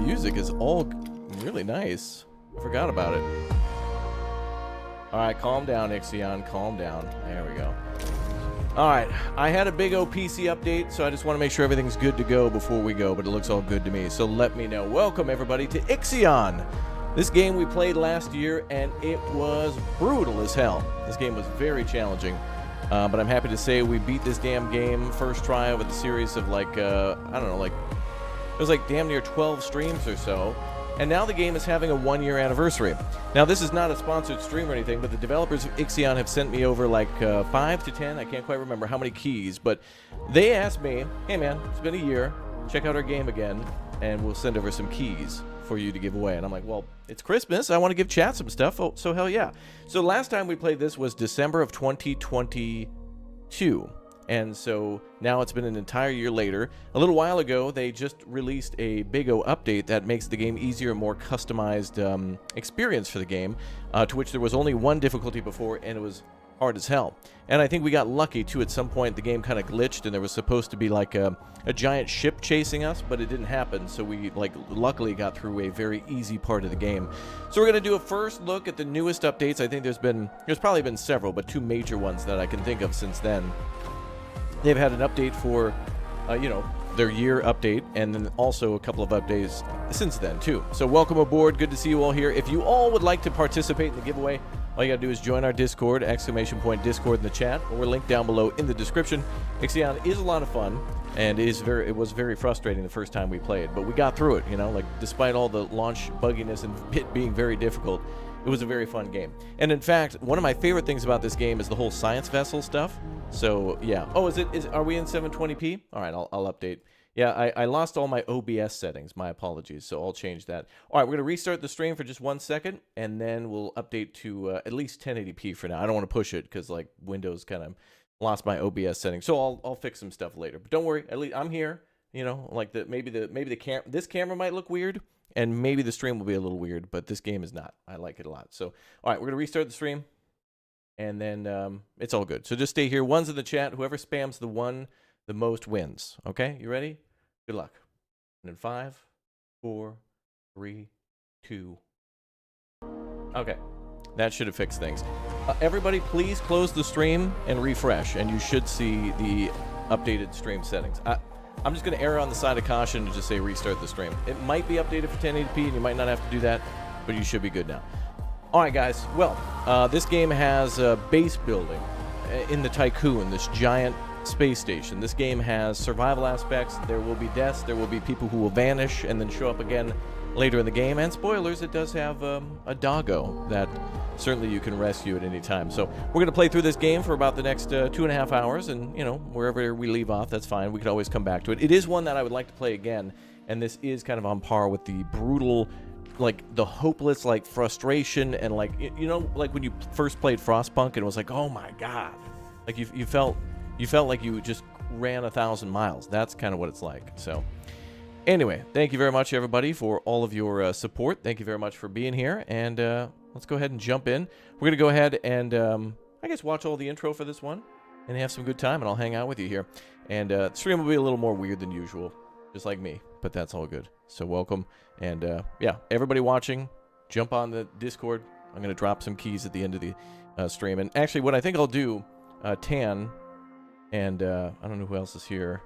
music is all really nice. I forgot about it. Alright, calm down, IXION. Calm down. There we go. Alright, I had a big OPC update, so I just want to make sure everything's good to go before we go, but it looks all good to me. So let me know. Welcome, everybody, to IXION. This game we played last year, and it was brutal as hell. This game was very challenging. But I'm happy to say we beat this damn game first try over the series of like, I don't know, like, it was like damn near 12 streams or so. And now the game is having a 1-year anniversary. Now, this is not a sponsored stream or anything, but the developers of IXION have sent me over like 5 to 10, I can't quite remember how many keys, but they asked me, hey man, it's been a year, check out our game again, and we'll send over some keys for you to give away. And I'm like, well, it's Christmas, I want to give chat some stuff, oh, so hell yeah. So last time we played this was December of 2022. And so now it's been an entire year later. A little while ago, they just released a big O update that makes the game easier and more customized experience for the game, to which there was only one difficulty before, and it was hard as hell. And I think we got lucky, too. At some point, the game kind of glitched, and there was supposed to be like a giant ship chasing us, but it didn't happen, so we like luckily got through a very easy part of the game. So we're going to do a first look at the newest updates. I think there's probably been several, but 2 major ones that I can think of since then. They've had an update for, you know, their year update, and then also a couple of updates since then, too. So welcome aboard. Good to see you all here. If you all would like to participate in the giveaway, all you got to do is join our Discord, ! Discord in the chat, or linked down below in the description. IXION is a lot of fun, and it was very frustrating the first time we played, but we got through it, you know, like, despite all the launch bugginess and it being very difficult. It was a very fun game. And in fact, one of my favorite things about this game is the whole science vessel stuff. So, yeah. Oh, are we in 720p? All right, I'll update. Yeah, I lost all my OBS settings. My apologies. So I'll change that. All right, we're going to restart the stream for just 1 second, and then we'll update to at least 1080p for now. I don't want to push it because, like, Windows kind of lost my OBS settings. So I'll fix some stuff later. But don't worry, at least I'm here. You know, like maybe this camera might look weird. And maybe the stream will be a little weird, but this game is not. I like it a lot. So, all right, we're going to restart the stream, and then it's all good. So just stay here. One's in the chat. Whoever spams the most wins. Okay, you ready? Good luck. And in 5, 4, 3, 2. Okay, that should have fixed things. Everybody, please close the stream and refresh, and you should see the updated stream settings. I'm just going to err on the side of caution and just say restart the stream. It might be updated for 1080p, and you might not have to do that, but you should be good now. All right, guys. Well, this game has base building in the Tycoon, this giant space station. This game has survival aspects. There will be deaths. There will be people who will vanish and then show up again later in the game. And spoilers, it does have a doggo that certainly you can rescue at any time. So we're going to play through this game for about the next 2.5 hours, and, you know, wherever we leave off, that's fine. We can always come back to it. It is one that I would like to play again, and this is kind of on par with the brutal, like, the hopeless, like, frustration, and, like, you know, like when you first played Frostpunk, and it was like, oh my god. Like, you felt like you just ran 1,000 miles. That's kind of what it's like. So anyway, thank you very much, everybody, for all of your support. Thank you very much for being here, and let's go ahead and jump in. We're going to go ahead and, I guess, watch all the intro for this one and have some good time, and I'll hang out with you here. And the stream will be a little more weird than usual, just like me, but that's all good. So welcome, and yeah, everybody watching, jump on the Discord. I'm going to drop some keys at the end of the stream. And actually, what I think I'll do, Tan, and I don't know who else is here.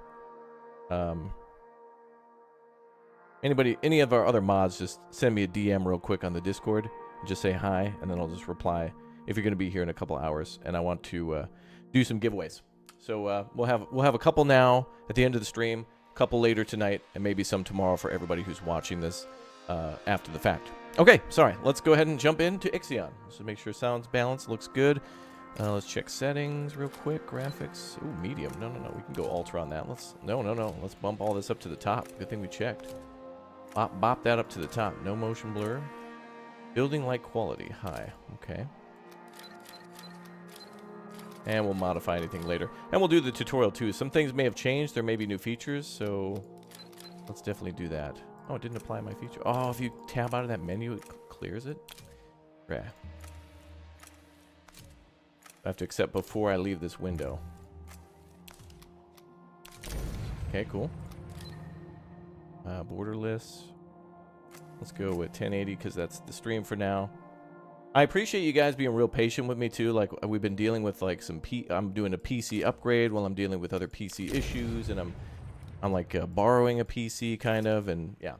Any of our other mods, just send me a DM real quick on the Discord. Just say hi, and then I'll just reply if you're going to be here in a couple hours, and I want to do some giveaways. So we'll have a couple now at the end of the stream, a couple later tonight, and maybe some tomorrow for everybody who's watching this after the fact. Okay, sorry. Let's go ahead and jump into IXION. So make sure sound's balanced, looks good. Let's check settings real quick. Graphics. Ooh, medium. No. We can go ultra on that. No. Let's bump all this up to the top. Good thing we checked. Bop that up to the top. No motion blur. Building light quality, high. Okay. And we'll modify anything later. And we'll do the tutorial too. Some things may have changed. There may be new features, so let's definitely do that. Oh, it didn't apply my feature. Oh, if you tab out of that menu, it clears it? Rah. I have to accept before I leave this window. Okay, cool. Borderless. Let's go with 1080 because that's the stream for now. I appreciate you guys being real patient with me too. Like we've been dealing with like I'm doing a PC upgrade while I'm dealing with other PC issues, and I'm like borrowing a PC kind of, and yeah,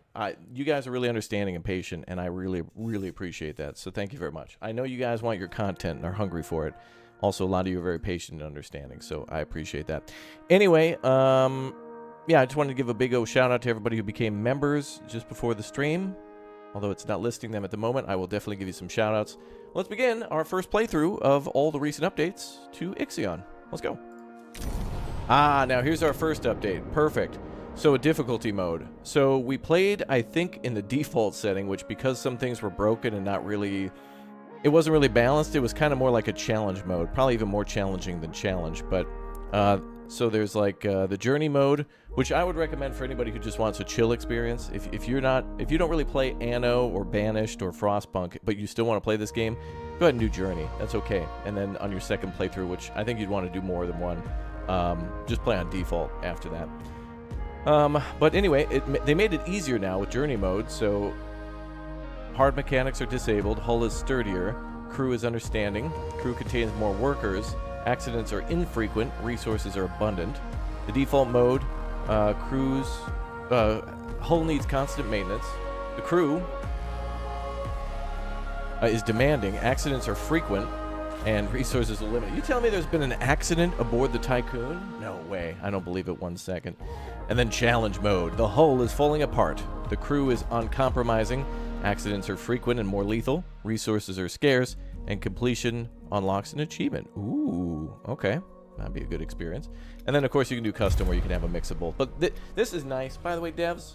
you guys are really understanding and patient, and I really, really appreciate that. So thank you very much. I know you guys want your content and are hungry for it. Also, a lot of you are very patient and understanding, so I appreciate that. Anyway, yeah, I just wanted to give a big old shout out to everybody who became members just before the stream. Although it's not listing them at the moment, I will definitely give you some shout outs. Let's begin our first playthrough of all the recent updates to IXION. Let's go. Now here's our first update. Perfect. So a difficulty mode. So we played, I think, in the default setting, which because some things were broken and not really... It wasn't really balanced. It was kind of more like a challenge mode. Probably even more challenging than challenge. But, so there's like the journey mode, which I would recommend for anybody who just wants a chill experience. If you don't really play Anno or Banished or Frostpunk, but you still want to play this game, go ahead and do Journey. That's okay. And then on your second playthrough, which I think you'd want to do more than one, just play on default after that. But anyway, they made it easier now with Journey mode, so hard mechanics are disabled, hull is sturdier, crew is understanding, crew contains more workers, accidents are infrequent, resources are abundant. The default mode, hull needs constant maintenance. The crew is demanding, accidents are frequent, and resources are limited. You tell me there's been an accident aboard the Tycoon? No way. I don't believe it 1 second. And then challenge mode. The hull is falling apart. The crew is uncompromising. Accidents are frequent and more lethal. Resources are scarce. And completion unlocks an achievement. Ooh, okay. That'd be a good experience. And then, of course, you can do custom where you can have a mix of both. But this is nice. By the way, devs,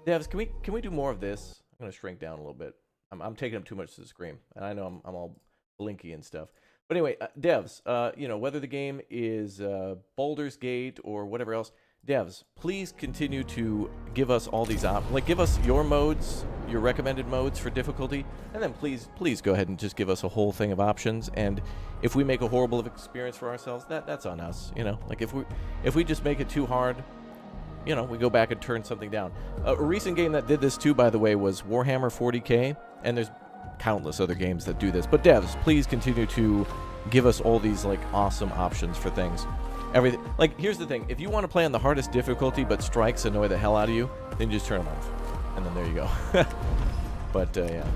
can we do more of this? I'm going to shrink down a little bit. I'm taking up too much to the screen. And I know I'm all blinky and stuff. But anyway, devs, you know, whether the game is Baldur's Gate or whatever else, devs, please continue to give us all these give us your modes, your recommended modes for difficulty, and then please go ahead and just give us a whole thing of options. And if we make a horrible experience for ourselves, that's on us, you know. Like if we just make it too hard, you know, we go back and turn something down. A recent game that did this too, by the way, was Warhammer 40K, and there's countless other games that do this. But devs, please continue to give us all these like awesome options for things. Everything. Like, here's the thing. If you want to play on the hardest difficulty, but strikes annoy the hell out of you, then you just turn them off. And then there you go. But, yeah.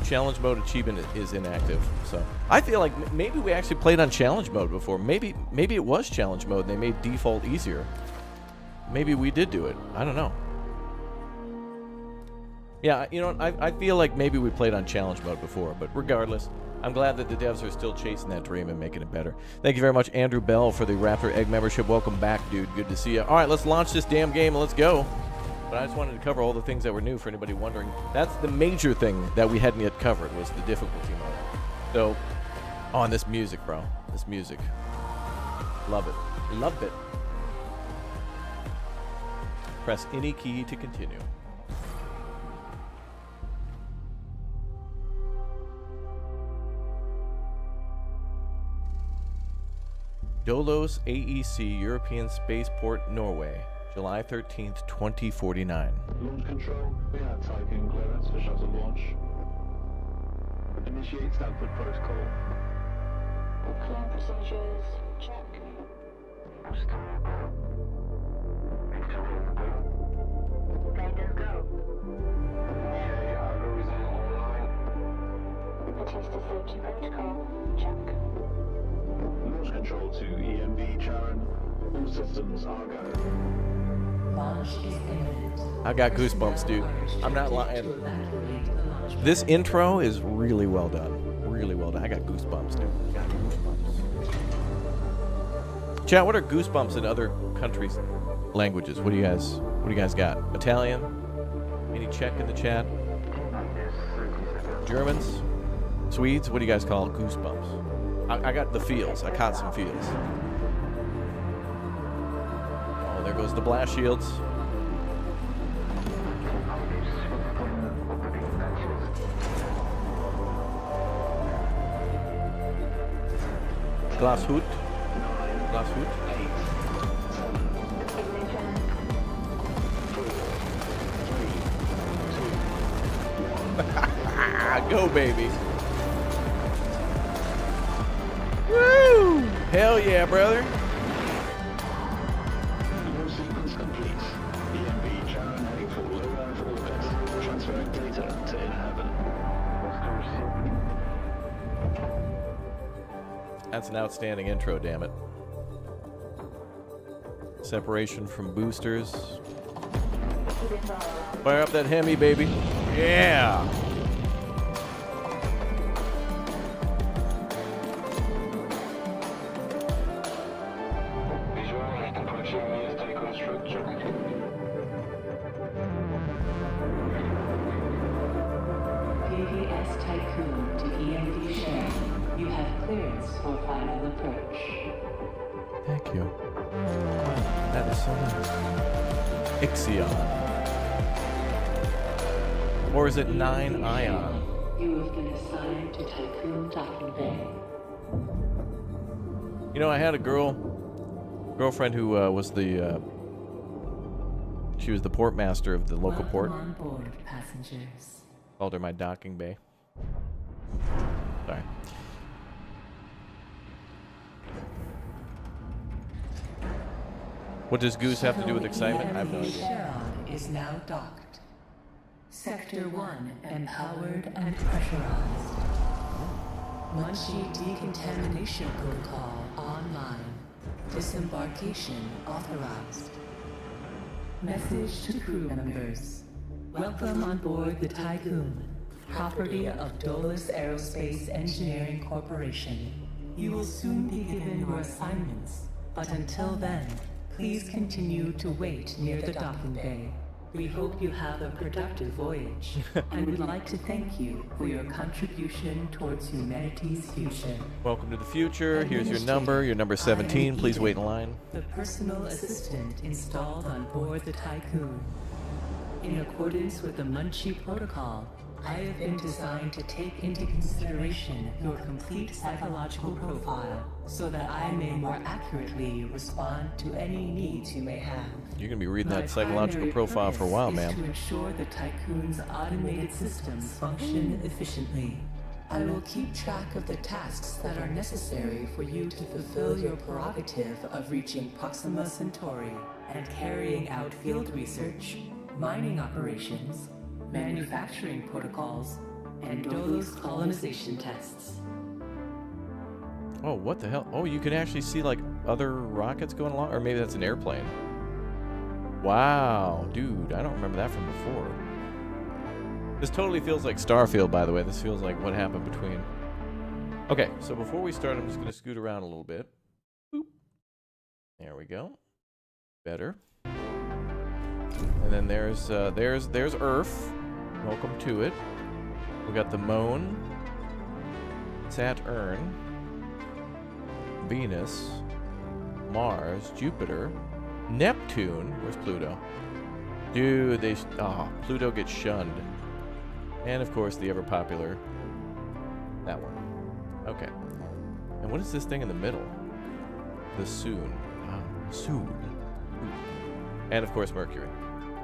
Challenge mode achievement is inactive. So, I feel like maybe we actually played on challenge mode before. Maybe it was challenge mode and they made default easier. Maybe we did do it. I don't know. Yeah, you know what? I feel like maybe we played on challenge mode before. But regardless... I'm glad that the devs are still chasing that dream and making it better. Thank you very much, Andrew Bell, for the Raptor Egg membership. Welcome back, dude. Good to see you. All right, let's launch this damn game and let's go. But I just wanted to cover all the things that were new for anybody wondering. That's the major thing that we hadn't yet covered was the difficulty mode. So, and this music, bro. This music. Love it. Love it. Press any key to continue. Dolos AEC European Spaceport, Norway, July 13th, 2049. Launch control, we have type-in clearance for shuttle launch. Initiate Stanford protocol. Clear procedures, check. Guidance go. Okay, algorithm online. Adjusted safety protocol, check. Launch control to EMB, Charon. All systems are go. Launch is imminent. I got goosebumps, dude. I'm not lying. This intro is really well done. Really well done. I got goosebumps, dude. I got goosebumps. Chat, what are goosebumps in other countries' languages? What do you guys got? Italian? Any Czech in the chat? Germans? Swedes? What do you guys call goosebumps? I got the feels. I caught some feels. Oh, there goes the blast shields. Glashut. Glashut. Ignition. 4, 3, Go, baby. Woo! Hell yeah, brother. Launch sequence complete. EMB Charon heading for low Earth orbit. Transferring data to in-heaven. That's an outstanding intro, damn it. Separation from boosters. Fire up that Hemi, baby. Yeah! Visualize approaching near Tycho structure. PVS Tycoon to EMD share. You have clearance for final approach. Thank you. Wow, that is so nice. IXION. Or is it 9 Ion? You have been assigned to Tycoon Docking Bay. You know, I had a girlfriend who was the she was the port master of the local port. Welcome on board, passengers. Called her my docking bay. Sorry. What does Goose have to do with excitement? I have no idea. Charon is now docked. Sector 1 empowered and pressurized. Munchie decontamination protocol online. Disembarkation authorized. Message to crew members. Welcome on board the Tycoon, property of Dolus Aerospace Engineering Corporation. You will soon be given your assignments, but until then, please continue to wait near the docking bay. We hope you have a productive voyage, and would like to thank you for your contribution towards humanity's future. Welcome to the future. Here's your number 17. Please wait in line. The personal assistant installed on board the Tycoon. In accordance with the Munchie Protocol, I have been designed to take into consideration your complete psychological profile so that I may more accurately respond to any needs you may have. You're going to be reading My that psychological primary profile for a while, purpose is ma'am. to ensure the Tycoon's automated systems function efficiently. I will keep track of the tasks that are necessary for you to fulfill your prerogative of reaching Proxima Centauri and carrying out field research, mining operations, manufacturing protocols, and Dolus colonization tests. Oh, what the hell? Oh, you can actually see like other rockets going along, or maybe that's an airplane. Wow, dude, I don't remember that from before. This totally feels like Starfield, by the way. This feels like what happened between. Okay, so before we start, I'm just going to scoot around a little bit. Boop. There we go. Better. And then there's Earth. Welcome to it. We got the Moon, Saturn, Venus, Mars, Jupiter, Neptune. Where's Pluto? Dude, Pluto gets shunned. And of course, the ever popular that one. Okay. And what is this thing in the middle? The Soon. Soon. And of course, Mercury.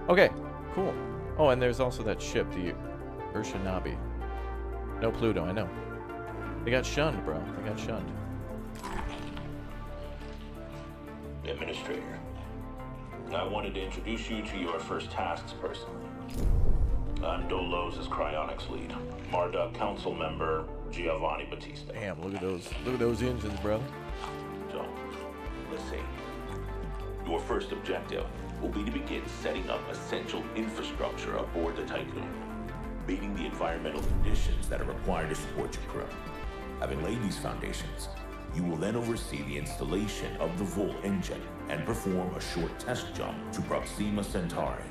Okay, cool. Oh, and there's also that ship, the Urshanabi. No Pluto, I know. They got shunned, bro. They got shunned. Administrator, I wanted to introduce you to your first tasks personally. I'm Dolos' cryonics lead, Marduk council member Giovanni Battista. Damn, look at those engines, brother. So, let's see. Your first objective will be to begin setting up essential infrastructure aboard the Tycoon, meeting the environmental conditions that are required to support your crew. Having laid these foundations, you will then oversee the installation of the Vol engine and perform a short test jump to Proxima Centauri.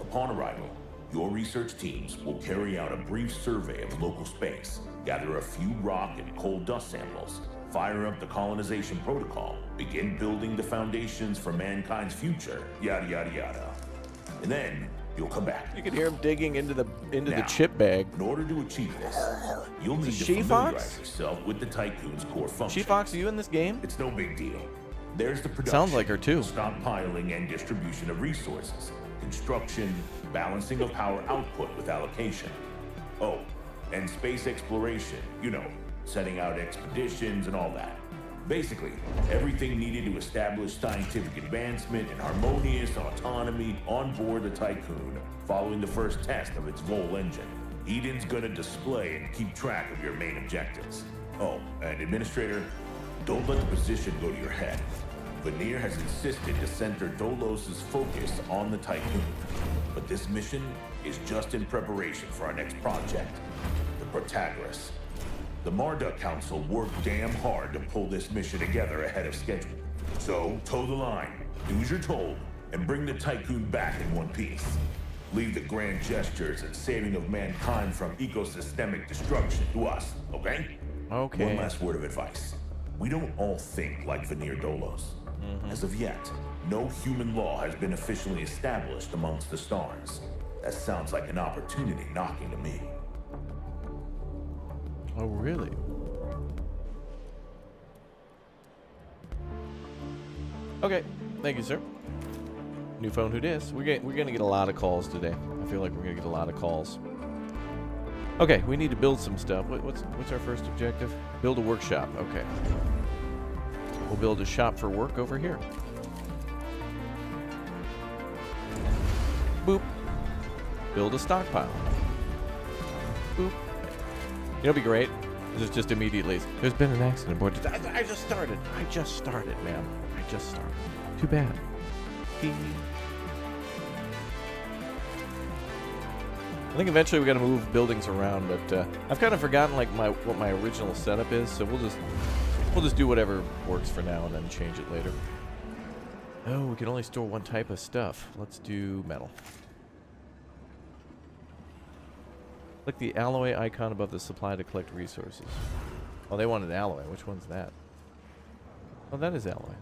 Upon arrival, your research teams will carry out a brief survey of local space, gather a few rock and coal dust samples, fire up the colonization protocol, begin building the foundations for mankind's future, yada yada yada. And then you'll come back. You can hear him digging into the Now, chip bag. In order to achieve this, you'll need to She-Fox? familiarize yourself with the Tycoon's core functions. She-Fox, are you in this game? It's no big deal. There's the production, Sounds like her too. stockpiling and distribution of resources, construction, balancing of power output with allocation. Oh, and space exploration, you know, setting out expeditions and all that. Basically, everything needed to establish scientific advancement and harmonious autonomy on board the Tycoon following the first test of its Vol engine. Eden's gonna display and keep track of your main objectives. Oh, and Administrator, don't let the position go to your head. Veneer has insisted to center Dolos' focus on the Tycoon. But this mission is just in preparation for our next project, the Protagoras. The Marduk Council worked damn hard to pull this mission together ahead of schedule. So, toe the line, do as you're told, and bring the Tycoon back in one piece. Leave the grand gestures and saving of mankind from ecosystemic destruction to us, okay? Okay. One last word of advice. We don't all think like Veneer Dolos. As of yet, no human law has been officially established amongst the stars. That sounds like an opportunity knocking to me. Oh, really? Okay. Thank you, sir. New phone, who dis? We're gonna get a lot of calls today. I feel like we're gonna get a lot of calls. Okay, we need to build some stuff. What's our first objective? Build a workshop. Okay. We'll build a shop for work over here. Boop. Build a stockpile. Boop. It'll be great. This is just immediately. There's been an accident aboard. I just started. Man. I just started. Too bad. I think eventually we got to move buildings around, but I've kind of forgotten like what my original setup is, so we'll just do whatever works for now and then change it later. Oh, we can only store one type of stuff. Let's do metal. Click the alloy icon above the supply to collect resources. Oh, they wanted alloy. Which one's that? Oh, that is alloy.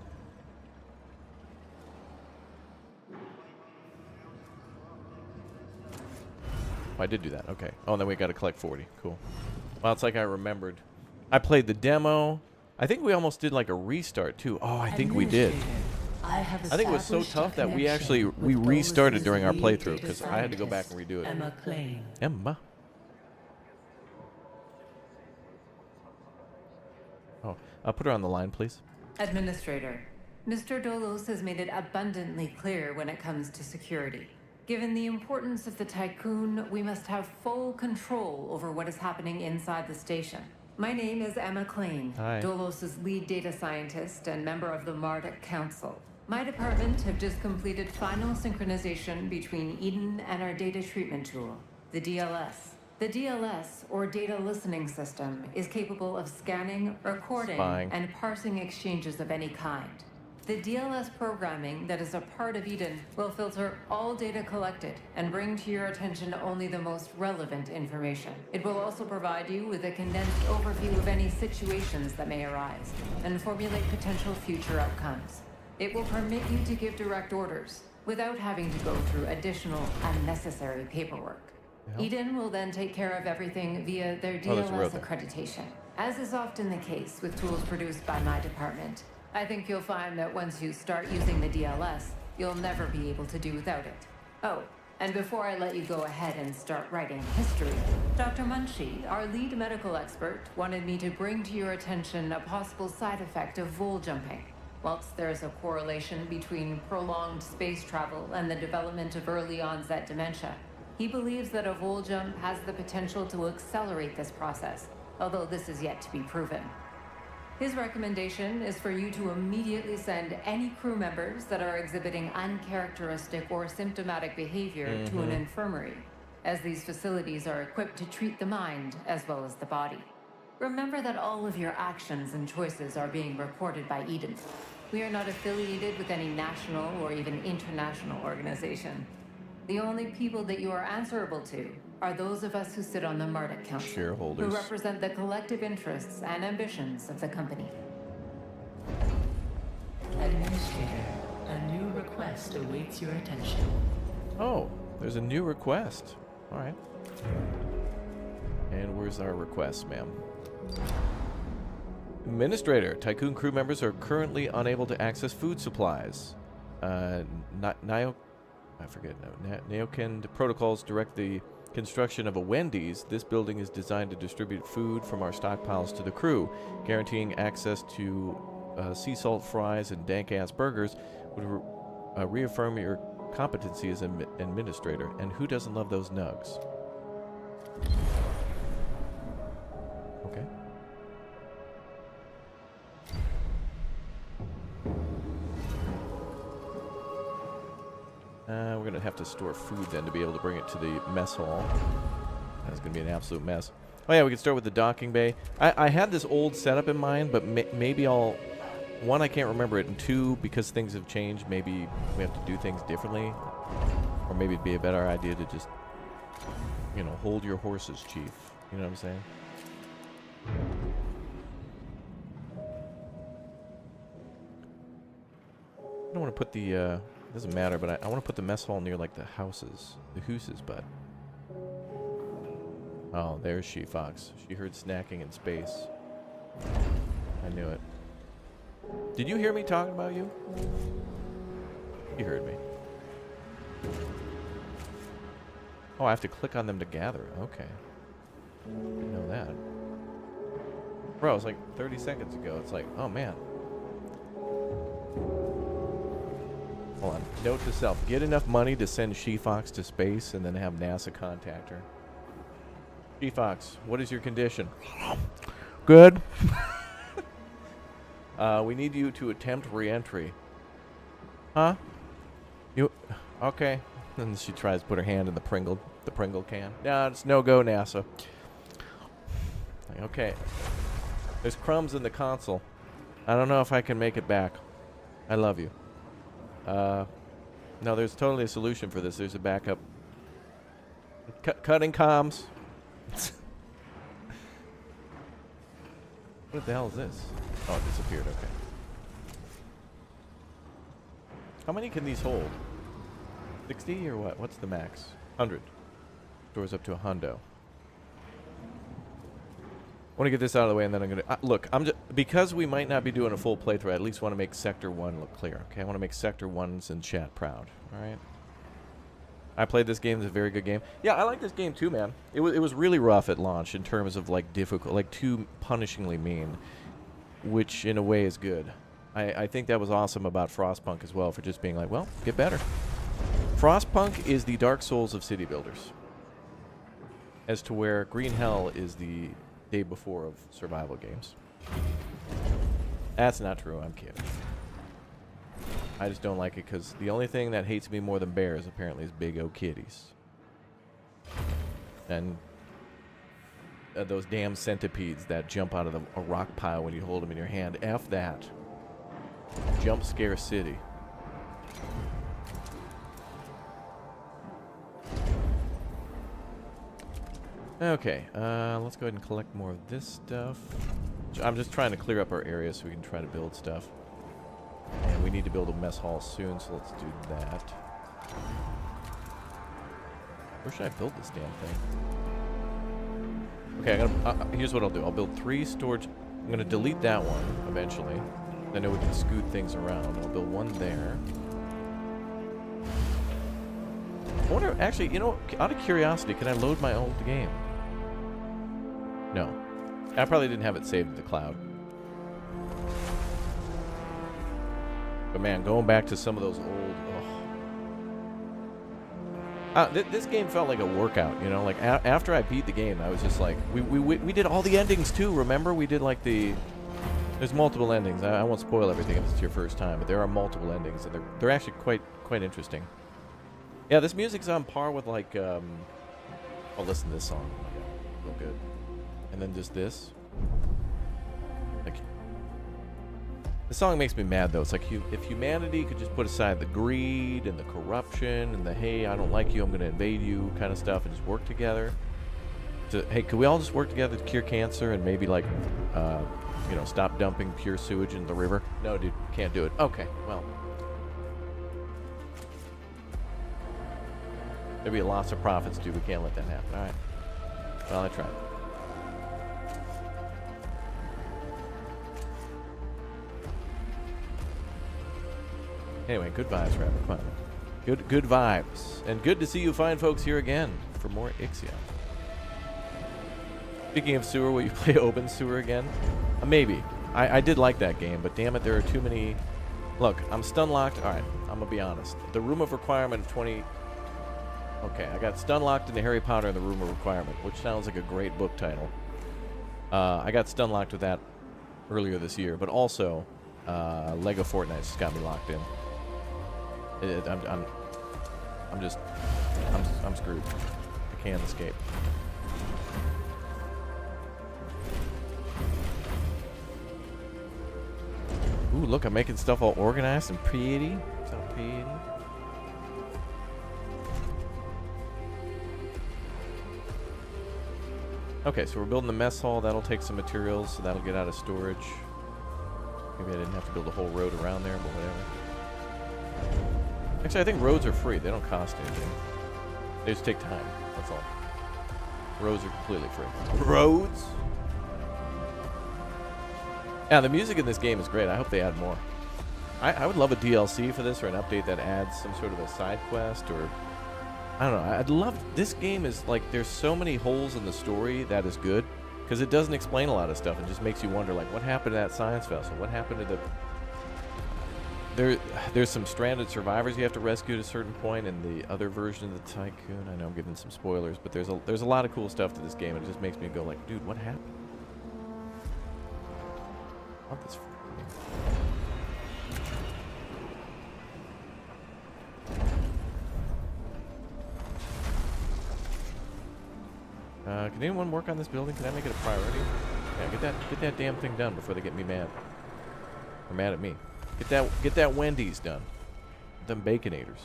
Oh, I did do that. Okay. Oh, and then we got to collect 40. Cool. Well, it's like I remembered. I played the demo. I think we almost did like a restart too. Oh, I think we did. I think it was so tough that we restarted during our playthrough because I had to go back and redo it. Emma Klein. Emma. Oh, put her on the line, please. Administrator, Mr. Dolos has made it abundantly clear when it comes to security. Given the importance of the Tycoon, we must have full control over what is happening inside the station. My name is Emma Klein, Hi. Dolos' lead data scientist and member of the Marduk Council. My department have just completed final synchronization between Eden and our data treatment tool, the DLS. The DLS, or Data Listening System, is capable of scanning, recording, Spying. and parsing exchanges of any kind. The DLS programming that is a part of Eden will filter all data collected and bring to your attention only the most relevant information. It will also provide you with a condensed overview of any situations that may arise and formulate potential future outcomes. It will permit you to give direct orders without having to go through additional unnecessary paperwork. Yeah. Eden will then take care of everything via their Oh, there's a road DLS there. accreditation. As is often the case with tools produced by my department, I think you'll find that once you start using the DLS, you'll never be able to do without it. Oh, and before I let you go ahead and start writing history, Dr. Munchie, our lead medical expert, wanted me to bring to your attention a possible side effect of vol jumping. Whilst there is a correlation between prolonged space travel and the development of early onset dementia, he believes that a vol jump has the potential to accelerate this process, although this is yet to be proven. His recommendation is for you to immediately send any crew members that are exhibiting uncharacteristic or symptomatic behavior to an infirmary, as these facilities are equipped to treat the mind as well as the body. Remember that all of your actions and choices are being recorded by Eden. We are not affiliated with any national or even international organization. The only people that you are answerable to are those of us who sit on the Marduk Council, Shareholders. who represent the collective interests and ambitions of the company. Administrator, a new request awaits your attention. Oh, there's a new request. All right. And where's our request, ma'am? Administrator, Tycoon crew members are currently unable to access food supplies. Neokin protocols direct the construction of a Wendy's, this building is designed to distribute food from our stockpiles to the crew, guaranteeing access to sea salt fries and dank-ass burgers would reaffirm your competency as an administrator. And who doesn't love those nugs? Okay. We're going to have to store food then to be able to bring it to the mess hall. That's going to be an absolute mess. Oh yeah, we can start with the docking bay. I had this old setup in mind, but maybe I'll... One, I can't remember it, and two, because things have changed, maybe we have to do things differently. Or maybe it'd be a better idea to just, you know, hold your horses, chief. You know what I'm saying? I don't want to put the... doesn't matter, but I want to put the mess hall near, like, the houses. The hooses, but... Oh, there's She-Fox. She heard snacking in space. I knew it. Did you hear me talking about you? You heard me. Oh, I have to click on them to gather. Okay. Didn't know that. Bro, it was like 30 seconds ago. It's like, oh man. Hold on. Note to self. Get enough money to send She-Fox to space and then have NASA contact her. She-Fox, what is your condition? Good. We need you to attempt re-entry. Huh? You... Okay. And she tries to put her hand in the Pringle can. No, it's no-go, NASA. Okay. There's crumbs in the console. I don't know if I can make it back. I love you. No, there's totally a solution for this. There's a backup. Cutting comms. What the hell is this? Oh, it disappeared. Okay. How many can these hold? 60 or what? What's the max? 100. Doors up to a hundo. I want to get this out of the way, and then I'm gonna look. I'm just because we might not be doing a full playthrough. I at least want to make Sector 1 look clear. Okay, I want to make Sector 1's in chat proud. All right. I played this game. It's a very good game. Yeah, I like this game too, man. It was really rough at launch in terms of like difficult, like too punishingly mean, which in a way is good. I think that was awesome about Frostpunk as well, for just being like, well, get better. Frostpunk is the Dark Souls of city builders, as to where Green Hell is the day before of survival games. That's not true. I'm kidding. I just don't like it because the only thing that hates me more than bears apparently is big O kitties. And those damn centipedes that jump out of a rock pile when you hold them in your hand. F that. Jump scare city. Okay, let's go ahead and collect more of this stuff. I'm just trying to clear up our area so we can try to build stuff. And we need to build a mess hall soon, so let's do that. Where should I build this damn thing? Okay, I'm gonna, here's what I'll do. I'll build 3 storage. I'm going to delete that one eventually. I know we can scoot things around. I'll build one there. I wonder, actually, you know, out of curiosity, can I load my old game? No. I probably didn't have it saved to the cloud. But man, going back to some of those old... this game felt like a workout, you know? Like, after I beat the game, I was just like... We did all the endings, too, remember? We did, like, the... There's multiple endings. I won't spoil everything if it's your first time, but there are multiple endings, and they're actually quite interesting. Yeah, this music's on par with, like... Oh, listen to this song. Yeah, real good. And then just this. Like... The song makes me mad, though. It's like, if humanity could just put aside the greed and the corruption and the, hey, I don't like you, I'm going to invade you kind of stuff, and just work together. Hey, could we all just work together to cure cancer and maybe, like, you know, stop dumping pure sewage in the river? No, dude, can't do it. Okay, well. Maybe lots of profits, dude. We can't let that happen. All right. Well, I tried. Anyway, good vibes, Rabbit. Fun. Good vibes. And good to see you fine folks here again for more IXION. Speaking of sewer, will you play open sewer again? Maybe. I did like that game, but damn it, there are too many... Look, I'm stun locked. Alright, I'm gonna be honest. The Room of Requirement of 20... Okay, I got stun locked in the Harry Potter and the Room of Requirement, which sounds like a great book title. I got stun locked with that earlier this year, but also Lego Fortnite just got me locked in. I'm screwed. I can't escape. Ooh, look, I'm making stuff all organized and pretty. So pretty. Okay, so we're building the mess hall. That'll take some materials, so that'll get out of storage. Maybe I didn't have to build a whole road around there, but whatever. Actually, I think roads are free. They don't cost anything. They just take time. That's all. Roads are completely free. Roads? Yeah, the music in this game is great. I hope they add more. I would love a DLC for this, or an update that adds some sort of a side quest, or... I don't know. I'd love... This game is like... There's so many holes in the story that is good, because it doesn't explain a lot of stuff. It just makes you wonder, like, what happened to that science vessel? What happened to the... There's some stranded survivors you have to rescue at a certain point in the other version of the Tycoon. I know I'm giving some spoilers, but there's a lot of cool stuff to this game, and it just makes me go like, dude, what happened? I want this. Can anyone work on this building? Can I make it a priority? Yeah, get that damn thing done before they get me mad. Or mad at me. Get that Wendy's done. Them Baconators.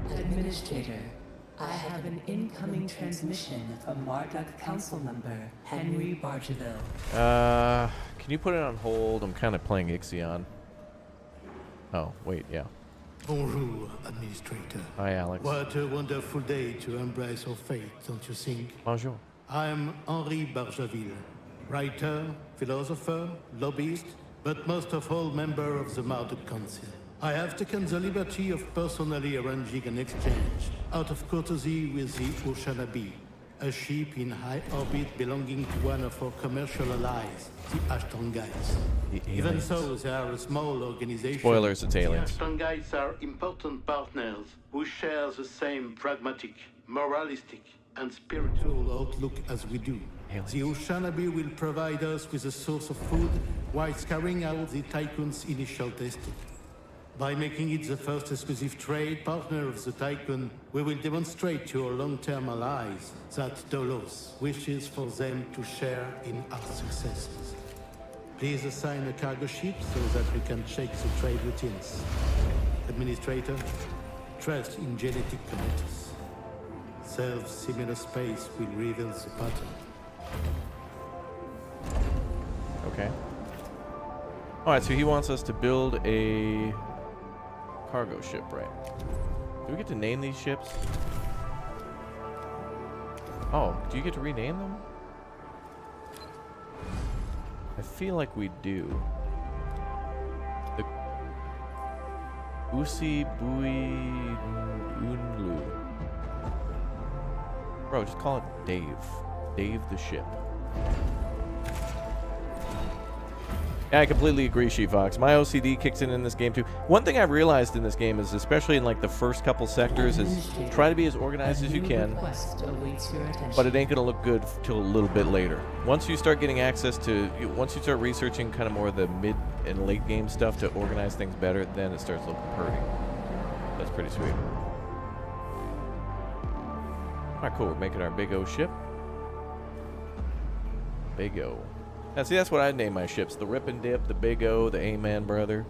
Administrator, I have an incoming transmission from Marduk Council member Henry Bargeville. Can you put it on hold? I'm kind of playing Ixion. Oh, wait, yeah. Bonjour, Administrator. Hi, Alex. What a wonderful day to embrace our fate, don't you think? Bonjour. I'm Henri Bargeville, writer, philosopher, lobbyist, but most of all member of the Marduk Council. I have taken the liberty of personally arranging an exchange out of courtesy with the Oceanabe, a ship in high orbit belonging to one of our commercial allies, the Ashtongites. Even so, they are a small organization. Spoilers, it's aliens. The Ashtongites are important partners who share the same pragmatic, moralistic, and spiritual outlook as we do. The Oceanabe will provide us with a source of food while carrying out the Tycoon's initial testing. By making it the first exclusive trade partner of the Tycoon, we will demonstrate to our long-term allies that Dolos wishes for them to share in our successes. Please assign a cargo ship so that we can check the trade routines. Administrator, trust in genetic committees. Serve similar space will reveal the pattern. Okay. Alright, so he wants us to build a cargo ship, right? Do we get to name these ships? Oh, do you get to rename them? I feel like we do. The Usi Bui Unlu. Bro, just call it Dave. Dave the ship. Yeah, I completely agree, She-Fox. My OCD kicks in this game too. One thing I've realized in this game is, especially in like the first couple sectors, is try to be as organized as you can, but it ain't gonna look good till a little bit later. Once you start getting access to, once you start researching kind of more of the mid and late game stuff to organize things better, then it starts looking pretty. That's pretty sweet. Alright, cool. We're making our Big O ship. Big O. Now, see, that's what I'd name my ships. The Rip and Dip, the Big O, the A-Man Brother,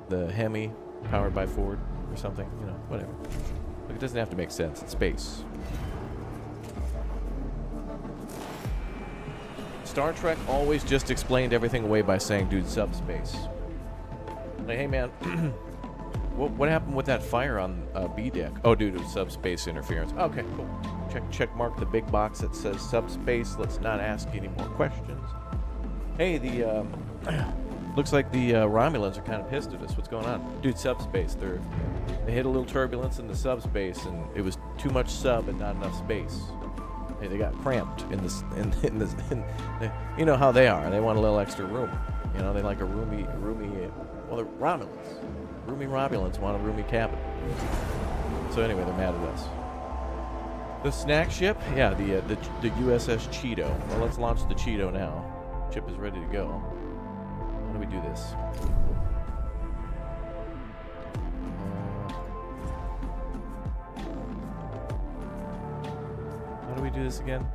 the Hemi, powered by Ford, or something. You know, whatever. Look, it doesn't have to make sense. It's space. Star Trek always just explained everything away by saying, dude, subspace. Like, hey, man, what happened with that fire on B deck? Oh, dude, it was subspace interference. Okay, cool. Check mark the big box that says subspace. Let's not ask any more questions. Hey, the looks like the Romulans are kind of pissed at us. What's going on? Dude, subspace. They hit a little turbulence in the subspace, and it was too much sub and not enough space. Hey, they got cramped in this. You know how they are. They want a little extra room. You know, they like a roomy. Well, the Romulans. Roomy Romulans want a roomy cabin. So anyway, they're mad at us. The snack ship? Yeah, the USS Cheeto. Well, let's launch the Cheeto now. Ship is ready to go. How do we do this? How do we do this again?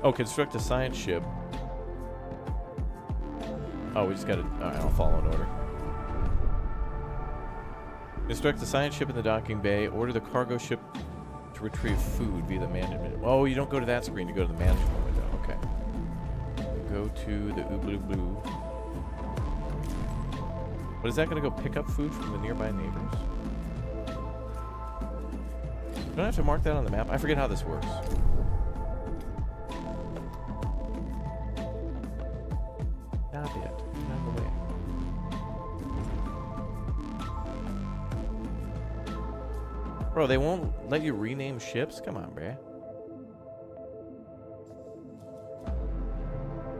Oh, construct a science ship. Oh, we just gotta... Alright, I'll follow in order. Construct the science ship in the docking bay. Order the cargo ship to retrieve food via the management. Oh, you don't go to that screen. You go to the management window. Okay. Go to the oobloo. But is that going to go pick up food from the nearby neighbors? Don't I have to mark that on the map? I forget how this works. Not yet. Not in the way. Bro, they won't let you rename ships? Come on, bruh.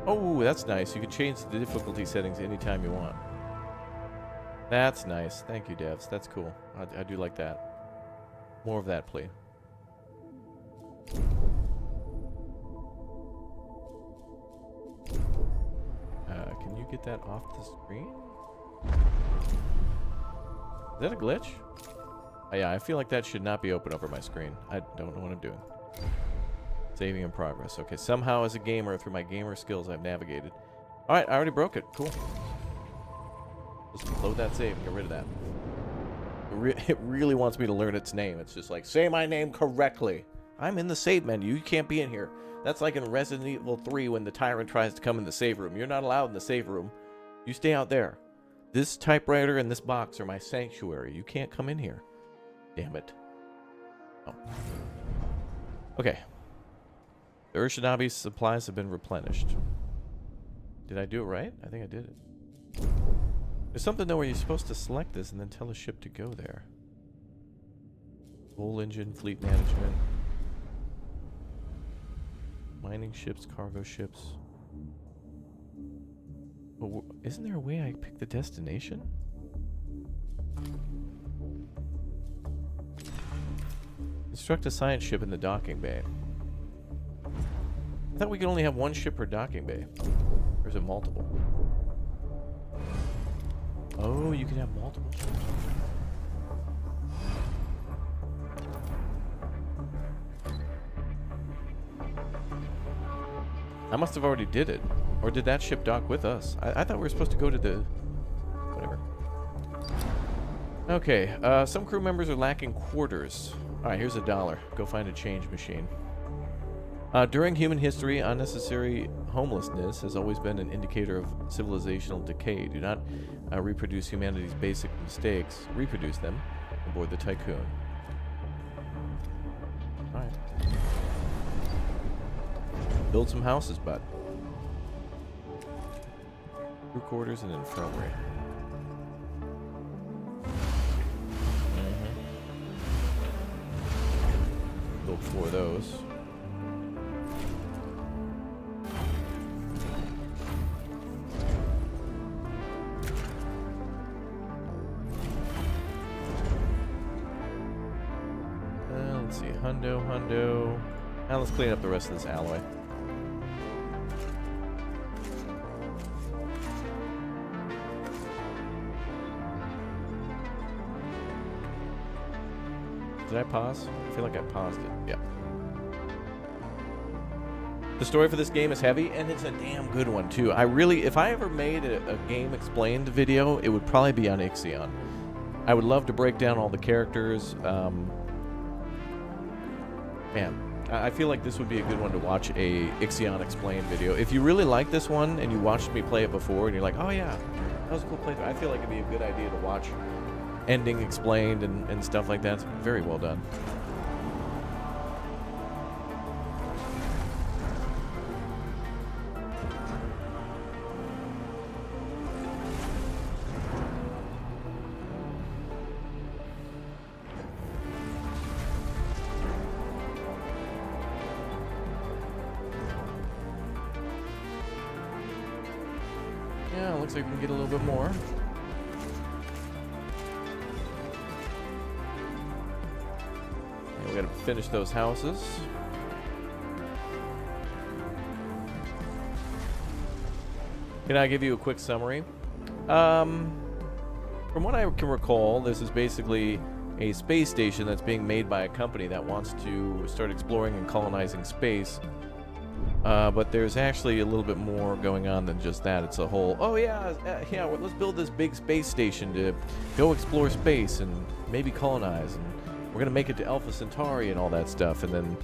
Oh, that's nice. You can change the difficulty settings anytime you want. That's nice. Thank you, devs. That's cool. I do like that. More of that, please. Can you get that off the screen? Is that a glitch? Oh, yeah, I feel like that should not be open over my screen. I don't know what I'm doing. Saving in progress. Okay, somehow as a gamer, through my gamer skills, I've navigated. Alright, I already broke it. Cool. Just load that save and get rid of that. It really wants me to learn its name. It's just like, say my name correctly. I'm in the save menu. You can't be in here. That's like in Resident Evil 3 when the tyrant tries to come in the save room. You're not allowed in the save room. You stay out there. This typewriter and this box are my sanctuary. You can't come in here. Damn it. Oh. Okay. The Urshinabe supplies have been replenished. Did I do it right? I think I did it. There's something though where you're supposed to select this and then tell the ship to go there. Whole engine, fleet management. Mining ships, cargo ships. But isn't there a way I pick the destination? Construct a science ship in the docking bay. I thought we could only have one ship per docking bay. Or is it multiple? Oh, you can have multiple ships. I must have already did it. Or did that ship dock with us? I thought we were supposed to go to the... Whatever. Okay, some crew members are lacking quarters. Alright, here's $1. Go find a change machine. During human history, unnecessary homelessness has always been an indicator of civilizational decay. Do not reproduce humanity's basic mistakes. Reproduce them aboard the Tycoon. Alright. Build some houses, bud. Crew quarters and infirmary. Build 4 of those. Let's see, hundo. Now let's clean up the rest of this alloy. Did I pause? I feel like I paused it. Yeah. The story for this game is heavy, and it's a damn good one, too. If I ever made a game explained video, it would probably be on IXION. I would love to break down all the characters. Man, I feel like this would be a good one to watch a IXION explained video. If you really like this one, and you watched me play it before, and you're like, oh yeah, that was a cool playthrough, I feel like it'd be a good idea to watch ending explained and stuff like that. It's very well done. Yeah, looks like we can get a little bit more. And we gotta finish those houses. Can I give you a quick summary? From what I can recall, this is basically a space station that's being made by a company that wants to start exploring and colonizing space. But there's actually a little bit more going on than just that. It's a whole, oh yeah, well, let's build this big space station to go explore space and maybe colonize. And we're going to make it to Alpha Centauri and all that stuff. And then,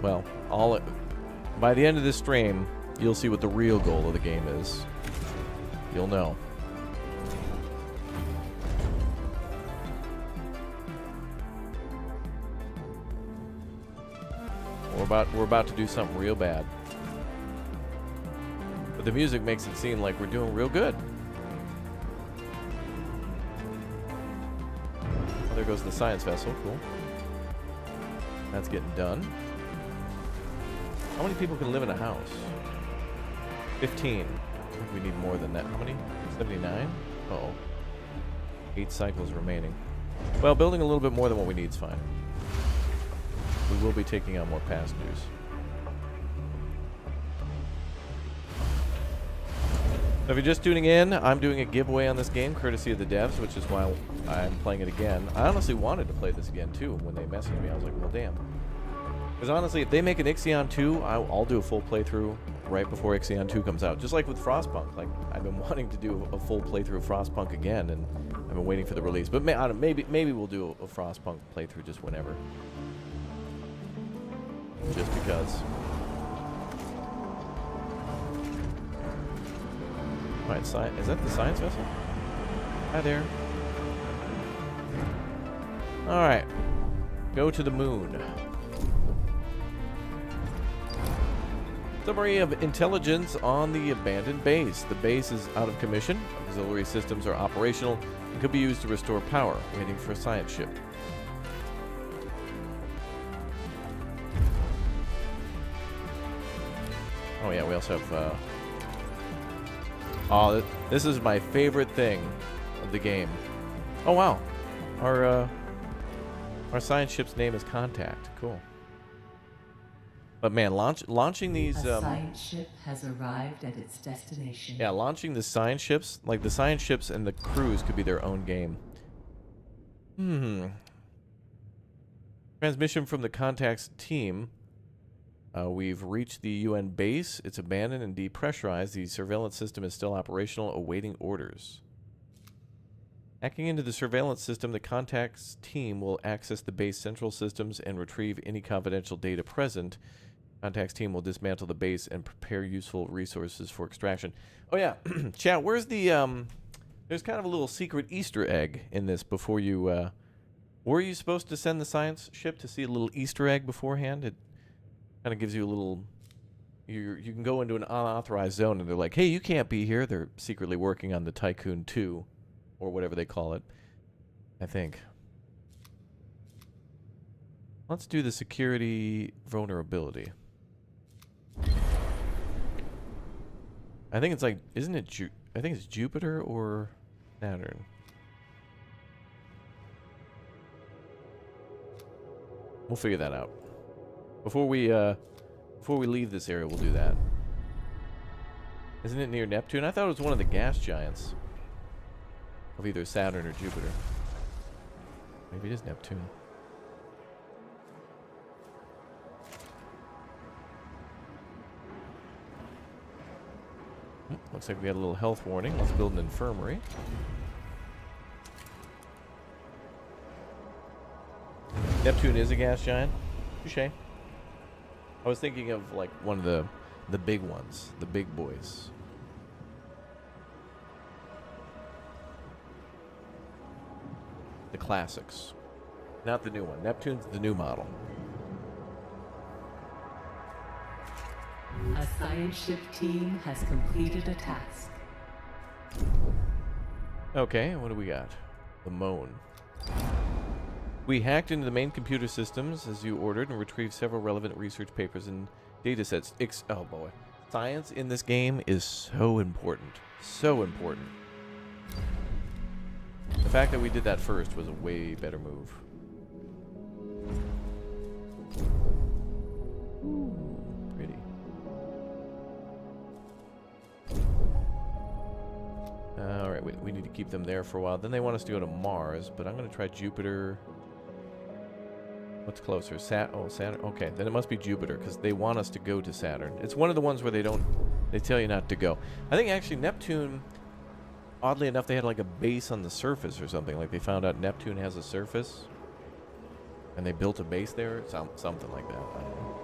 well, by the end of this stream, you'll see what the real goal of the game is. You'll know. We're about to do something real bad. But the music makes it seem like we're doing real good. Oh, there goes the science vessel. Cool. That's getting done. How many people can live in a house? 15. I think we need more than that. How many? 79? Uh-oh. 8 cycles remaining. Well, building a little bit more than what we need is fine. We will be taking on more passengers. So if you're just tuning in, I'm doing a giveaway on this game, courtesy of the devs, which is why I'm playing it again. I honestly wanted to play this again, too. When they messaged me, I was like, well, damn. Because honestly, if they make an IXION 2, I'll do a full playthrough right before IXION 2 comes out. Just like with Frostpunk. Like, I've been wanting to do a full playthrough of Frostpunk again, and I've been waiting for the release. But maybe we'll do a Frostpunk playthrough just whenever. Just because. Alright, is that the science vessel? Hi there. Alright. Go to the moon. Summary of intelligence on the abandoned base. The base is out of commission. Auxiliary systems are operational and could be used to restore power. Waiting for a science ship. Oh yeah, we also have, oh, this is my favorite thing of the game. Oh wow. Our science ship's name is Contact. Cool. But man, launching these, A science ship has arrived at its destination. Yeah, launching the science ships, like the science ships and the crews could be their own game. Transmission from the Contact's team. We've reached the UN base. It's abandoned and depressurized. The surveillance system is still operational, awaiting orders. Hacking into the surveillance system, the Contact's team will access the base central systems and retrieve any confidential data present. Contact's team will dismantle the base and prepare useful resources for extraction. Oh yeah, chat, where's the, there's kind of a little secret Easter egg in this before you, were you supposed to send the science ship to see a little Easter egg beforehand? It kind of gives you a little, you can go into an unauthorized zone and they're like, hey, you can't be here. They're secretly working on the Tycoon 2 or whatever they call it, I think. Let's do the security vulnerability. I think it's like, isn't it I think it's Jupiter or Saturn. We'll figure that out. Before we leave this area, we'll do that. Isn't it near Neptune? I thought it was one of the gas giants of either Saturn or Jupiter. Maybe it is Neptune. Looks like we got a little health warning. Let's build an infirmary. Neptune is a gas giant. Touché. I was thinking of like one of the big ones, the big boys. The classics. Not the new one. Neptune's the new model. A science ship team has completed a task. Okay, what do we got? The Moan. We hacked into the main computer systems as you ordered and retrieved several relevant research papers and datasets. Oh boy. Science in this game is so important. So important. The fact that we did that first was a way better move. Ooh, pretty. Alright, we need to keep them there for a while. Then they want us to go to Mars, but I'm going to try Jupiter. What's closer? Saturn? Okay, then it must be Jupiter, because they want us to go to Saturn. It's one of the ones where they tell you not to go. I think actually Neptune, oddly enough, they had like a base on the surface or something. Like they found out Neptune has a surface, and they built a base there. Something like that. I don't know.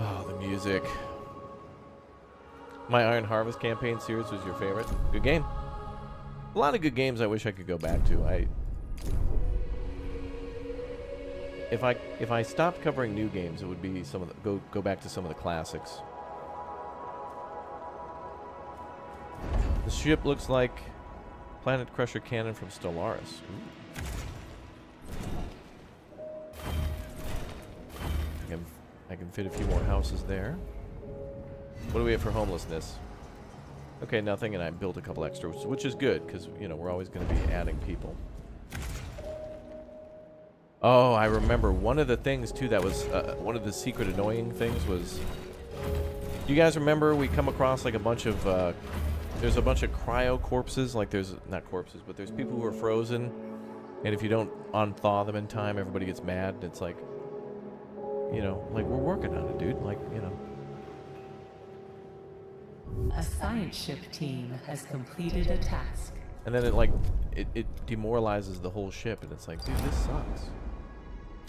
Oh, the music. My Iron Harvest campaign series was your favorite? Good game. A lot of good games I wish I could go back to. If I stopped covering new games, it would be some of the go back to some of the classics. The ship looks like Planet Crusher cannon from Stellaris. Ooh. I can fit a few more houses there. What do we have for homelessness? Okay, nothing, and I built a couple extras, which is good, because, you know, we're always going to be adding people. Oh, I remember one of the things, too, that was one of the secret annoying things was... Do you guys remember we come across, like, a bunch of... there's a bunch of cryo corpses, like there's... Not corpses, but there's people who are frozen, and if you don't unthaw them in time, everybody gets mad, and it's like... You know, like, we're working on it, dude. Like, you know. A science ship team has completed a task. And then it, like, it demoralizes the whole ship, and it's like, dude, this sucks.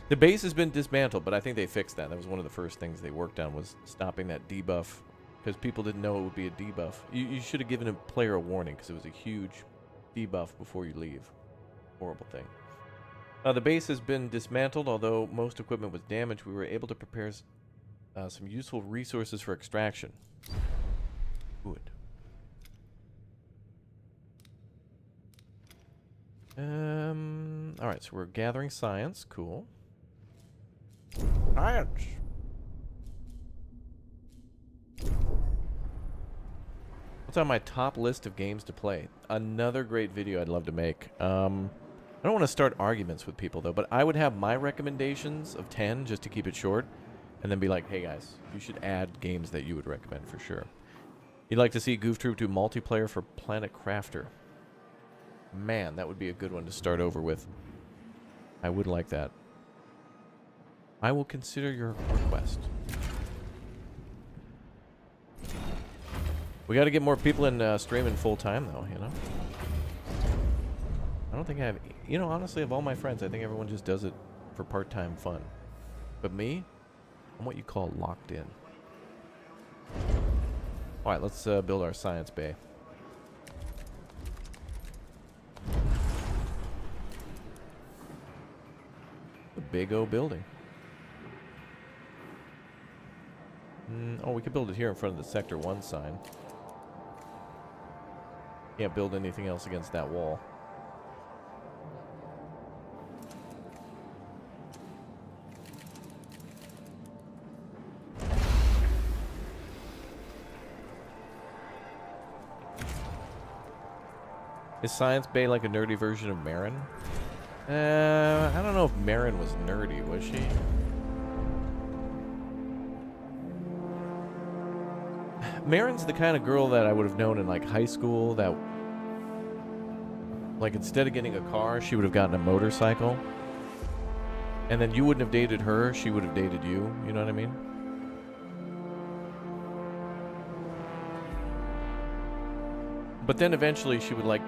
The base has been dismantled, but I think they fixed that. That was one of the first things they worked on, was stopping that debuff, because people didn't know it would be a debuff. You should have given a player a warning, because it was a huge debuff before you leave. Horrible thing. The base has been dismantled, although most equipment was damaged. We were able to prepare some useful resources for extraction. Good. Alright, so we're gathering science. Cool. Science! What's on my top list of games to play? Another great video I'd love to make. I don't want to start arguments with people, though, but I would have my recommendations of 10, just to keep it short, and then be like, hey, guys, you should add games that you would recommend for sure. You'd like to see Goof Troop do multiplayer for Planet Crafter. Man, that would be a good one to start over with. I would like that. I will consider your request. We got to get more people in streaming full-time, though, you know? I don't think I have... You know, honestly, of all my friends, I think everyone just does it for part-time fun. But me, I'm what you call locked in. Alright, let's build our science bay. A big old building. Oh, we could build it here in front of the Sector 1 sign. Can't build anything else against that wall. Is Science Bay like a nerdy version of Marin? I don't know if Marin was nerdy, was she? Marin's the kind of girl that I would have known in like high school that, like, instead of getting a car, she would have gotten a motorcycle. And then you wouldn't have dated her, she would have dated you. You know what I mean? But then eventually she would, like,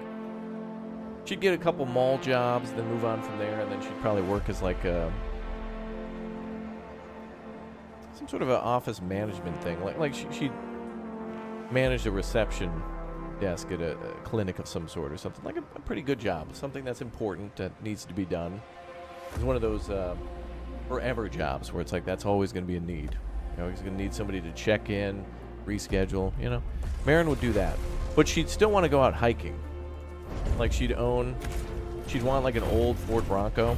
she'd get a couple mall jobs, then move on from there, and then she'd probably work as like some sort of an office management thing. Like she'd manage a reception desk at a clinic of some sort or something. Like a pretty good job, something that's important that needs to be done. It's one of those forever jobs where it's like that's always going to be a need. You're always going to need somebody to check in, reschedule, you know. Marin would do that. But she'd still want to go out hiking. Like she'd want like an old Ford Bronco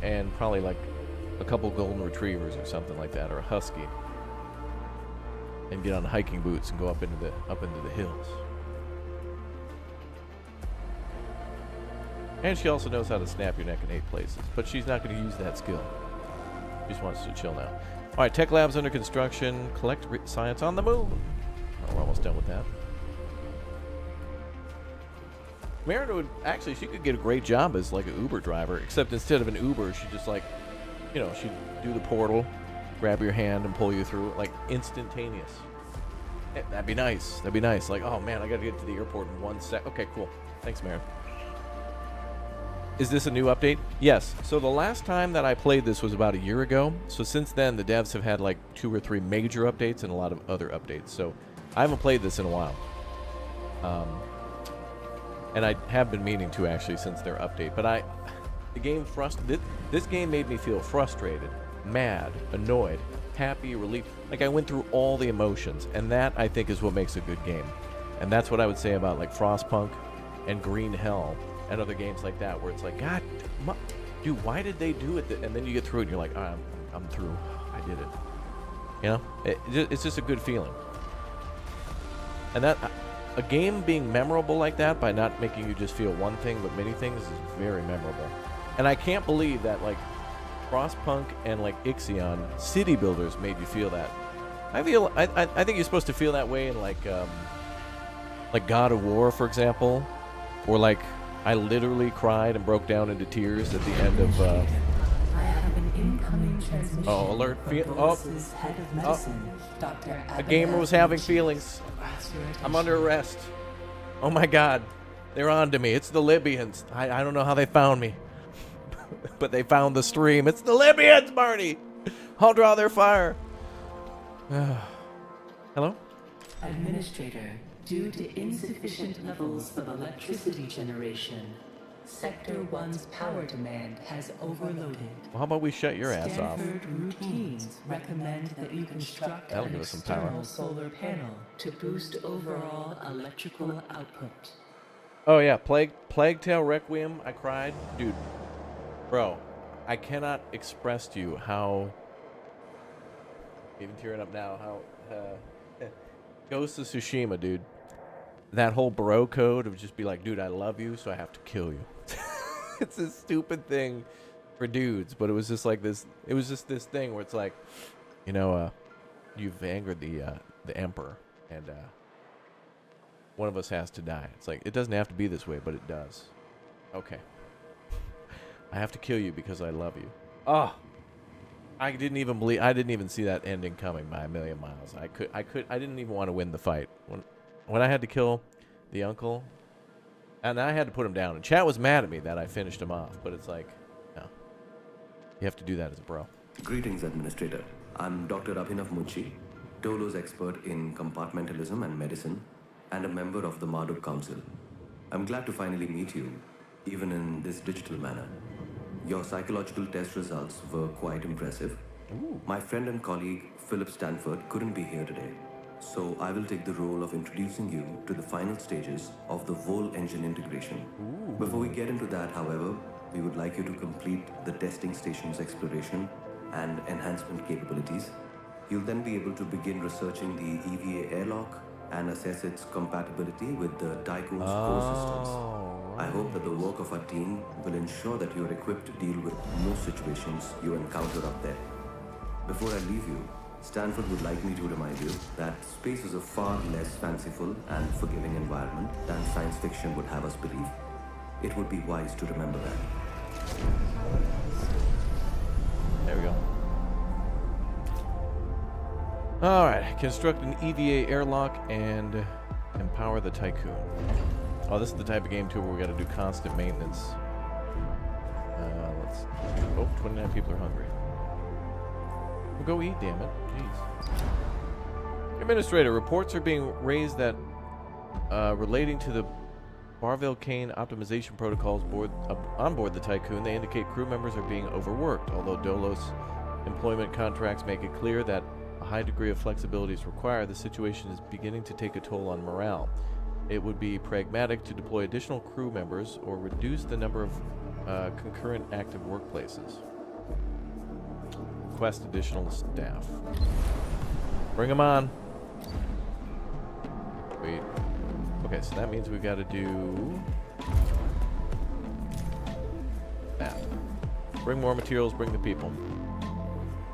and probably like a couple golden retrievers or something like that, or a husky. And get on hiking boots and go up into the hills. And she also knows how to snap your neck in 8 places, but she's not going to use that skill. She just wants to chill now. All right, tech labs under construction. Collect science on the moon. Oh, we're almost done with that. Mariner would actually, she could get a great job as like an Uber driver, except instead of an Uber, she just like, you know, she'd do the portal, grab your hand and pull you through, like instantaneous. Yeah, that'd be nice. That'd be nice. Like, oh man, I gotta get to the airport in 1 sec. Okay, cool. Thanks, Marin. Is this a new update? Yes. So the last time that I played this was about a year ago. So since then, the devs have had like 2 or 3 major updates and a lot of other updates. So I haven't played this in a while. And I have been meaning to actually since their update. But this game made me feel frustrated, mad, annoyed, happy, relieved. Like I went through all the emotions. And that, I think, is what makes a good game. And that's what I would say about like Frostpunk and Green Hell and other games like that, where it's like, God, dude, why did they do it? And then you get through it and you're like, I'm through. I did it. You know? It's just a good feeling. And that, a game being memorable like that by not making you just feel one thing but many things is very memorable. And I can't believe that like Frostpunk and like IXION City Builders made you feel that. I think you're supposed to feel that way in like God of War, for example, or like I literally cried and broke down into tears at the end of. I have an incoming transmission. Oh, alert! Head of medicine, Dr. A gamer was having feelings. I'm under arrest. Oh my God, they're on to me. It's the Libyans. I don't know how they found me, but they found the stream. It's the Libyans, Marty. I'll draw their fire. Hello? Administrator, due to insufficient levels of electricity generation, Sector 1's power demand has overloaded. Well, how about we shut your ass off? Standard routines recommend that you construct That'll an give us some power. external solar panel to boost overall electrical output. Oh yeah, Plague Tale Requiem. I cried, dude. Bro, I cannot express to you how. Even tearing up now. How Ghost of Tsushima, dude. That whole bro code of just be like, dude, I love you, so I have to kill you. It's a stupid thing for dudes, but it was just like this. It was just this thing where it's like, you know, you've angered the emperor, and one of us has to die. It's like it doesn't have to be this way, but it does. Okay, I have to kill you because I love you. Oh, I didn't even see that ending coming by a million miles. I didn't even want to win the fight when I had to kill the uncle. And I had to put him down. And chat was mad at me that I finished him off. But it's like, no. You have to do that as a bro. Greetings, Administrator. I'm Dr. Abhinav Muchi, Dolo's expert in compartmentalism and medicine, and a member of the Marduk Council. I'm glad to finally meet you, even in this digital manner. Your psychological test results were quite impressive. Ooh. My friend and colleague, Philip Stanford, couldn't be here today. So I will take the role of introducing you to the final stages of the Vol engine integration. Ooh. Before we get into that, however, we would like you to complete the testing station's exploration and enhancement capabilities. You'll then be able to begin researching the EVA airlock and assess its compatibility with the Tycoon's core systems. I hope that the work of our team will ensure that you're equipped to deal with most situations you encounter up there. Before I leave you, Stanford would like me to remind you that space is a far less fanciful and forgiving environment than science fiction would have us believe. It would be wise to remember that. There we go. All right. Construct an EVA airlock and empower the Tycoon. Oh, this is the type of game, too, where we got to do constant maintenance. Let's... Oh, 29 people are hungry. Well, go eat, damn it. Jeez. Administrator, reports are being raised that relating to the Barville-Kane optimization protocols on board the Tycoon. They indicate crew members are being overworked, although Dolos employment contracts make it clear that a high degree of flexibility is required. The situation is beginning to take a toll on morale. It would be pragmatic to deploy additional crew members or reduce the number of concurrent active workplaces. Request additional staff. Bring them on. Wait. Okay, so that means we've got to do that. Bring more materials, bring the people.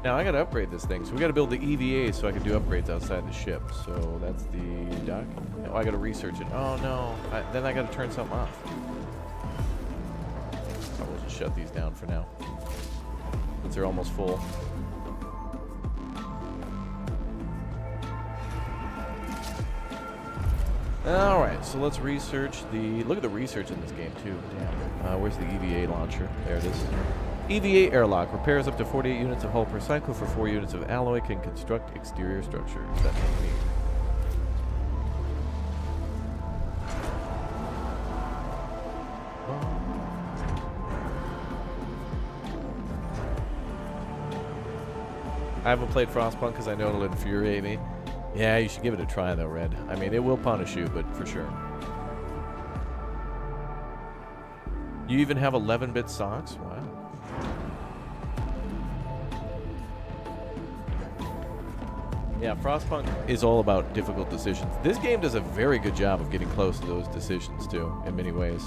Now, I got to upgrade this thing, so we got to build the EVA so I can do upgrades outside the ship. So that's the dock. Oh, I got to research it. Oh, no. Then I got to turn something off. I will just shut these down for now, since they're almost full. Alright, so let's research the... Look at the research in this game, too. Damn. Where's the EVA launcher? There it is. EVA airlock. Repairs up to 48 units of hull per cycle for 4 units of alloy. Can construct exterior structures. That's neat. I haven't played Frostpunk because I know it'll infuriate me. Yeah, you should give it a try though, Red. I mean, it will punish you, but for sure. You even have 11-bit socks? Wow. Yeah, Frostpunk is all about difficult decisions. This game does a very good job of getting close to those decisions, too, in many ways.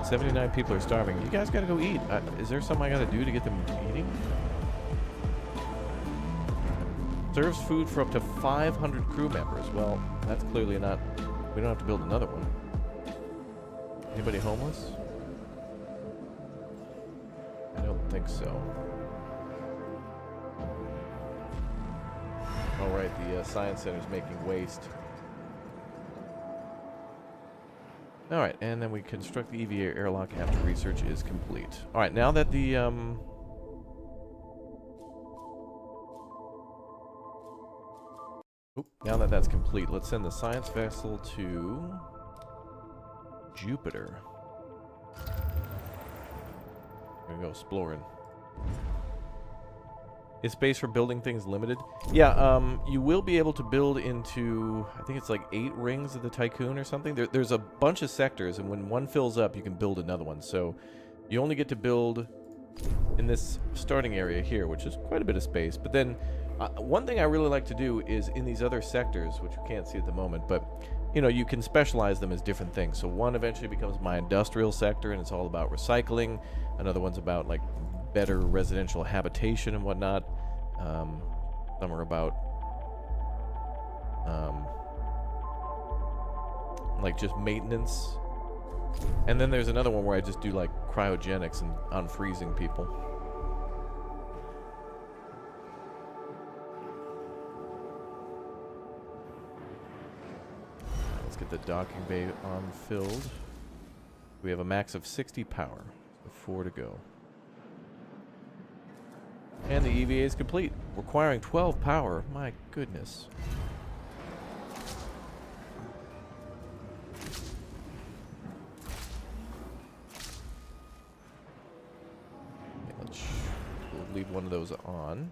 "79 people are starving. You guys gotta go eat. Is there something I gotta do to get them eating?" Serves food for up to 500 crew members. Well, that's clearly not... We don't have to build another one. Anybody homeless? I don't think so. Oh, right. The Science Center's making waste. Alright, and then we construct the EVA airlock after research is complete. Alright, now that the, now that that's complete, let's send the science vessel to Jupiter. We're gonna go exploring. Is space for building things limited? Yeah, you will be able to build into, I think it's like 8 rings of the Tycoon or something. There's a bunch of sectors, and when one fills up, you can build another one. So you only get to build in this starting area here, which is quite a bit of space. But then one thing I really like to do is in these other sectors, which you can't see at the moment, but you know, you can specialize them as different things. So one eventually becomes my industrial sector, and it's all about recycling. Another one's about like better residential habitation and whatnot. Some are about like just maintenance. And then there's another one where I just do like cryogenics and unfreezing people. Let's get the docking bay on filled. We have a max of 60 power, so 4 to go. And the EVA is complete, requiring 12 power. My goodness. Okay, we'll leave one of those on.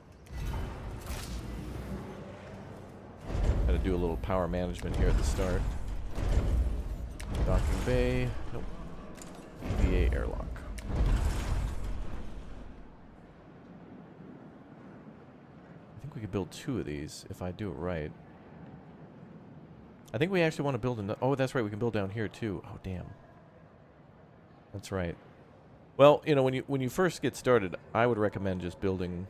Gotta do a little power management here at the start. Docking bay. Nope. EVA airlock. We could build 2 of these if I do it right. I think we actually want to build another. Oh, that's right. We can build down here too. Oh, damn. That's right. Well, you know, when you first get started, I would recommend just building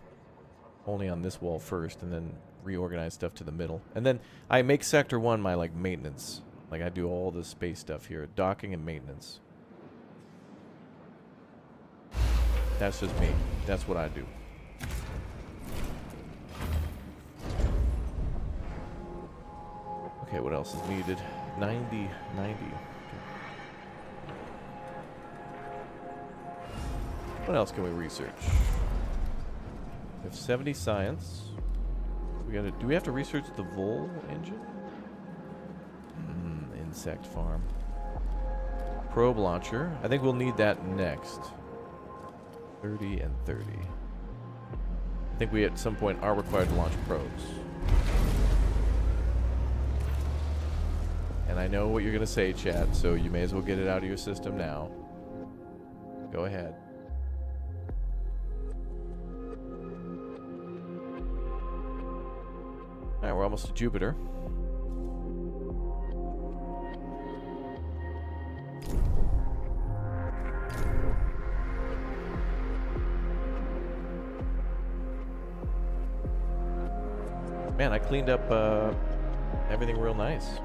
only on this wall first, and then reorganize stuff to the middle. And then I make Sector 1 my like maintenance. Like I do all the space stuff here, docking and maintenance. That's just me. That's what I do. Okay, what else is needed? 90. Okay. What else can we research? We have 70 science. We We gotta. Do we have to research the Vol engine? Insect farm. Probe launcher. I think we'll need that next. 30 and 30. I think we at some point are required to launch probes. And I know what you're going to say, chat, so you may as well get it out of your system now. Go ahead. Alright, we're almost to Jupiter. Man, I cleaned up everything real nice.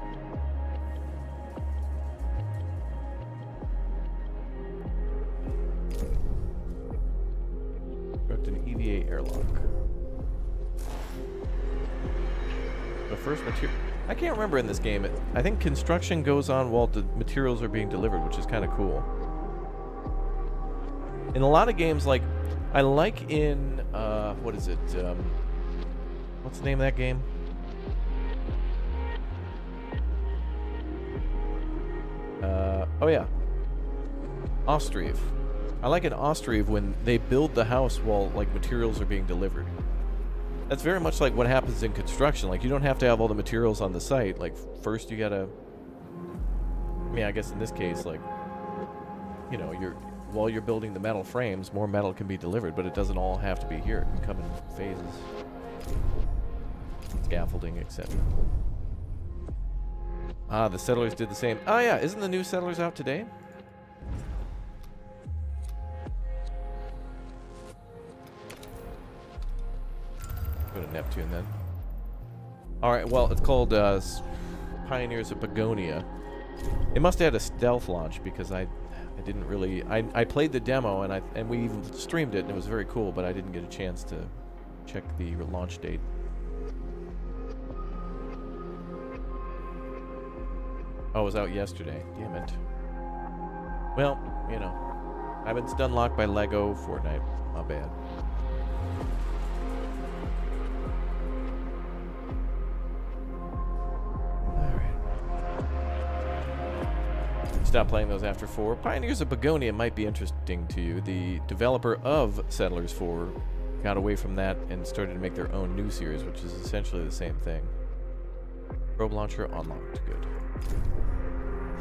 Construct an EVA airlock. The first material... I can't remember in this game. I think construction goes on while the materials are being delivered, which is kind of cool. In a lot of games, like... I like in... what is it? What's the name of that game? Oh yeah. Ostriv. I like in Ostriv when they build the house while like materials are being delivered. That's very much like what happens in construction. Like you don't have to have all the materials on the site. Like first you gotta... I mean, I guess in this case, like, you know, while you're building the metal frames, more metal can be delivered, but it doesn't all have to be here. It can come in phases. Scaffolding, etc. Ah, the Settlers did the same. Oh yeah, isn't the new Settlers out today? Go to Neptune then. Alright, well, it's called Pioneers of Begonia. It must have had a stealth launch because I didn't really... I played the demo and we even streamed it and it was very cool, but I didn't get a chance to check the launch date. Oh, it was out yesterday. Damn it. Well, you know. I've been stun locked by Lego Fortnite. My bad. Alright. Stop playing those after 4. Pioneers of Begonia might be interesting to you. The developer of Settlers 4 got away from that and started to make their own new series, which is essentially the same thing. Probe launcher unlocked. Good.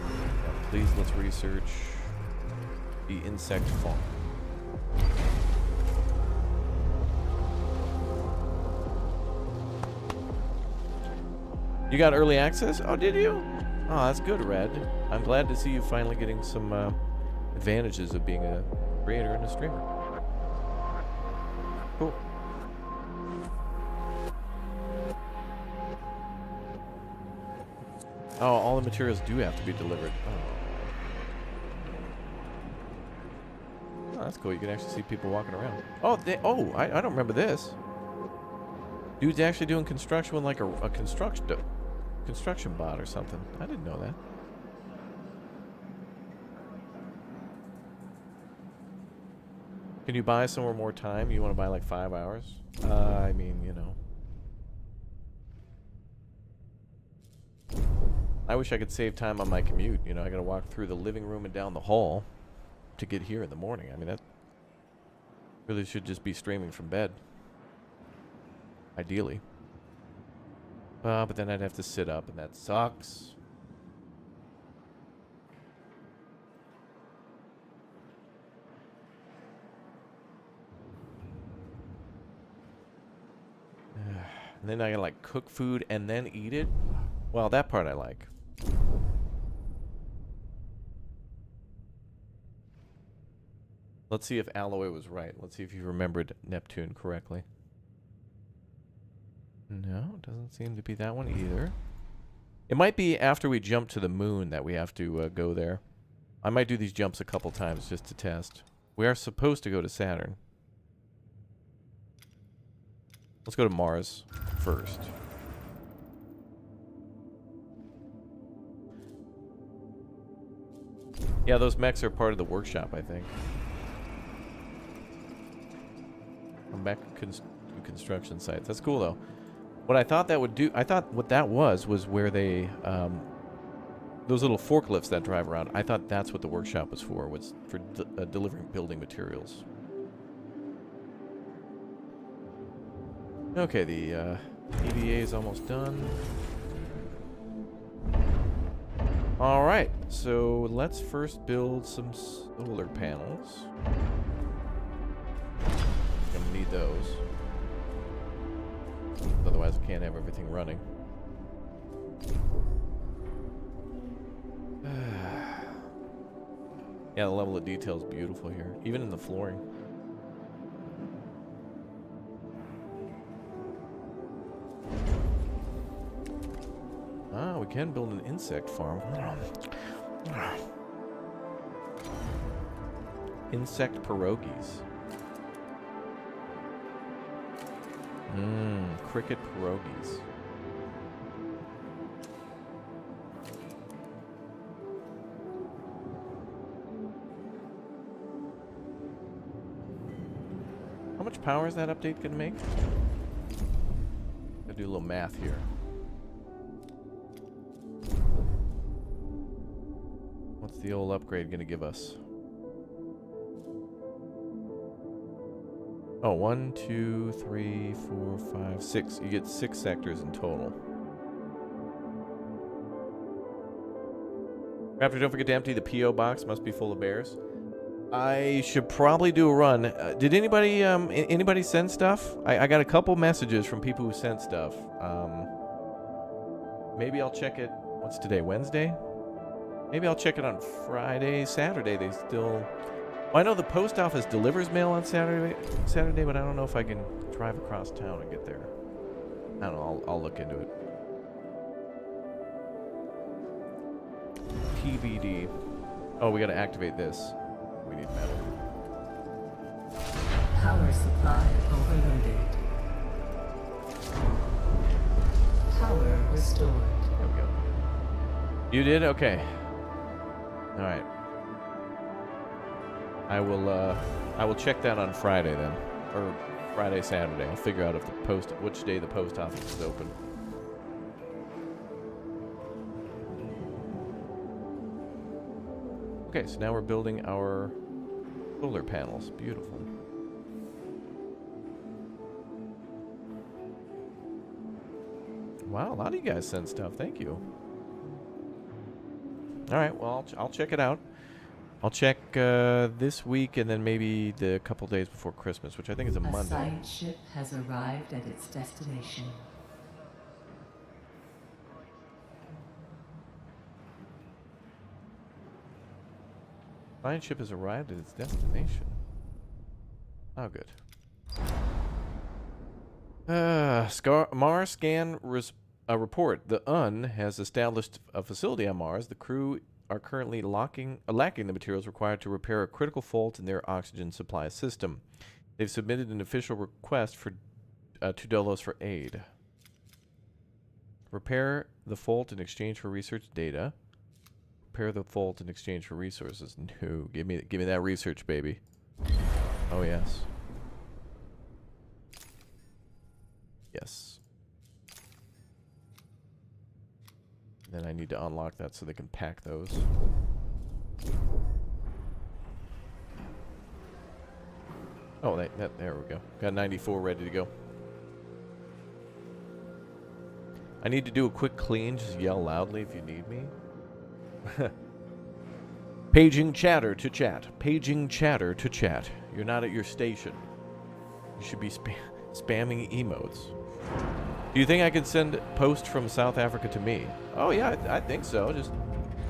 Now, please, let's research the insect farm. You got early access? Oh, did you? Oh, that's good, Red. I'm glad to see you finally getting some advantages of being a creator and a streamer. Cool. Oh, all the materials do have to be delivered. Oh, that's cool. You can actually see people walking around. Oh, I don't remember this. Dude's actually doing construction with like a construction bot or something. I didn't know that. Can you buy somewhere more time? You want to buy like 5 hours? I mean, you know. I wish I could save time on my commute. You know, I gotta walk through the living room and down the hall to get here in the morning. I mean, that really should just be streaming from bed. Ideally. But then I'd have to sit up, and that sucks. And then I gotta like cook food and then eat it. Well, that part I like. Let's see if Alloy was right. Let's see if you remembered Neptune correctly. No, it doesn't seem to be that one either. It might be after we jump to the moon that we have to go there. I might do these jumps a couple times just to test. We are supposed to go to Saturn. Let's go to Mars first. Yeah, those mechs are part of the workshop, I think. I'm back to construction sites. That's cool, though. What I thought that would do, I thought what that was where they, those little forklifts that drive around, I thought that's what the workshop was for delivering building materials. Okay, the EVA is almost done. Alright, so let's first build some solar panels. Gonna need those. Otherwise I can't have everything running. Yeah, the level of detail is beautiful here, even in the flooring. Ah, we can build an insect farm. Insect pierogies. Cricket pierogies. How much power is that update gonna make? Gotta do a little math here. What's the old upgrade gonna give us? Oh, 1, 2, 3, 4, 5, 6. You get 6 sectors in total. Raptor, don't forget to empty the P.O. box. Must be full of bears. I should probably do a run. Did anybody send stuff? I got a couple messages from people who sent stuff. Maybe I'll check it. What's today? Wednesday? Maybe I'll check it on Friday, Saturday. They still... Well, I know the post office delivers mail on Saturday, but I don't know if I can drive across town and get there. I don't know. I'll look into it. TBD. Oh, we got to activate this. We need metal. Power supply overloaded. Power restored. There we go. You did? Okay. All right. I will check that on Friday then, or Friday, Saturday. I'll figure out if which day the post office is open. Okay, so now we're building our solar panels. Beautiful. Wow, a lot of you guys sent stuff. Thank you. All right, well, I'll check it out. I'll check this week and then maybe the couple days before Christmas, which I think is a Monday. A science ship has arrived at its destination. Science ship has arrived at its destination. Oh, good. Mars scan report. The UN has established a facility on Mars. The crew are currently lacking the materials required to repair a critical fault in their oxygen supply system. They've submitted an official request for $2 for aid. Repair the fault in exchange for research data. Repair the fault in exchange for resources. No, give me that research, baby. Oh yes. Yes. Then I need to unlock that so they can pack those. Oh, there we go. Got 94 ready to go. I need to do a quick clean. Just yell loudly if you need me. Paging chatter to chat. Paging chatter to chat. You're not at your station. You should be spamming emotes. Do you think I could send post from South Africa to me? Oh yeah, I think so. Just,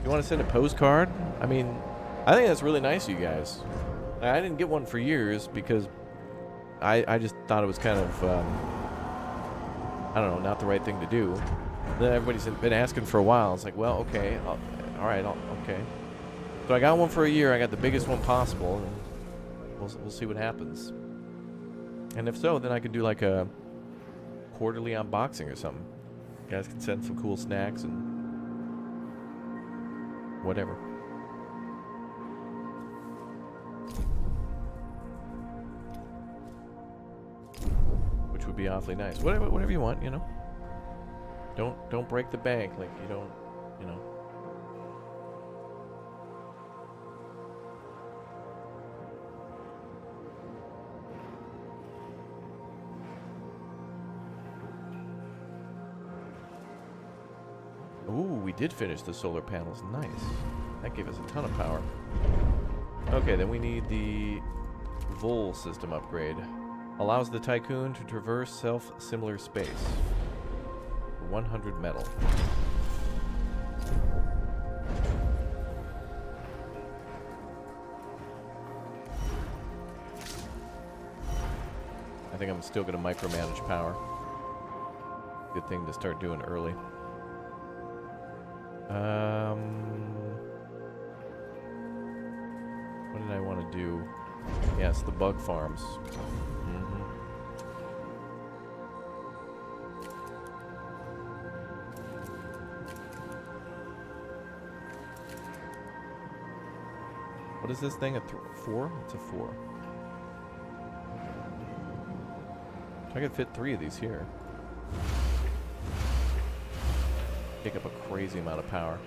you want to send a postcard? I mean, I think that's really nice of you guys. I didn't get one for years because I just thought it was kind of, I don't know, not the right thing to do. Then everybody's been asking for a while. It's like, well, okay, all right, okay. So I got one for a year. I got the biggest one possible, and we'll see what happens. And if so, then I could do like a quarterly unboxing or something. You guys can send some cool snacks and whatever. Which would be awfully nice. Whatever you want, you know. Don't break the bank. Like, you don't, you know. Ooh, we did finish the solar panels. Nice. That gave us a ton of power. Okay, then we need the Vol system upgrade. Allows the Tycoon to traverse self-similar space. 100 metal. I think I'm still going to micromanage power. Good thing to start doing early. What did I want to do? Yes, the bug farms. What is this thing? A 4? It's a 4. I could fit 3 of these here. Take up a crazy amount of power.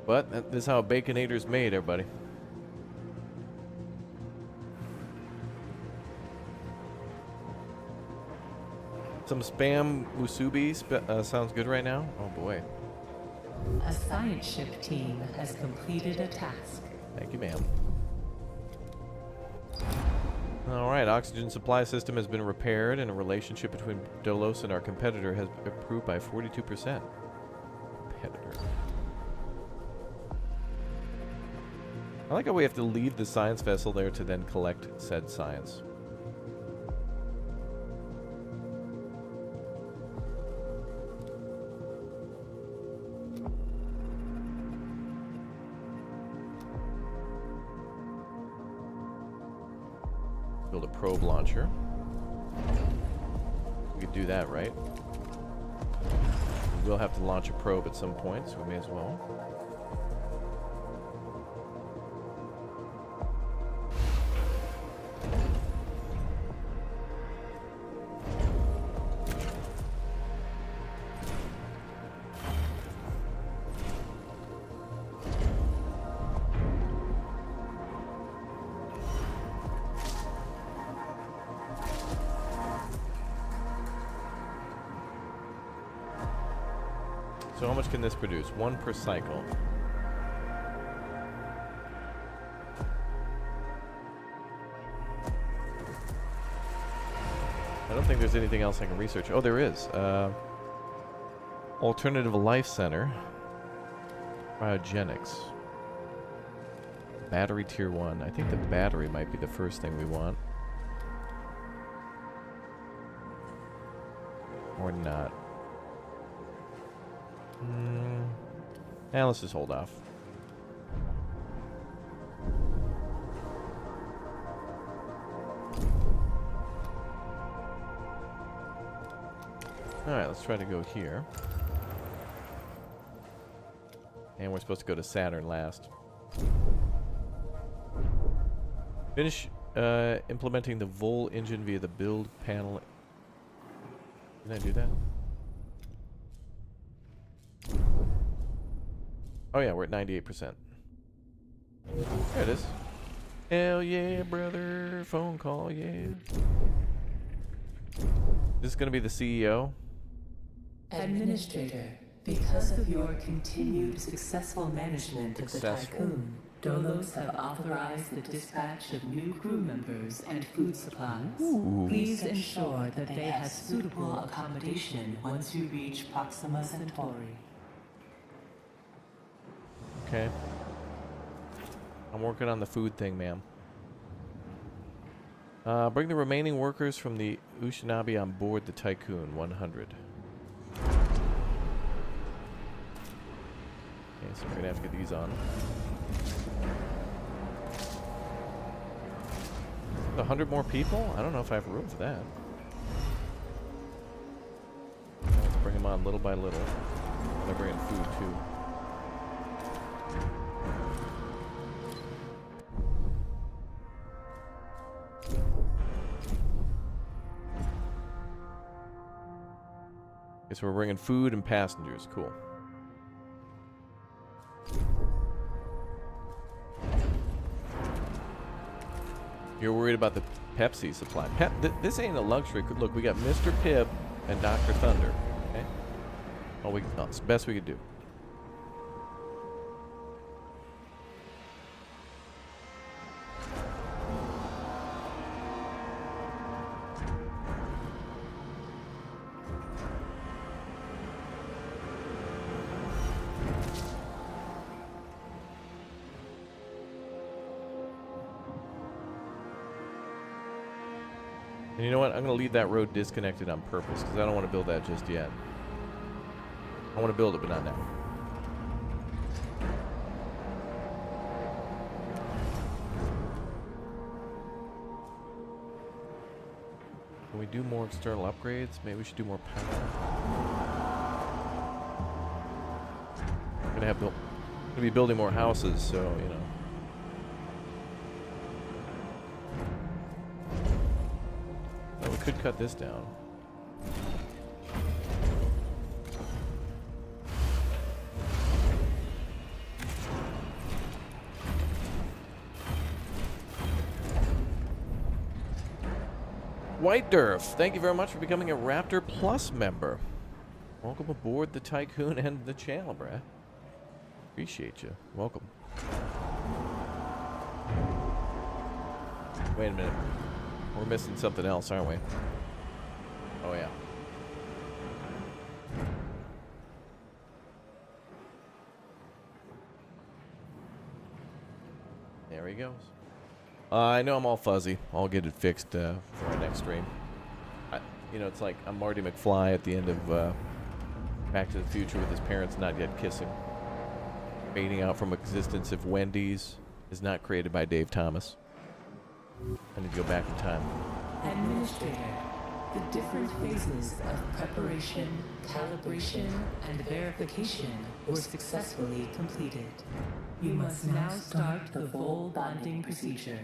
But this is how a Baconator's made, everybody. Some spam musubi sounds good right now. Oh boy. A science ship team has completed a task. Thank you, ma'am. Alright, oxygen supply system has been repaired and a relationship between Dolos and our competitor has improved by 42%. Competitor. I like how we have to leave the science vessel there to then collect said science. Build a probe launcher. We could do that, right? We will have to launch a probe at some point, so we may as well. So how much can this produce? 1 per cycle. I don't think there's anything else I can research. Oh, there is. Alternative Life Center. Cryogenics. Battery Tier 1. I think the battery might be the first thing we want. Or not. Let's just hold off. Alright, let's try to go here. And we're supposed to go to Saturn last. Finish implementing the Vol engine via the build panel. Can I do that? Oh yeah, we're at 98%. There it is. Hell yeah, brother. Phone call, yeah. This is going to be the CEO. Administrator, because of your continued successful management of the Tycoon, Dolos have authorized the dispatch of new crew members and food supplies. Ooh. Please ensure that they have suitable accommodation once you reach Proxima Centauri. Okay. I'm working on the food thing, ma'am. Bring the remaining workers from the Ushinabe on board the Tycoon 100. Okay, so we're gonna have to get these on. 100 more people? I don't know if I have room for that. Let's bring them on little by little. They're bringing food too. Okay, so we're bringing food and passengers. Cool. You're worried about the Pepsi supply. This ain't a luxury. Look, we got Mr. Pibb and Dr. Thunder. Okay? It's the best we could do. And you know what? I'm going to leave that road disconnected on purpose because I don't want to build that just yet. I want to build it, but not now. Can we do more external upgrades? Maybe we should do more power. I'm going to be building more houses, so, you know. We could cut this down. White Durf, thank you very much for becoming a Raptor Plus member. Welcome aboard the Tycoon and the channel, bruh. Appreciate you. Welcome. Wait a minute. We're missing something else, aren't we? Oh, yeah. There he goes. I know I'm all fuzzy. I'll get it fixed for our next stream. You know, it's like I'm Marty McFly at the end of Back to the Future with his parents not yet kissing. Fading out from existence if Wendy's is not created by Dave Thomas. I need to go back in time. Administrator, the different phases of preparation, calibration, and verification were successfully completed. You must now start the full bonding procedure.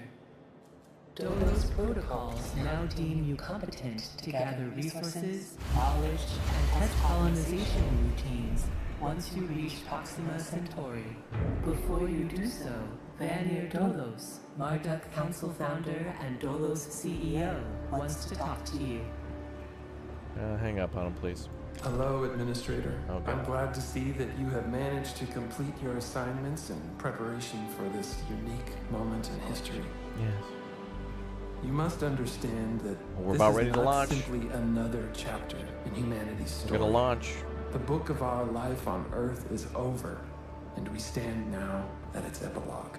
Dolos protocols now deem you competent to gather resources, knowledge, and test colonization routines once you reach Proxima Centauri. Before you do so, Vanir Dolos, Marduk Council founder and Dolos CEO, wants to talk to you. Hang up on him, please. Hello, Administrator. Okay. I'm glad to see that you have managed to complete your assignments in preparation for this unique moment in history. Yes. You must understand that We're this about is ready to not launch. simply another chapter in humanity's story. We're gonna launch. The book of our life on Earth is over, and we stand now at its epilogue.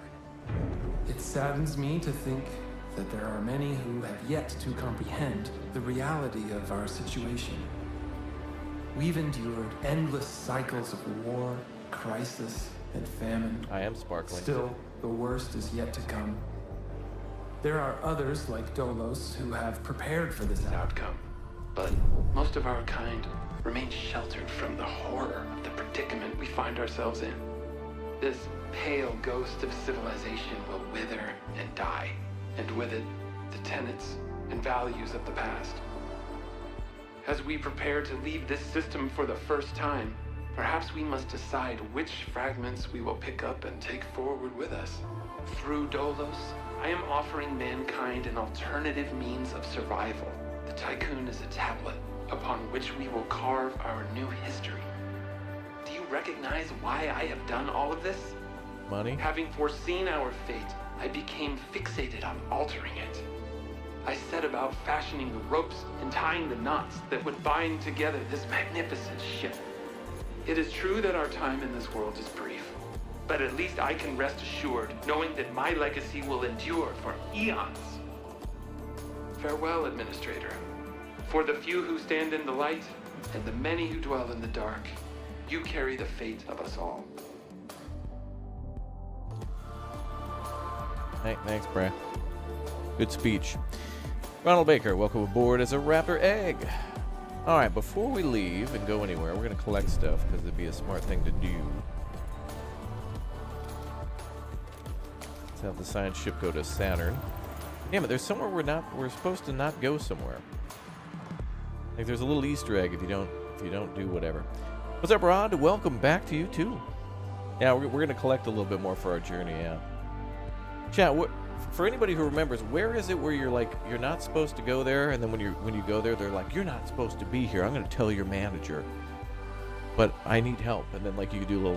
It saddens me to think that there are many who have yet to comprehend the reality of our situation. We've endured endless cycles of war, crisis, and famine. I am sparkling. Still, the worst is yet to come. There are others like Dolos who have prepared for this outcome, but most of our kind remain sheltered from the horror of the predicament we find ourselves in. This pale ghost of civilization will wither and die, and with it, the tenets and values of the past. As we prepare to leave this system for the first time, perhaps we must decide which fragments we will pick up and take forward with us. Through Dolos, I am offering mankind an alternative means of survival. The Tycoon is a tablet upon which we will carve our new history. Do you recognize why I have done all of this? Money? Having foreseen our fate, I became fixated on altering it. I set about fashioning the ropes and tying the knots that would bind together this magnificent ship. It is true that our time in this world is brief, but at least I can rest assured knowing that my legacy will endure for eons. Farewell, Administrator. For the few who stand in the light, and the many who dwell in the dark, you carry the fate of us all. Thanks, Brad. Good speech. Ronald Baker, welcome aboard as a Raptor Egg. All right, before we leave and go anywhere, we're going to collect stuff because it'd be a smart thing to do. Let's have the science ship go to Saturn. Damn it, there's somewhere we're supposed to not go somewhere. Like there's a little Easter egg if you If you don't do whatever. What's up, Rod? Welcome back to you, too. Yeah, we're going to collect a little bit more for our journey, yeah. Chat, for anybody who remembers, where is it where you're like, you're not supposed to go there, and then when you go there, they're like, you're not supposed to be here. I'm going to tell your manager. But I need help. And then, like, you do a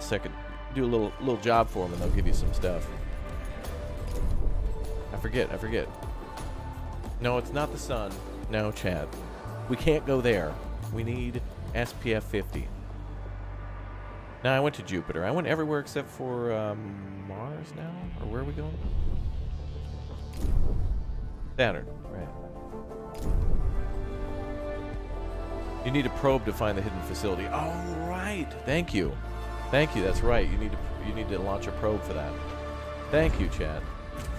little job for them, and they'll give you some stuff. I forget. No, it's not the sun. No, Chad. We can't go there. We need SPF 50. Now, I went to Jupiter. I went everywhere except for Mars now? Or where are we going? Saturn, right. You need a probe to find the hidden facility. Oh, right. Thank you. That's right. You need to launch a probe for that. Thank you, Chad.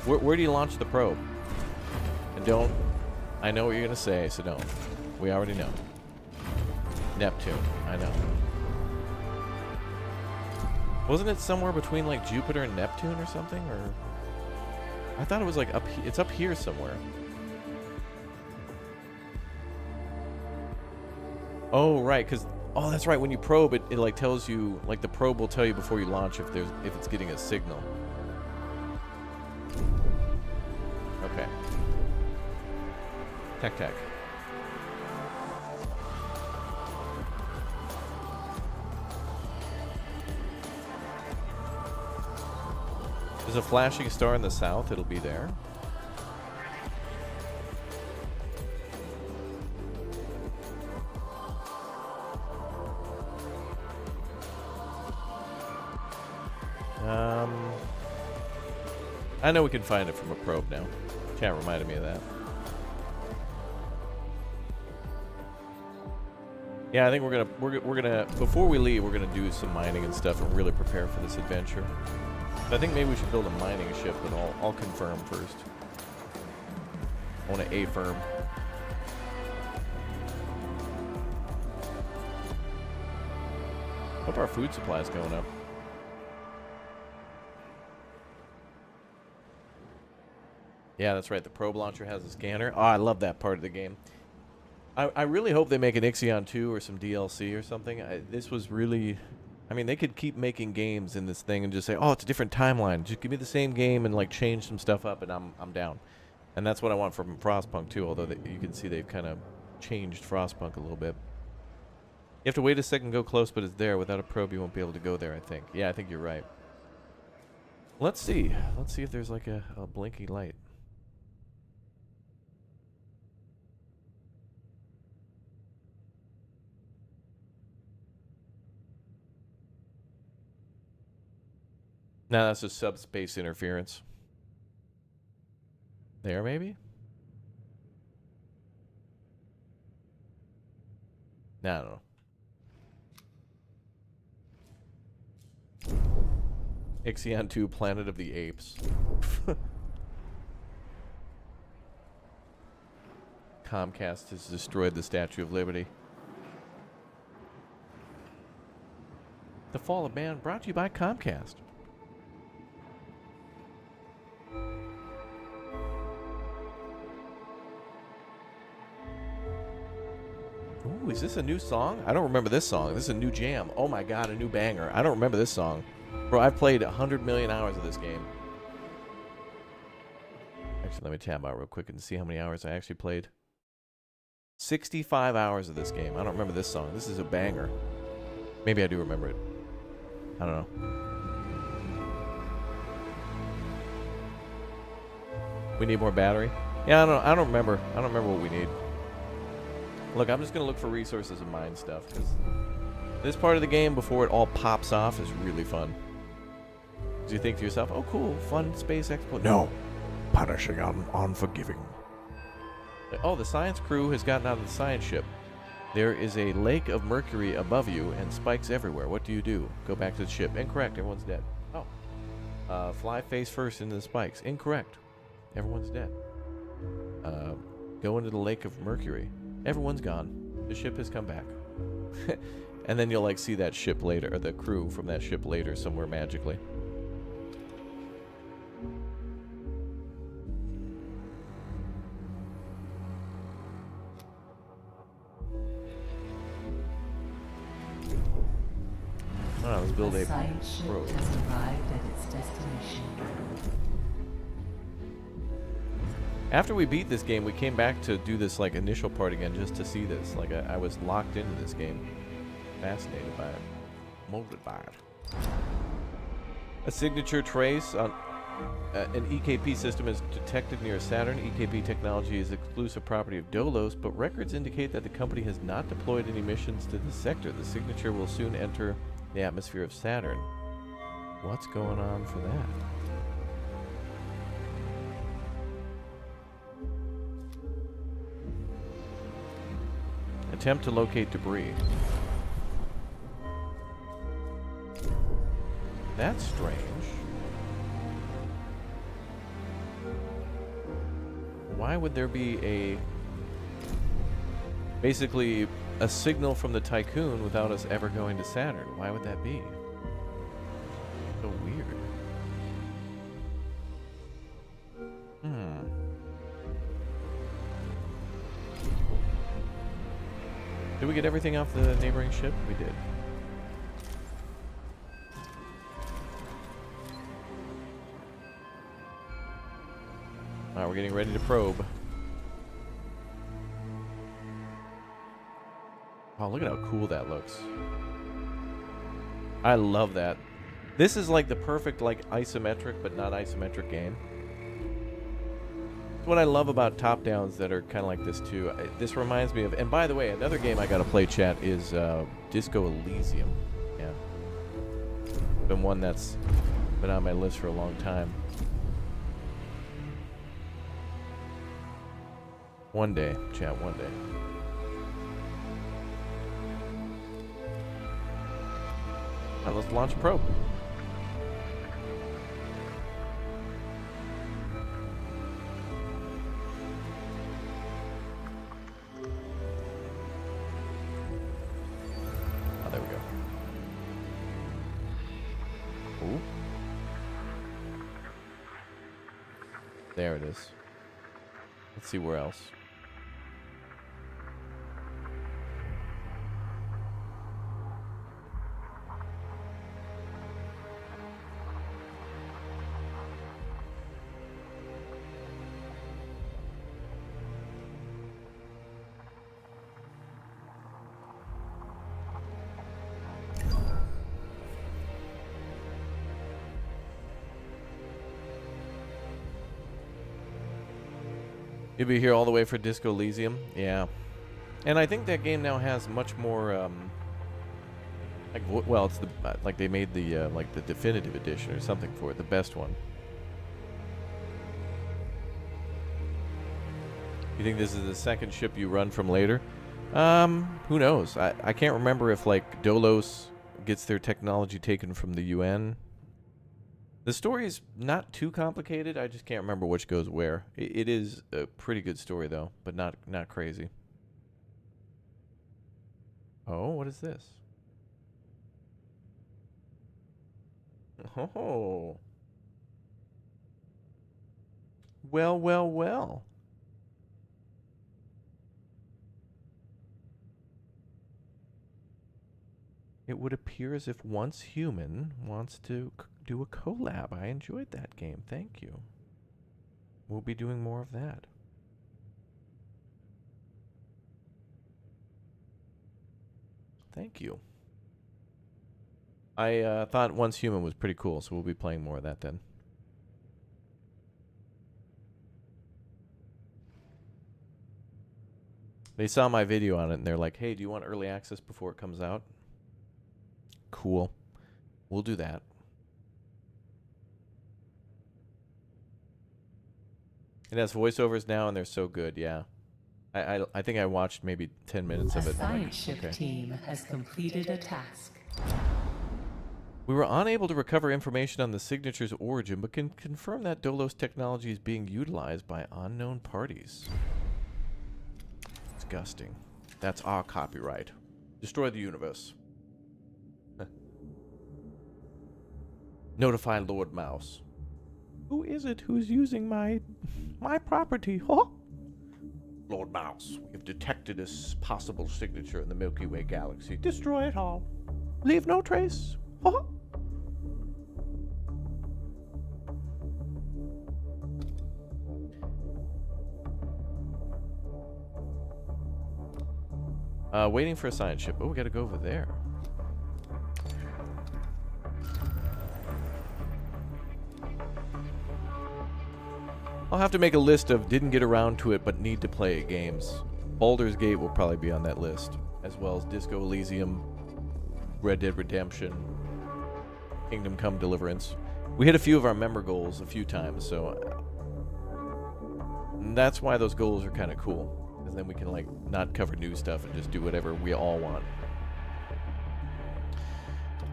Where do you launch the probe? And don't. I know what you're gonna say, so don't. We already know. Neptune. I know. Wasn't it somewhere between like Jupiter and Neptune or something? Or I thought it was like up. It's up here somewhere. Oh right, because that's right. When you probe it, it like tells you, like the probe will tell you before you launch if it's getting a signal. Okay. Tech. There's a flashing star in the south. It'll be there. I know we can find it from a probe now. Chat reminded me of that. Yeah, I think we're gonna before we leave, we're gonna do some mining and stuff and really prepare for this adventure. I think maybe we should build a mining ship, but I'll confirm first. I want to affirm. Hope our food supply is going up. Yeah, that's right. The probe launcher has a scanner. Oh, I love that part of the game. I really hope they make an IXION 2 or some DLC or something. This was really... I mean, they could keep making games in this thing and just say, oh, it's a different timeline. Just give me the same game and, like, change some stuff up, and I'm down. And that's what I want from Frostpunk, too, although you can see they've kind of changed Frostpunk a little bit. You have to wait a second, go close, but it's there. Without a probe, you won't be able to go there, I think. Yeah, I think you're right. Let's see. Let's see if there's, like, a blinky light. No, that's just subspace interference. There, maybe? No, I don't know. IXION 2, Planet of the Apes. Comcast has destroyed the Statue of Liberty. The Fall of Man brought to you by Comcast. Ooh, is this a new song? I don't remember this song. This is a new jam. Oh my god, a new banger. I don't remember this song. Bro, I've played 100 million hours of this game. Actually, let me tab out real quick and see how many hours I actually played. 65 hours of this game. I don't remember this song. This is a banger. Maybe I do remember it. I don't know. We need more battery? Yeah, I don't remember. I don't remember what we need. Look, I'm just going to look for resources and mine stuff, because this part of the game, before it all pops off, is really fun. Do you think to yourself, oh, cool, fun space exploration? No. Punishing, unforgiving. Oh, the science crew has gotten out of the science ship. There is a lake of mercury above you and spikes everywhere. What do you do? Go back to the ship. Incorrect. Everyone's dead. Oh. Fly face first into the spikes. Incorrect. Everyone's dead. Go into the lake of mercury. Everyone's gone. The ship has come back. And then you'll like see that ship later, or the crew from that ship later somewhere magically. build a science ship probe. has arrived at its destination. After we beat this game, we came back to do this like initial part again just to see this. Like I was locked into this game, fascinated by it, molded by it. A signature trace on an EKP system is detected near Saturn. EKP technology is exclusive property of Dolos, but records indicate that the company has not deployed any missions to the sector. The signature will soon enter the atmosphere of Saturn. What's going on for that? Attempt to locate debris. That's strange. Why would there be basically a signal from the Tycoon without us ever going to Saturn? Why would that be? So weird. Did we get everything off the neighboring ship? We did. Alright, we're getting ready to probe. Oh, look at how cool that looks. I love that. This is like the perfect like isometric but not isometric game. What I love about top-downs that are kind of like this too. This reminds me of, and by the way, another game I gotta play, chat, is Disco Elysium. Yeah, been one that's been on my list for a long time. One day, chat, one day. Now let's launch probe. Oh, there we go. Ooh. There it is. Let's see where else. You'll be here all the way for Disco Elysium? Yeah. And I think that game now has much more, like, well, it's the, like they made the, like the definitive edition or something for it, the best one. You think this is the second ship you run from later? Who knows? I can't remember if, like, Dolos gets their technology taken from the UN. The story is not too complicated. I just can't remember which goes where. It is a pretty good story, though, but not crazy. Oh, what is this? Oh. Well, well, well. It would appear as if Once Human wants to do a collab. I enjoyed that game. Thank you. We'll be doing more of that. Thank you. I thought Once Human was pretty cool, so we'll be playing more of that then. They saw my video on it and they're like, hey, do you want early access before it comes out? Cool. We'll do that. It has voiceovers now, and they're so good, yeah. I think I watched maybe 10 minutes of it. A science ship team has completed a task. We were unable to recover information on the signature's origin, but can confirm that Dolos technology is being utilized by unknown parties. Disgusting. That's our copyright. Destroy the universe. Notify Lord Mouse. Who is it who's using my property? Huh? Lord Mouse, we have detected a possible signature in the Milky Way galaxy. Destroy it all. Leave no trace. Waiting for a science ship. Oh, we gotta go over there. I'll have to make a list of didn't get around to it but need to play it games. Baldur's Gate will probably be on that list, as well as Disco Elysium, Red Dead Redemption, Kingdom Come Deliverance. We hit a few of our member goals a few times, so that's why those goals are kind of cool. Because then we can like not cover new stuff and just do whatever we all want.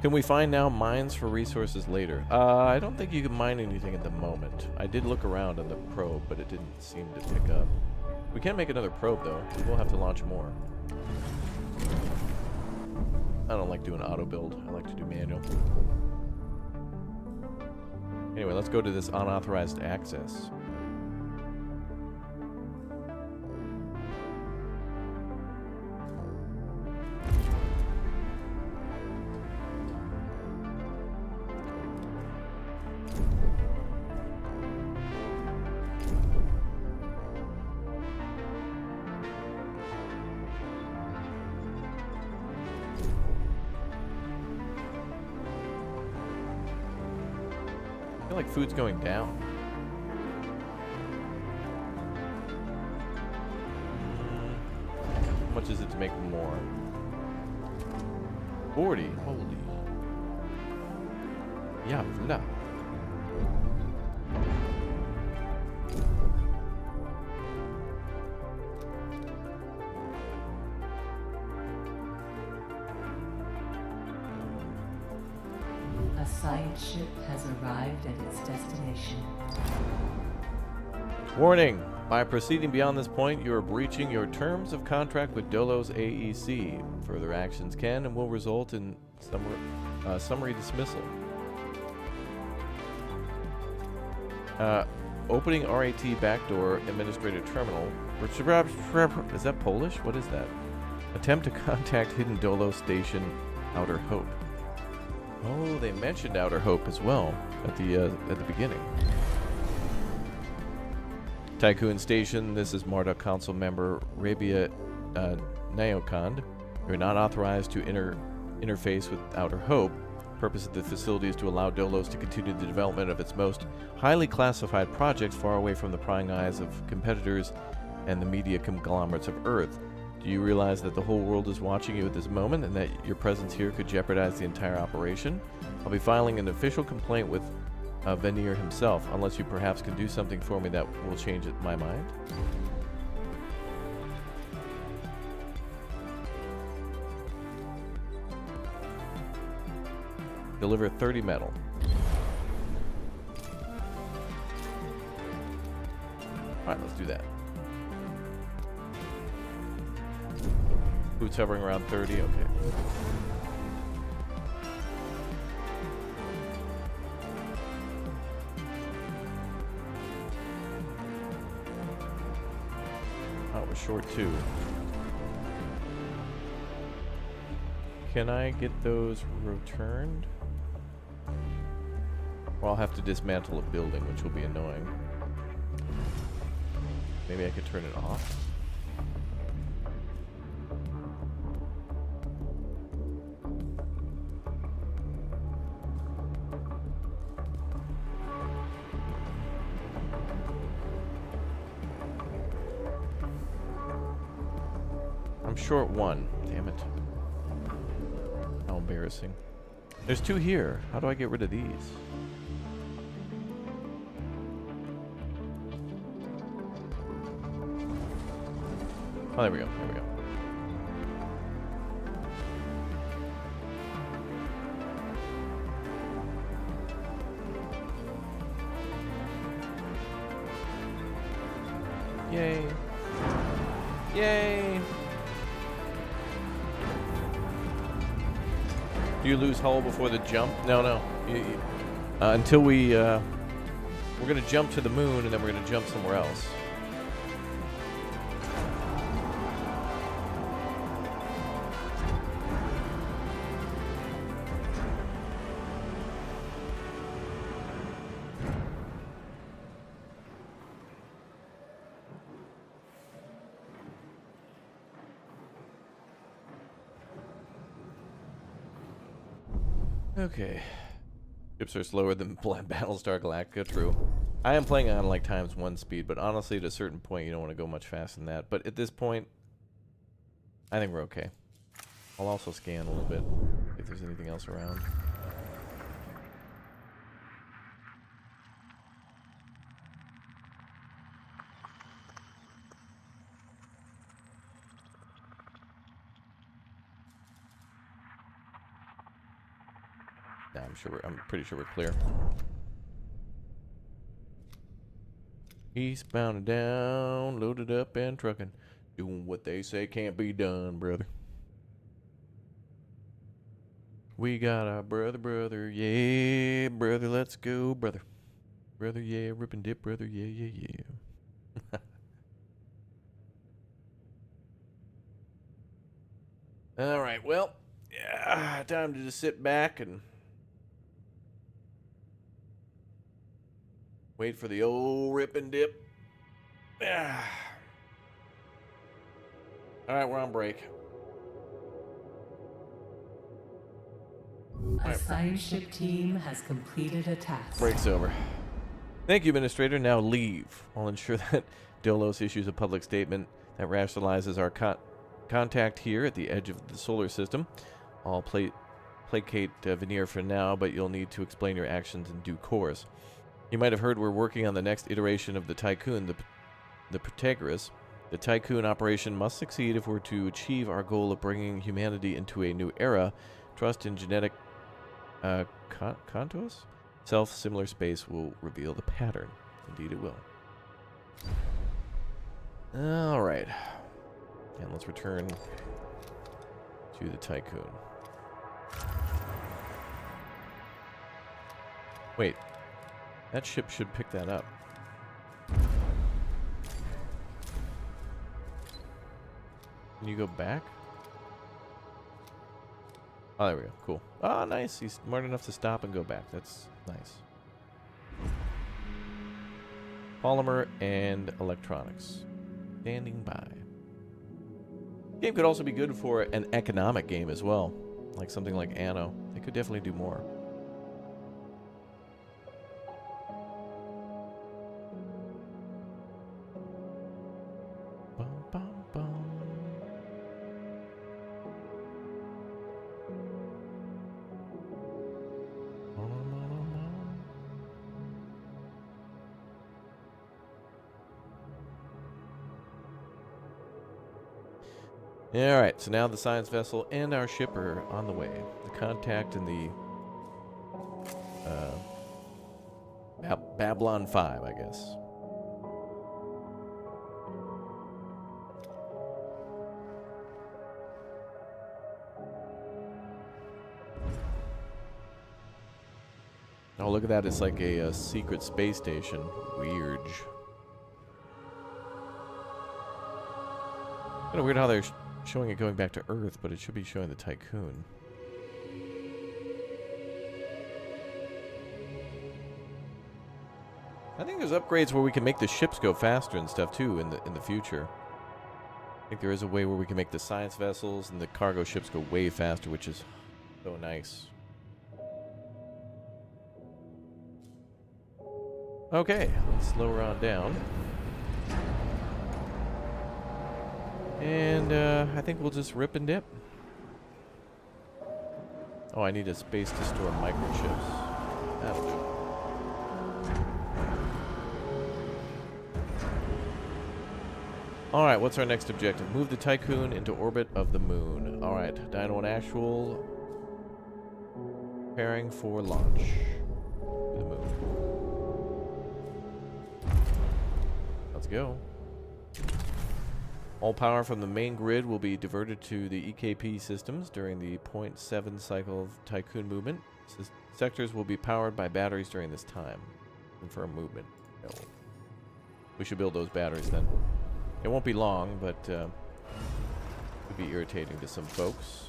Can we find now mines for resources later? I don't think you can mine anything at the moment. I did look around on the probe, but it didn't seem to pick up. We can make another probe though. We'll have to launch more. I don't like doing auto build. I like to do manual. Anyway, let's go to this unauthorized access. I feel like food's going down. How much is it to make more? 40. Holy. Jävlar. A science ship has arrived at its destination. Warning! By proceeding beyond this point, you are breaching your terms of contract with Dolos AEC. Further actions can and will result in summary dismissal. Opening RAT backdoor administrator terminal. Is that Polish? What is that? Attempt to contact hidden Dolos station, Outer Hope. Oh, they mentioned Outer Hope as well at the beginning. Tycoon Station, this is Marduk Council member Rabia Neokond. You're not authorized to interface with Outer Hope. The purpose of the facility is to allow Dolos to continue the development of its most highly classified projects far away from the prying eyes of competitors and the media conglomerates of Earth. Do you realize that the whole world is watching you at this moment and that your presence here could jeopardize the entire operation? I'll be filing an official complaint with Veneer himself, unless you perhaps can do something for me that will change my mind. Deliver 30 metal. Alright, let's do that. Food's hovering around 30, okay. Oh, we're short 2. Can I get those returned? Or I'll have to dismantle a building, which will be annoying. Maybe I could turn it off? I'm short 1. Damn it. How embarrassing. There's 2 here. How do I get rid of these? Oh, there we go. There we go. Yay. Yay. Do you lose hull before the jump? No. Until we're going to jump to the moon and then we're going to jump somewhere else. Okay. Ships are slower than Battlestar Galactica, true. I am playing on like ×1 speed, but honestly at a certain point you don't want to go much faster than that. But at this point, I think we're okay. I'll also scan a little bit if there's anything else around. Nah, I'm pretty sure we're clear. Eastbound and down, loaded up and trucking. Doing what they say can't be done, brother. We got our brother, yeah, brother, let's go, brother. Brother, yeah, rip and dip, brother, yeah, yeah, yeah. Alright, well, yeah, time to just sit back and wait for the old rip and dip. Yeah. Alright, we're on break. A science ship team has completed a task. Break's over. Thank you, Administrator. Now leave. I'll ensure that Dolos issues a public statement that rationalizes our contact here at the edge of the solar system. I'll placate Veneer for now, but you'll need to explain your actions in due course. You might have heard we're working on the next iteration of the Tycoon, the Protagoras. The Tycoon operation must succeed if we're to achieve our goal of bringing humanity into a new era. Trust in genetic contours? Self-similar space will reveal the pattern. Indeed it will. Alright. And let's return to the Tycoon. Wait. That ship should pick that up. Can you go back? Oh, there we go. Cool. Oh, nice. He's smart enough to stop and go back. That's nice. Polymer and electronics. Standing by. Game could also be good for an economic game as well. Like something like Anno. They could definitely do more. Alright, so now the science vessel and our ship are on the way. The contact and the Babylon 5, I guess. Oh, look at that. It's like a secret space station. Weird. Kind of weird how they're showing it going back to Earth, but it should be showing the Tycoon. I think there's upgrades where we can make the ships go faster and stuff too in the future. I think there is a way where we can make the science vessels and the cargo ships go way faster, which is so nice. Okay, let's slow her on down. And I think we'll just rip and dip. Oh, I need a space to store microchips. Ouch. Alright, what's our next objective? Move the Tycoon into orbit of the moon. Alright, Dino and Actual preparing for launch to the moon. Let's go. All power from the main grid will be diverted to the EKP systems during the 0.7 cycle of Tycoon movement. Sectors will be powered by batteries during this time. Confirm movement. No. We should build those batteries then. It won't be long, but it could be irritating to some folks.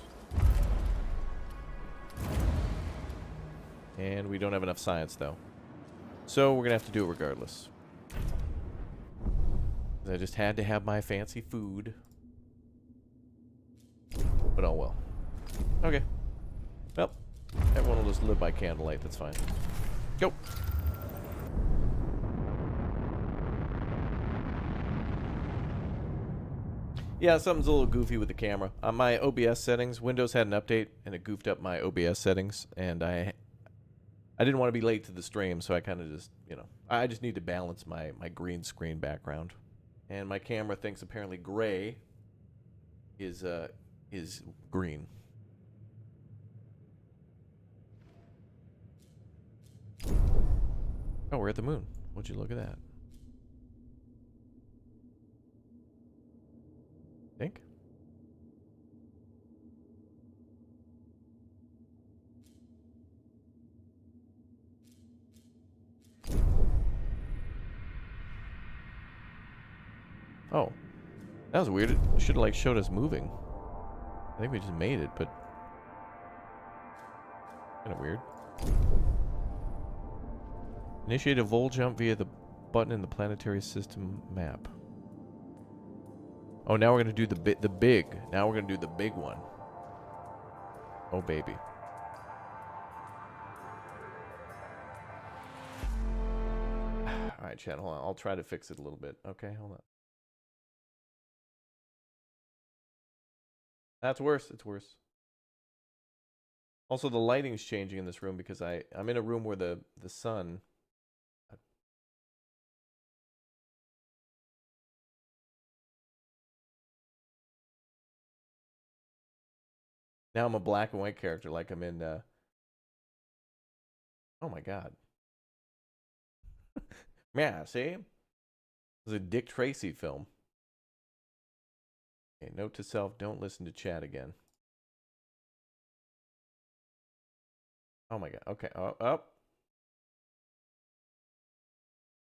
And we don't have enough science, though. So we're going to have to do it regardless. I just had to have my fancy food. But oh well. Okay. Well, Everyone will just live by candlelight. That's fine. Go. Yeah, something's a little goofy with the camera. On my OBS settings, Windows had an update, and it goofed up my OBS settings, and I didn't want to be late to the stream, so I kind of just, you know, I just need to balance my green screen background. And my camera thinks apparently gray is green. Oh, we're at the moon. Would you look at that? Think? Oh, that was weird. It should have like showed us moving. I think we just made it, but kind of weird. Initiate a vol jump via the button in the planetary system map. Oh, now we're gonna do the big. Now we're gonna do the big one. Oh baby. All right, chat. Hold on. I'll try to fix it a little bit. Okay, hold on. That's worse. It's worse. Also, the lighting's changing in this room because I'm in a room where the sun. Now I'm a black and white character, like I'm in. Oh my god. Yeah, see? It was a Dick Tracy film. Okay, note to self: don't listen to chat again. Oh my god. Okay. Oh, up.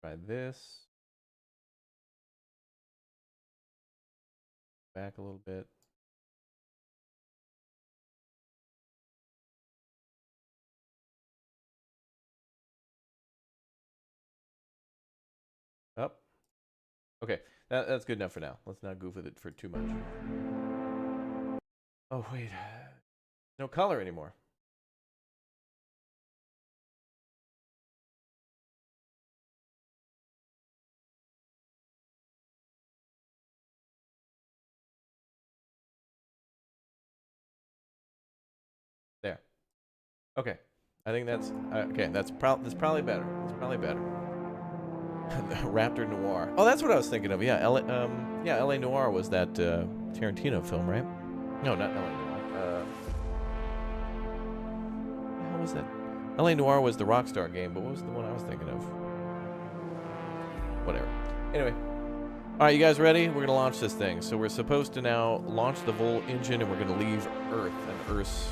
Try this. Back a little bit. Up. Okay, that's good enough for now. Let's not goof with it for too much. Oh wait, no color anymore. There. Okay, I think that's okay. That's probably better. It's probably better. Raptor Noir. Oh, that's what I was thinking of. Yeah, LA Noir was that Tarantino film, right? No, not LA Noir. What was that? LA Noir was the Rockstar game, but what was the one I was thinking of? Whatever. Anyway. All right, you guys ready? We're going to launch this thing. So we're supposed to now launch the Vol engine, and we're going to leave Earth and Earth's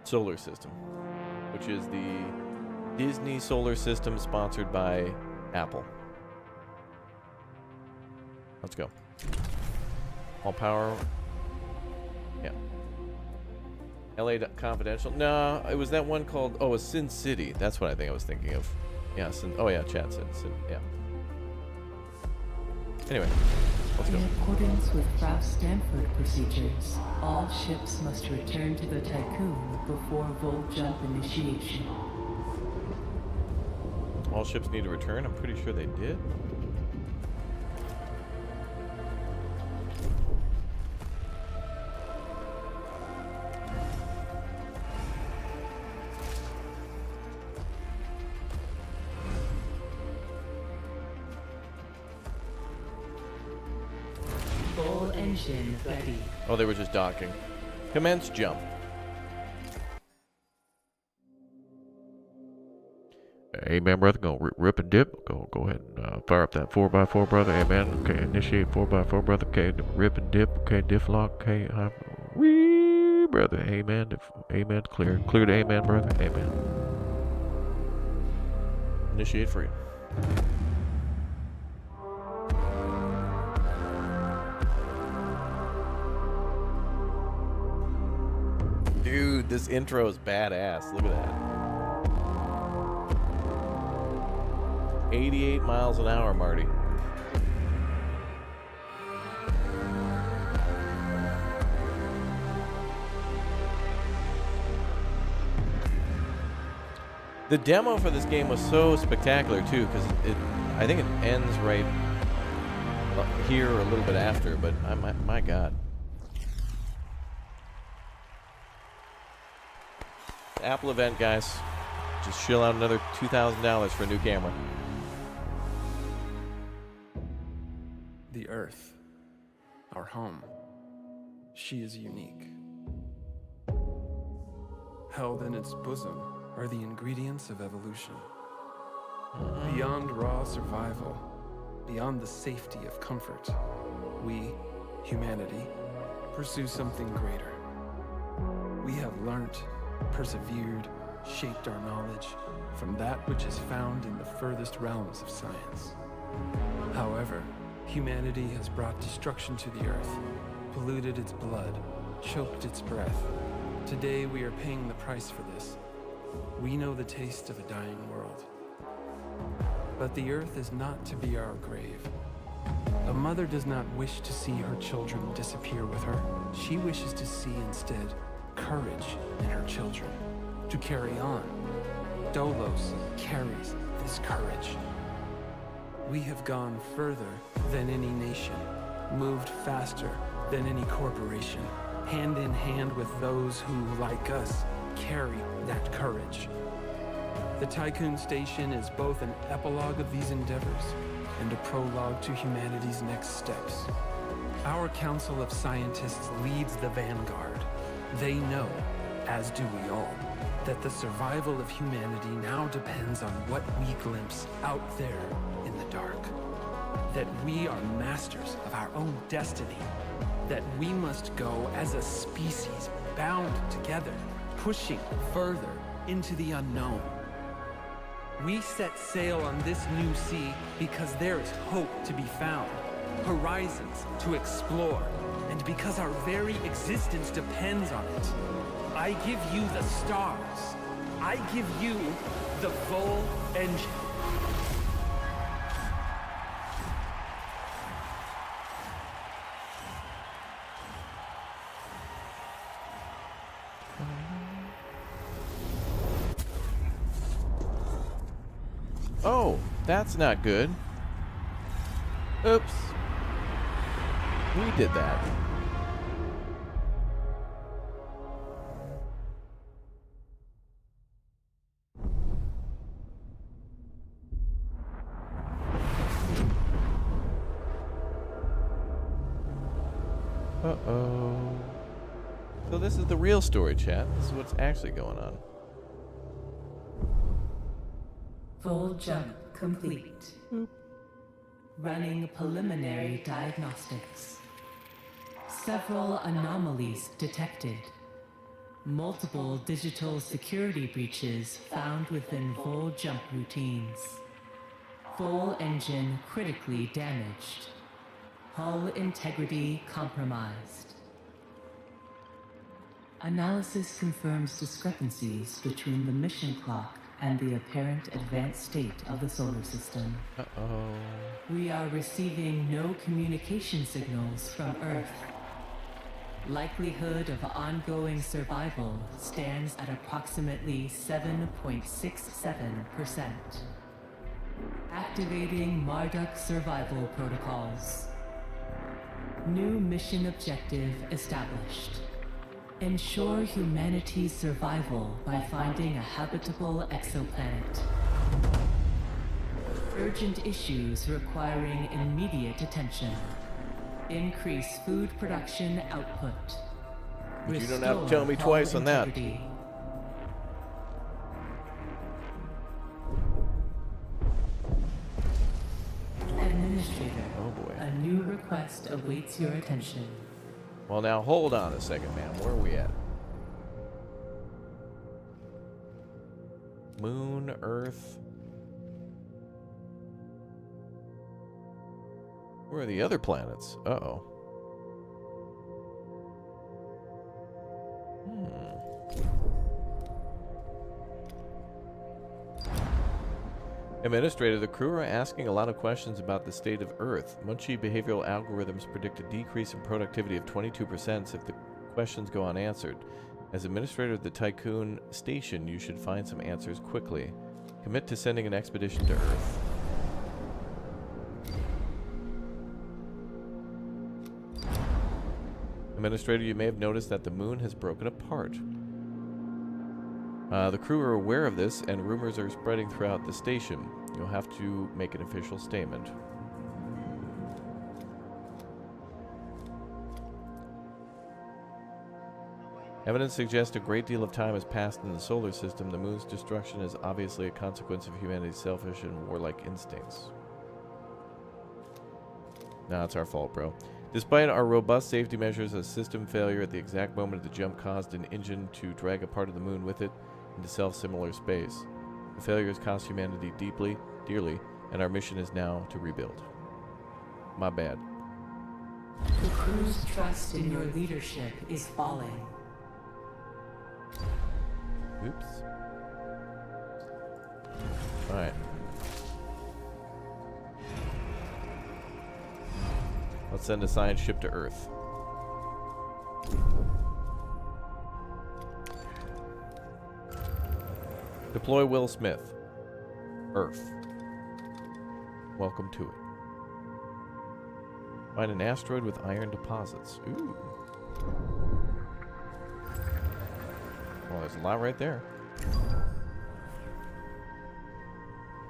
solar system, which is the Disney solar system sponsored by Apple. Let's go. All power. Yeah. LA Confidential. No, it was that one called, oh, Sin City. That's what I think I was thinking of. Yeah, oh yeah, chat said, yeah. Anyway, let's go. In accordance with Frostpunk procedures, all ships must return to the Tycoon before Vol jump initiation. All ships need to return? I'm pretty sure they did. Full engine ready. Oh, they were just docking. Commence jump. Amen, brother. Go rip and dip. Go ahead and fire up that 4x4, brother. Amen. Okay, initiate 4x4, brother. Okay, rip and dip. Okay, diff lock. Okay, wee, brother. Amen. Amen. Clear to amen, brother. Amen. Initiate free. Dude, this intro is badass. Look at that. 88 miles an hour, Marty. The demo for this game was so spectacular too, because I think it ends right here or a little bit after, but my God. Apple event, guys. Just shill out another $2,000 for a new camera. The Earth, our home, she is unique. Held in its bosom are the ingredients of evolution. Beyond raw survival, beyond the safety of comfort, we, humanity, pursue something greater. We have learnt, persevered, shaped our knowledge from that which is found in the furthest realms of science. However, humanity has brought destruction to the Earth, polluted its blood, choked its breath. Today we are paying the price for this. We know the taste of a dying world. But the Earth is not to be our grave. A mother does not wish to see her children disappear with her. She wishes to see instead courage in her children, to carry on. Dolos carries this courage. We have gone further than any nation, moved faster than any corporation, hand in hand with those who, like us, carry that courage. The Tycoon Station is both an epilogue of these endeavors and a prologue to humanity's next steps. Our Council of Scientists leads the vanguard. They know, as do we all, that the survival of humanity now depends on what we glimpse out there in the dark. That we are masters of our own destiny. That we must go as a species bound together, pushing further into the unknown. We set sail on this new sea because there is hope to be found, horizons to explore, and because our very existence depends on it. I give you the stars. I give you the Vol engine. Oh, that's not good. Oops. We did that. Uh-oh. So this is the real story, chat. This is what's actually going on. Full jump complete. Running preliminary diagnostics. Several anomalies detected. Multiple digital security breaches found within full jump routines. Full engine critically damaged. Hull integrity compromised. Analysis confirms discrepancies between the mission clock and the apparent advanced state of the solar system. Uh-oh. We are receiving no communication signals from Earth. Likelihood of ongoing survival stands at approximately 7.67%. Activating Marduk survival protocols. New mission objective established. Ensure humanity's survival by finding a habitable exoplanet. Urgent issues requiring immediate attention. Increase food production output. You don't have to tell me twice on that. Administrator. Oh boy. A new request awaits your attention. Well, now hold on a second, man. Where are we at? Moon, Earth. Where are the other planets? Uh-oh. Administrator, the crew are asking a lot of questions about the state of Earth. Munchie behavioral algorithms predict a decrease in productivity of 22% if the questions go unanswered. As administrator of the Tycoon Station, you should find some answers quickly. Commit to sending an expedition to Earth. Administrator, you may have noticed that the moon has broken apart. The crew are aware of this, and rumors are spreading throughout the station. You'll have to make an official statement. Evidence suggests a great deal of time has passed in the solar system. The moon's destruction is obviously a consequence of humanity's selfish and warlike instincts. Nah, it's our fault, bro. Despite our robust safety measures, a system failure at the exact moment of the jump caused an engine to drag a part of the moon with it into self-similar space. The failure has cost humanity dearly, and our mission is now to rebuild. My bad. The crew's trust in your leadership is falling. Oops. Alright. Let's send a science ship to Earth. Deploy Will Smith. Earth. Welcome to it. Find an asteroid with iron deposits. Ooh. Well, there's a lot right there.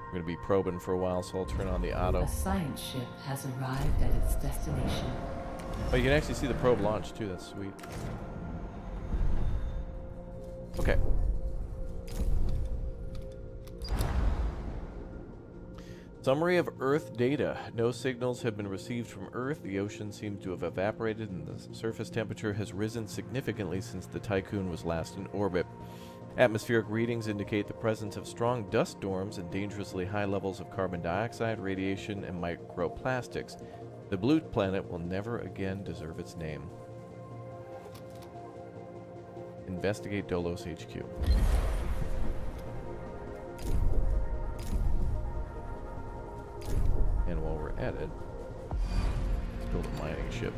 We're going to be probing for a while, so I'll turn on the auto. A science ship has arrived at its destination. Oh, you can actually see the probe launch, too. That's sweet. Okay. Summary of Earth data. No signals have been received from Earth. The ocean seems to have evaporated and the surface temperature has risen significantly since the Tycoon was last in orbit. Atmospheric readings indicate the presence of strong dust storms and dangerously high levels of carbon dioxide, radiation, and microplastics. The blue planet will never again deserve its name. Investigate Dolos HQ. And while we're at it, let's build a mining ship.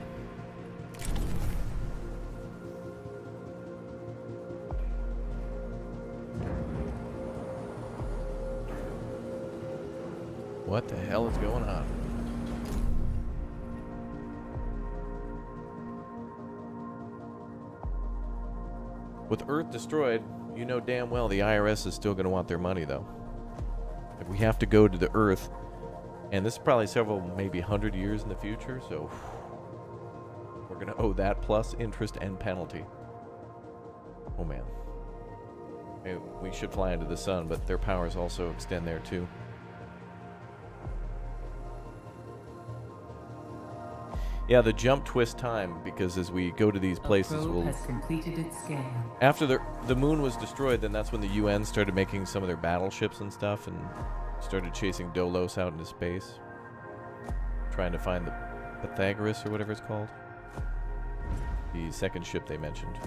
What the hell is going on? With Earth destroyed, you know damn well the IRS is still going to want their money, though. Like, we have to go to the Earth. And this is probably several, maybe 100 years in the future, so we're going to owe that plus interest and penalty. Oh, man. Maybe we should fly into the sun, but their powers also extend there, too. Yeah, the jump twist time, because as we go to these places, we'll... has completed its scan. After the moon was destroyed, then that's when the UN started making some of their battleships and stuff, and started chasing Dolos out into space, trying to find the Pythagoras or whatever it's called, the second ship they mentioned.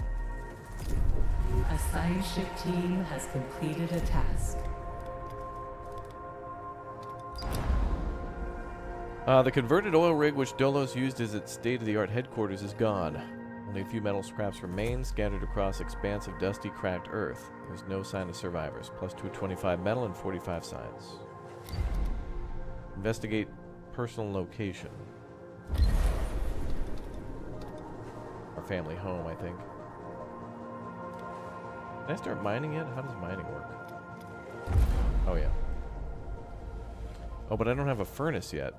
A science ship team has completed a task. The converted oil rig which Dolos used as its state-of-the-art headquarters is gone. Only a few metal scraps remain, scattered across expanse of dusty, cracked earth. There's no sign of survivors. Plus 225 metal and 45 science. Investigate personal location. Our family home, I think. Can I start mining yet? How does mining work? Oh, yeah. Oh, but I don't have a furnace yet.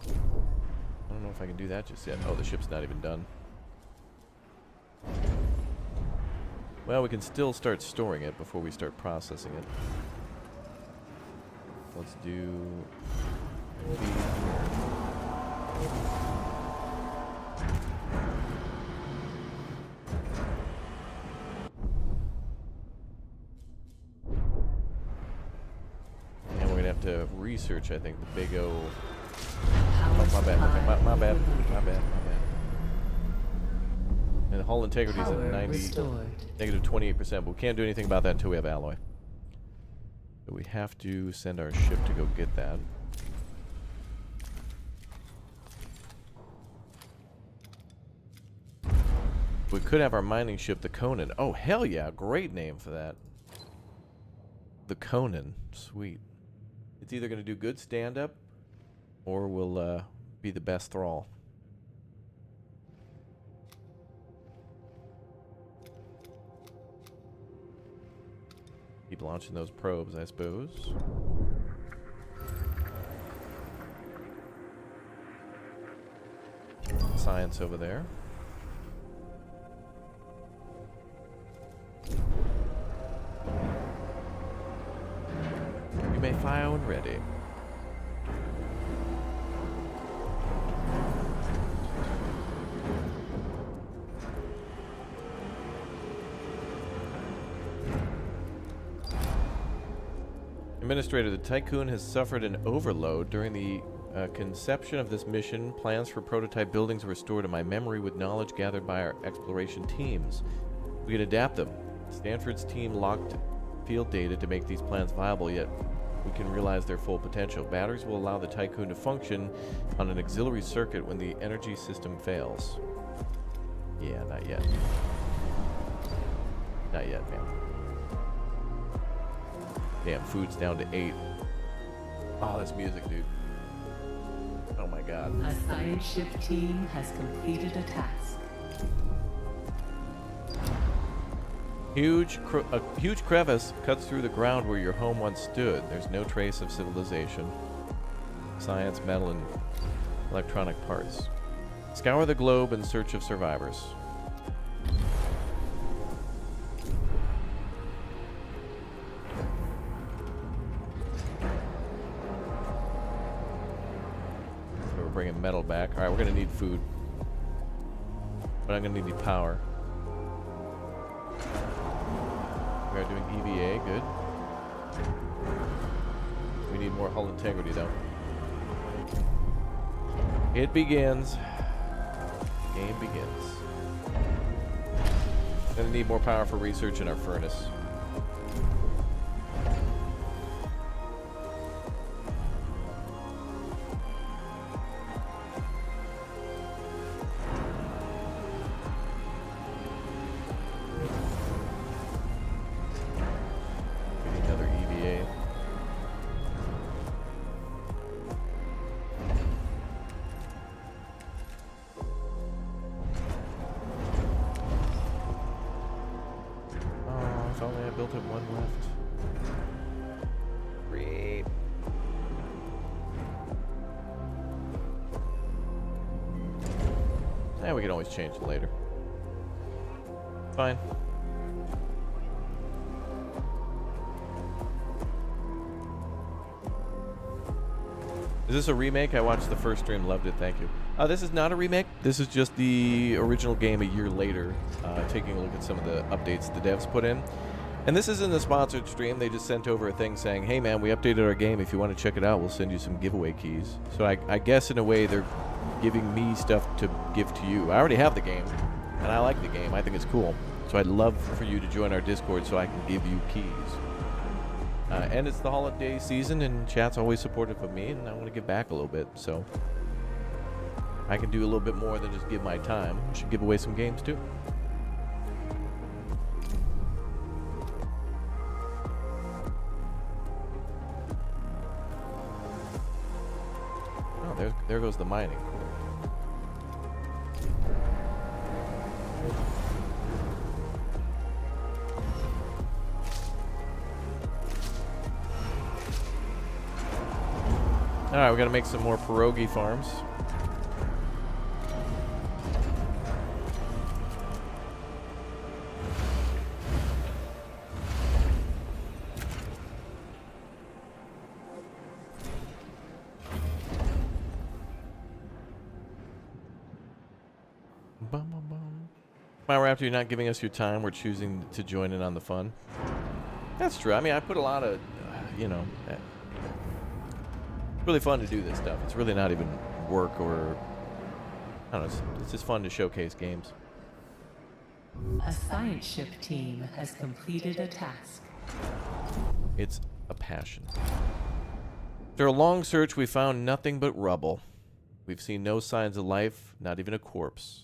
I don't know if I can do that just yet. Oh, the ship's not even done. Well, we can still start storing it before we start processing it. Let's do... And we're going to have to research, I think, the big O... Oh, my bad, my bad. And the hull integrity is at 90, negative 28%, but we can't do anything about that until we have alloy. So we have to send our ship to go get that. We could have our mining ship, the Conan. Oh, hell yeah. Great name for that. The Conan. Sweet. It's either going to do good stand-up or will be the best thrall. Keep launching those probes, I suppose. Science over there. You may fire when ready. Administrator, the Tycoon has suffered an overload during the conception of this mission. Plans for prototype buildings were stored in my memory with knowledge gathered by our exploration teams. We can adapt them. Stanford's team locked field data to make these plans viable, yet we can realize their full potential. Batteries will allow the Tycoon to function on an auxiliary circuit when the energy system fails. Yeah, not yet. Not yet, man. Damn, food's down to 8. Oh, this music, dude. Oh my god. A science ship team has completed a task. A huge crevice cuts through the ground where your home once stood. There's no trace of civilization. Science, metal, and electronic parts. Scour the globe in search of survivors. Bringing metal back. Alright, we're gonna need food. But I'm gonna need power. We are doing EVA, good. We need more hull integrity though. It begins. Game begins. Gonna need more power for research in our furnace. We can always change it later. Fine. Is this a remake? I watched the first stream, loved it, thank you. This is not a remake. This is just the original game a year later, taking a look at some of the updates the devs put in. And this isn't a sponsored stream. They just sent over a thing saying, hey man, we updated our game. If you want to check it out, we'll send you some giveaway keys. So I guess in a way they're giving me stuff to give to you. I already have the game, and I like the game. I think it's cool. So I'd love for you to join our Discord so I can give you keys. And it's the holiday season, and chat's always supportive of me, and I want to give back a little bit. So I can do a little bit more than just give my time. I should give away some games too. Oh, there goes the mining. Alright, we gotta make some more pierogi farms. Raptor, you're not giving us your time. We're choosing to join in on the fun. That's true. I mean, I put a lot of, you know, it's really fun to do this stuff. It's really not even work or, I don't know, it's just fun to showcase games. A science ship team has completed a task. It's a passion. After a long search, we found nothing but rubble. We've seen no signs of life, not even a corpse.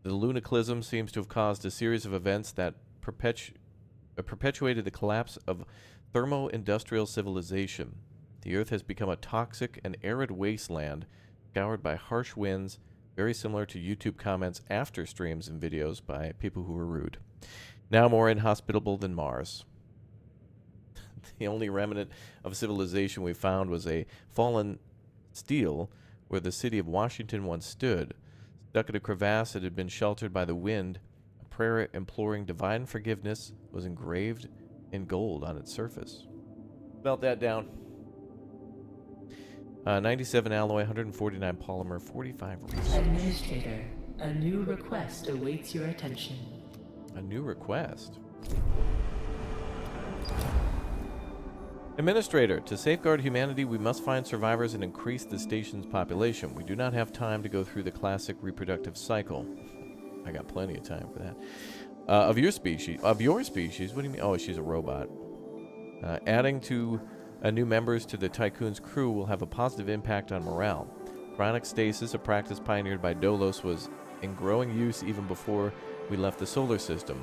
The lunaclism seems to have caused a series of events that perpetuated the collapse of thermo-industrial civilization. The Earth has become a toxic and arid wasteland, scoured by harsh winds, very similar to YouTube comments after streams and videos by people who were rude. Now more inhospitable than Mars. The only remnant of civilization we found was a fallen stele where the city of Washington once stood. Stuck in a crevasse that had been sheltered by the wind, a prayer imploring divine forgiveness was engraved in gold on its surface. Melt that down. 97 alloy, 149 polymer, 45 research. Administrator, a new request awaits your attention. A new request? Administrator, to safeguard humanity, we must find survivors and increase the station's population. We do not have time to go through the classic reproductive cycle. I got plenty of time for that. Of your species? What do you mean? Oh, she's a robot. Adding to new members to the Tycoon's crew will have a positive impact on morale. Chronic stasis, a practice pioneered by Dolos, was in growing use even before we left the solar system.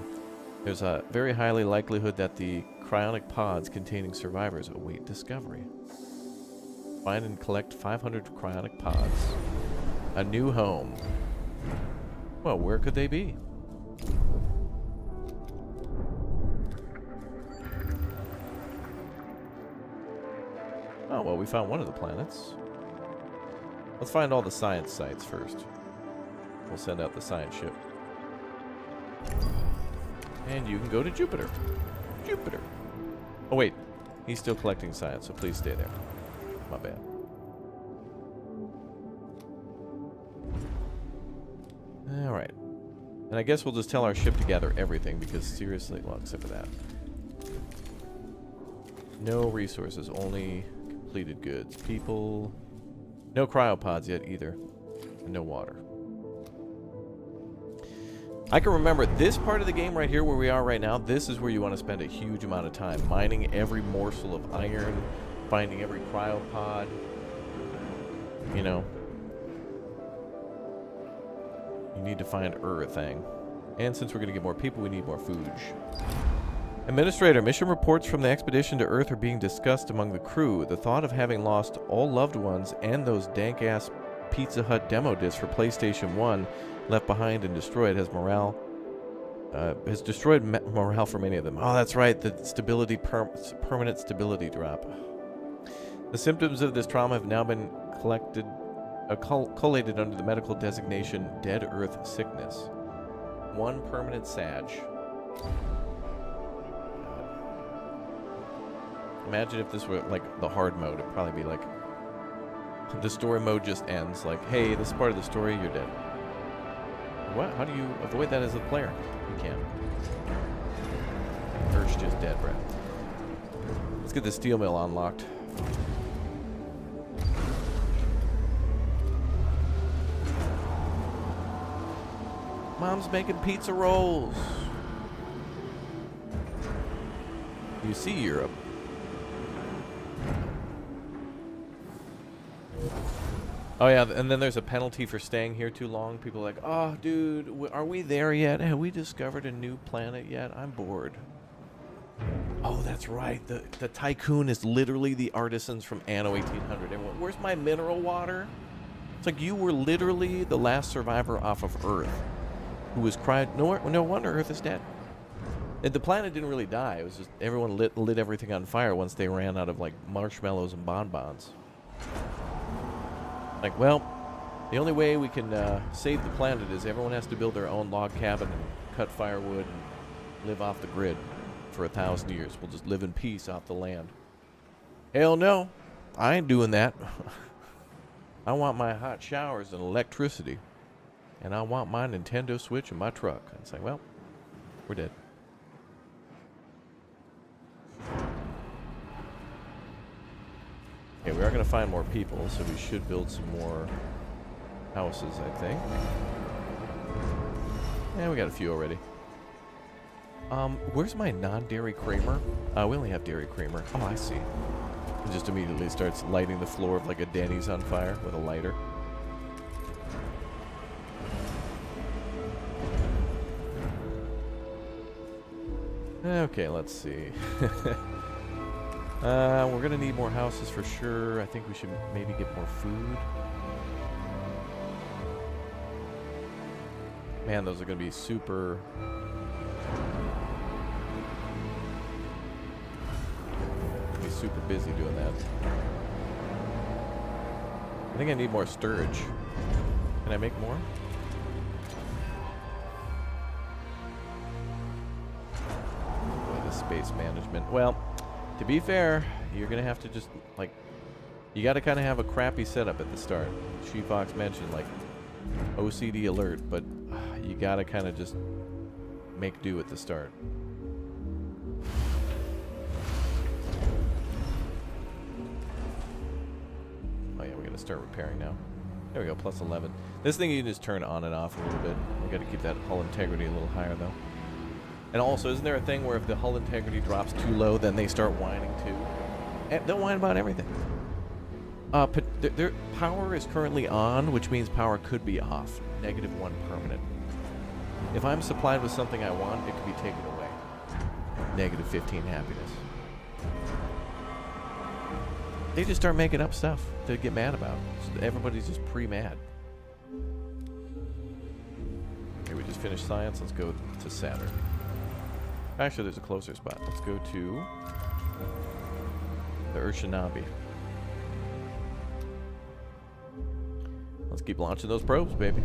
There's a very highly likelihood that the cryonic pods containing survivors await discovery. Find and collect 500 cryonic pods. A new home. Well, where could they be? Oh, well, we found one of the planets. Let's find all the science sites first. We'll send out the science ship. And you can go to Jupiter. Jupiter. Oh, wait. He's still collecting science, so please stay there. My bad. Alright. And I guess we'll just tell our ship to gather everything, because seriously, well, except for that. No resources, only completed goods. People. No cryopods yet either. And no water. I can remember this part of the game right here where we are right now. This is where you want to spend a huge amount of time. Mining every morsel of iron. Finding every cryopod. You know. You need to find everything. And since we're going to get more people, we need more food. Administrator, mission reports from the expedition to Earth are being discussed among the crew. The thought of having lost all loved ones and those dank-ass Pizza Hut demo discs for PlayStation 1 left behind and destroyed has destroyed morale for many of them. Oh, that's right, the stability permanent stability drop. The symptoms of this trauma have now been collated under the medical designation Dead Earth Sickness. 1 permanent SAG. Imagine if this were like the hard mode. It'd probably be like the story mode just ends like, hey, this is part of the story, you're dead. What? How do you avoid that as a player? You can't. Earth's just dead, Brett. Let's get the steel mill unlocked. Mom's making pizza rolls. You see Europe. Oh yeah, and then there's a penalty for staying here too long. People are like, oh dude, are we there yet? Have we discovered a new planet yet? I'm bored. Oh, that's right. The Tycoon is literally the artisans from Anno 1800. Everyone, where's my mineral water? It's like you were literally the last survivor off of Earth who was cried. No wonder Earth is dead. And the planet didn't really die. It was just everyone lit everything on fire once they ran out of like marshmallows and bonbons. Like, well, the only way we can save the planet is everyone has to build their own log cabin and cut firewood and live off the grid for 1,000 years. We'll just live in peace off the land. Hell no, I ain't doing that. I want my hot showers and electricity. And I want my Nintendo Switch and my truck. And it's like, well, we're dead. Okay, we are going to find more people, so we should build some more houses, I think. Yeah, we got a few already. Where's my non-dairy creamer? We only have dairy creamer. Oh, I see. It just immediately starts lighting the floor of like a Denny's on fire with a lighter. Okay, let's see. We're gonna need more houses for sure. I think we should maybe get more food. Man, those are gonna be super... be super busy doing that. I think I need more storage. Can I make more? Boy, this space management. Well, to be fair, you're gonna have to just, like, you gotta kind of have a crappy setup at the start. She-Fox mentioned, like, OCD alert, but you gotta kind of just make do at the start. Oh yeah, we're gonna start repairing now. There we go, plus 11. This thing you can just turn on and off a little bit. We gotta keep that hull integrity a little higher though. And also, isn't there a thing where if the hull integrity drops too low, then they start whining too? And they'll whine about everything. Their power is currently on, which means power could be off. -1 permanent. If I'm supplied with something I want, it could be taken away. -15 happiness. They just start making up stuff to get mad about. So everybody's just pre-mad. Okay, we just finished science. Let's go to Saturn. Actually, there's a closer spot. Let's go to the Urshanabi. Let's keep launching those probes, baby.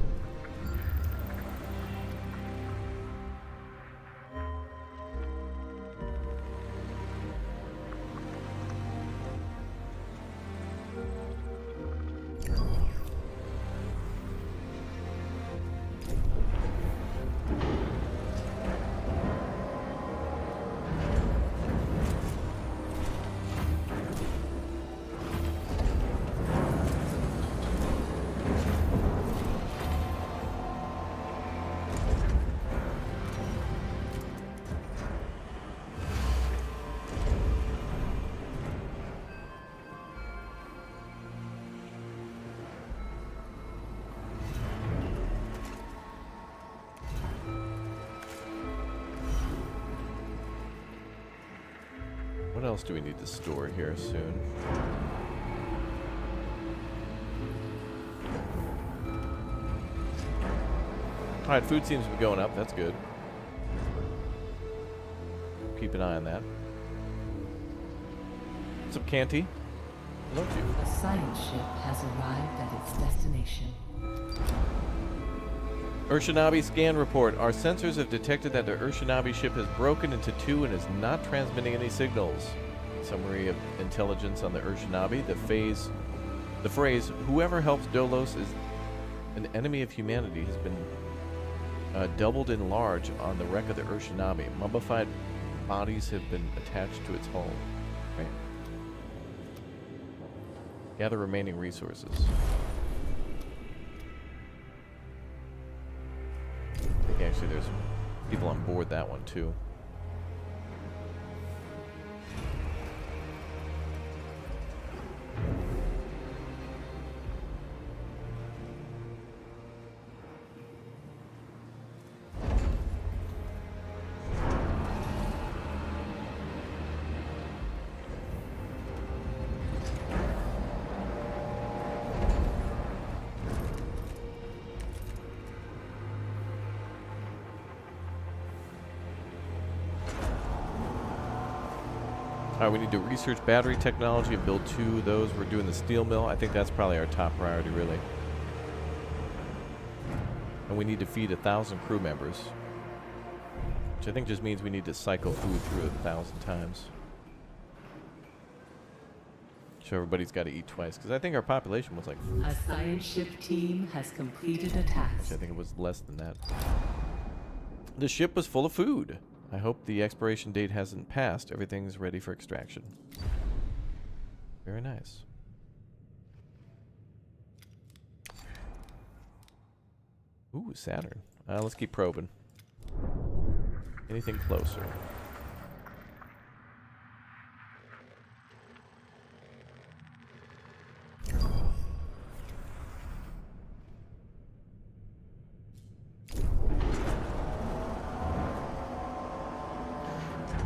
What else do we need to store here soon? Alright, food seems to be going up. That's good. Keep an eye on that. What's up, Canty? Hello to you. A science ship has arrived at its destination. Urshanabi scan report. Our sensors have detected that the Urshanabi ship has broken into two and is not transmitting any signals. Summary of intelligence on the Urshanabi. The phrase, whoever helps Dolos is an enemy of humanity, has been doubled in large on the wreck of the Urshanabi. Mummified bodies have been attached to its hull. Right. Gather remaining resources. I think actually there's people on board that one too. We need to research battery technology and build 2 of those. We're doing the steel mill. I think that's probably our top priority, really. And we need to feed 1,000 crew members. Which I think just means we need to cycle food through 1,000 times. So everybody's got to eat twice. Because I think our population was like... A science ship team has completed a task. I think it was less than that. The ship was full of food. I hope the expiration date hasn't passed. Everything's ready for extraction. Very nice. Ooh, Saturn. Let's keep probing. Anything closer?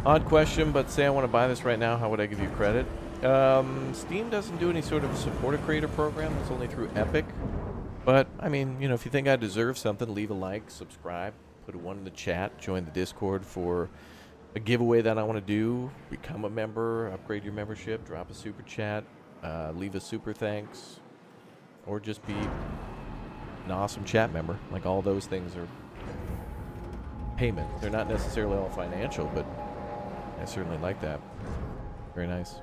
Odd question, but say I want to buy this right now, how would I give you credit? Steam doesn't do any sort of support a creator program. It's only through Epic. But, I mean, you know, if you think I deserve something, leave a like, subscribe, put a 1 in the chat, join the Discord for a giveaway that I want to do, become a member, upgrade your membership, drop a super chat, leave a super thanks, or just be an awesome chat member. Like, all those things are payment. They're not necessarily all financial, but I certainly like that. Very nice.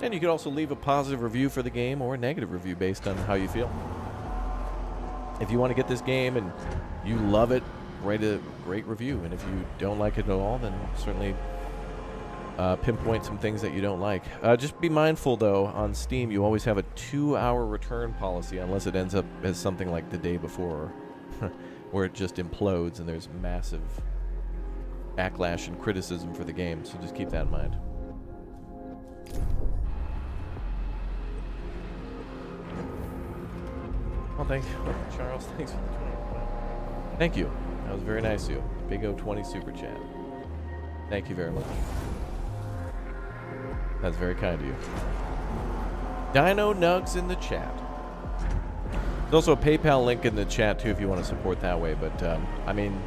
And you could also leave a positive review for the game or a negative review based on how you feel. If you want to get this game and you love it, write a great review. And if you don't like it at all, then certainly pinpoint some things that you don't like. Just be mindful, though, on Steam, you always have a 2-hour return policy unless it ends up as something like the day before, where it just implodes and there's massive backlash and criticism for the game. So just keep that in mind. Well, thank you, Charles. Thanks for the 20. Thank you. That was very nice of you. Big O20 super chat. Thank you very much. That's very kind of you. Dino Nugs in the chat. There's also a PayPal link in the chat too if you want to support that way. But I mean,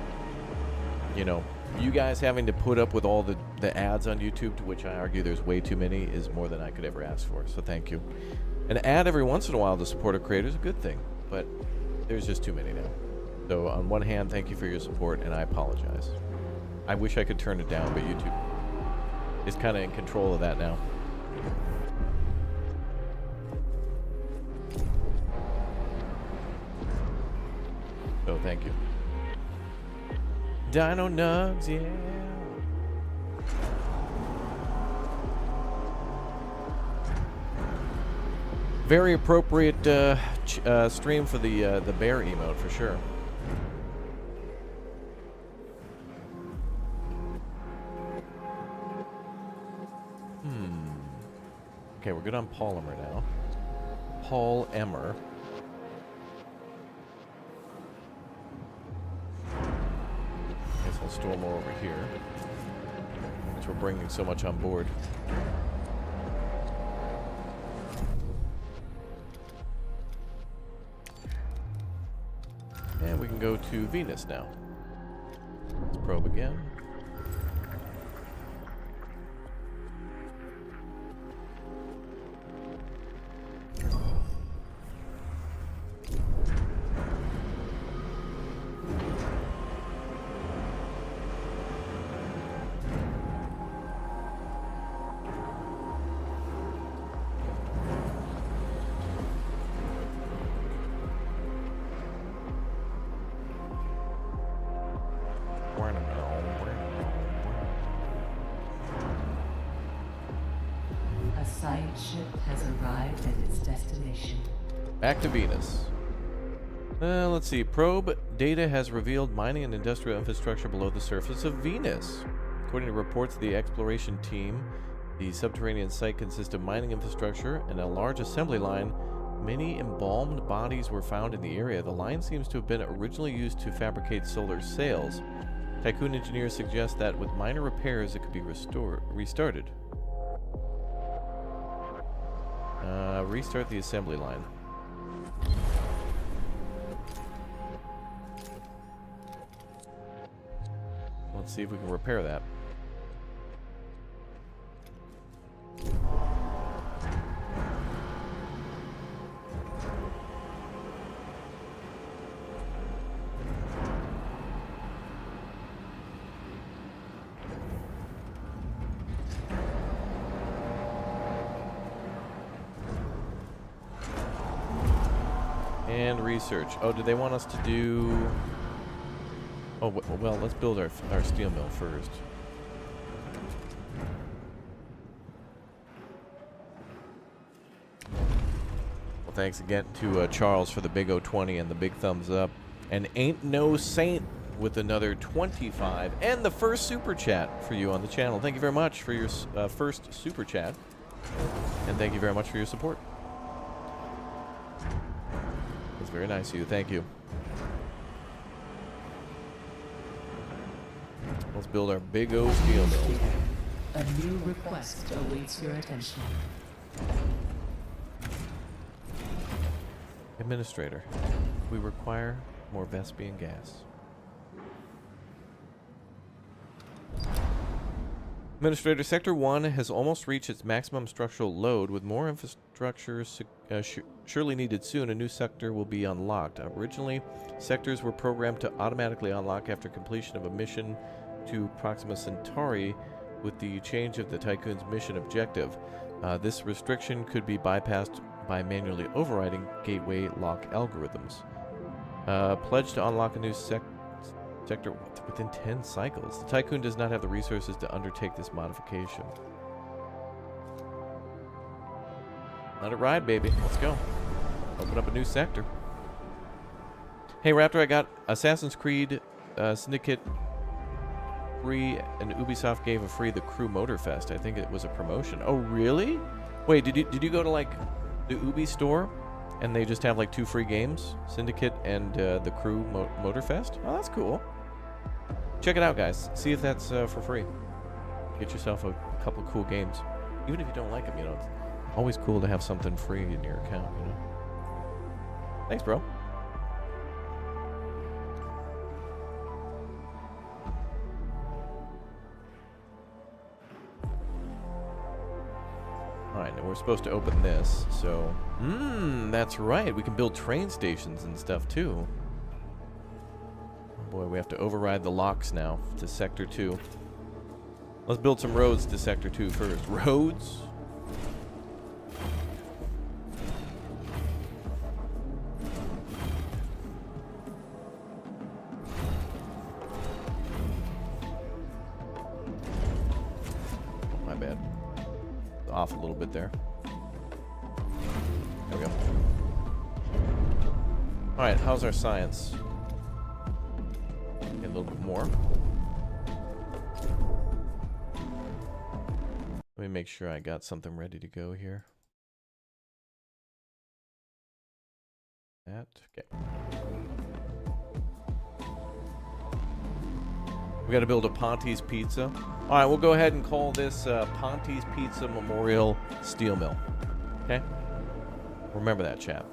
you know, you guys having to put up with all the ads on YouTube, to which I argue there's way too many, is more than I could ever ask for. So thank you. An ad every once in a while to support a creator is a good thing, but there's just too many now. So on one hand, thank you for your support, and I apologize. I wish I could turn it down, but YouTube is kind of in control of that now. So thank you. Dino Nugs, yeah. Very appropriate stream for the bear emote for sure. Okay, we're good on polymer now. Paul Emmer. Guess I'll store more over here, since we're bringing so much on board. And we can go to Venus now. Let's probe again. Back to Venus. Let's see. Probe data has revealed mining and industrial infrastructure below the surface of Venus. According to reports of the exploration team, the subterranean site consists of mining infrastructure and a large assembly line. Many embalmed bodies were found in the area. The line seems to have been originally used to fabricate solar sails. Tycoon engineers suggest that with minor repairs, it could be restarted. Restart the assembly line. Let's see if we can repair that. And research. Oh, do they want us to do... Oh, well, let's build our steel mill first. Well, thanks again to Charles for the big O20 and the big thumbs up. And Ain't No Saint with another 25 and the first super chat for you on the channel. Thank you very much for your first super chat. And thank you very much for your support. That's very nice of you. Thank you. Let's build our big O steel mill. A new request awaits your attention. Administrator, we require more Vespian gas. Administrator, Sector 1 has almost reached its maximum structural load. With more infrastructure surely needed soon, a new sector will be unlocked. Originally, sectors were programmed to automatically unlock after completion of a mission to Proxima Centauri. With the change of the Tycoon's mission objective, this restriction could be bypassed by manually overriding gateway lock algorithms. Pledge to unlock a new sector within 10 cycles. The Tycoon does not have the resources to undertake this modification. Let it ride, baby. Let's go. Open up a new sector. Hey, Raptor, I got Assassin's Creed Syndicate free, and Ubisoft gave a free The Crew Motorfest. I think it was a promotion. Oh, really? Wait, did you go to, like, the Ubi store, and they just have, like, 2 free games? Syndicate and The Crew Motorfest? Oh, that's cool. Check it out, guys. See if that's for free. Get yourself a couple cool games. Even if you don't like them, you know, it's always cool to have something free in your account, you know? Thanks, bro. Alright, now we're supposed to open this, so... that's right. We can build train stations and stuff, too. Oh boy, we have to override the locks now to Sector 2. Let's build some roads to Sector 2 first. Roads? Oh, my bad. Off a little bit there. There we go. Alright, how's our science? Get a little bit more. Let me make sure I got something ready to go here. That, okay. We got to build a Ponte's Pizza. All right, we'll go ahead and call this Ponte's Pizza Memorial Steel Mill. Okay? Remember that, chat.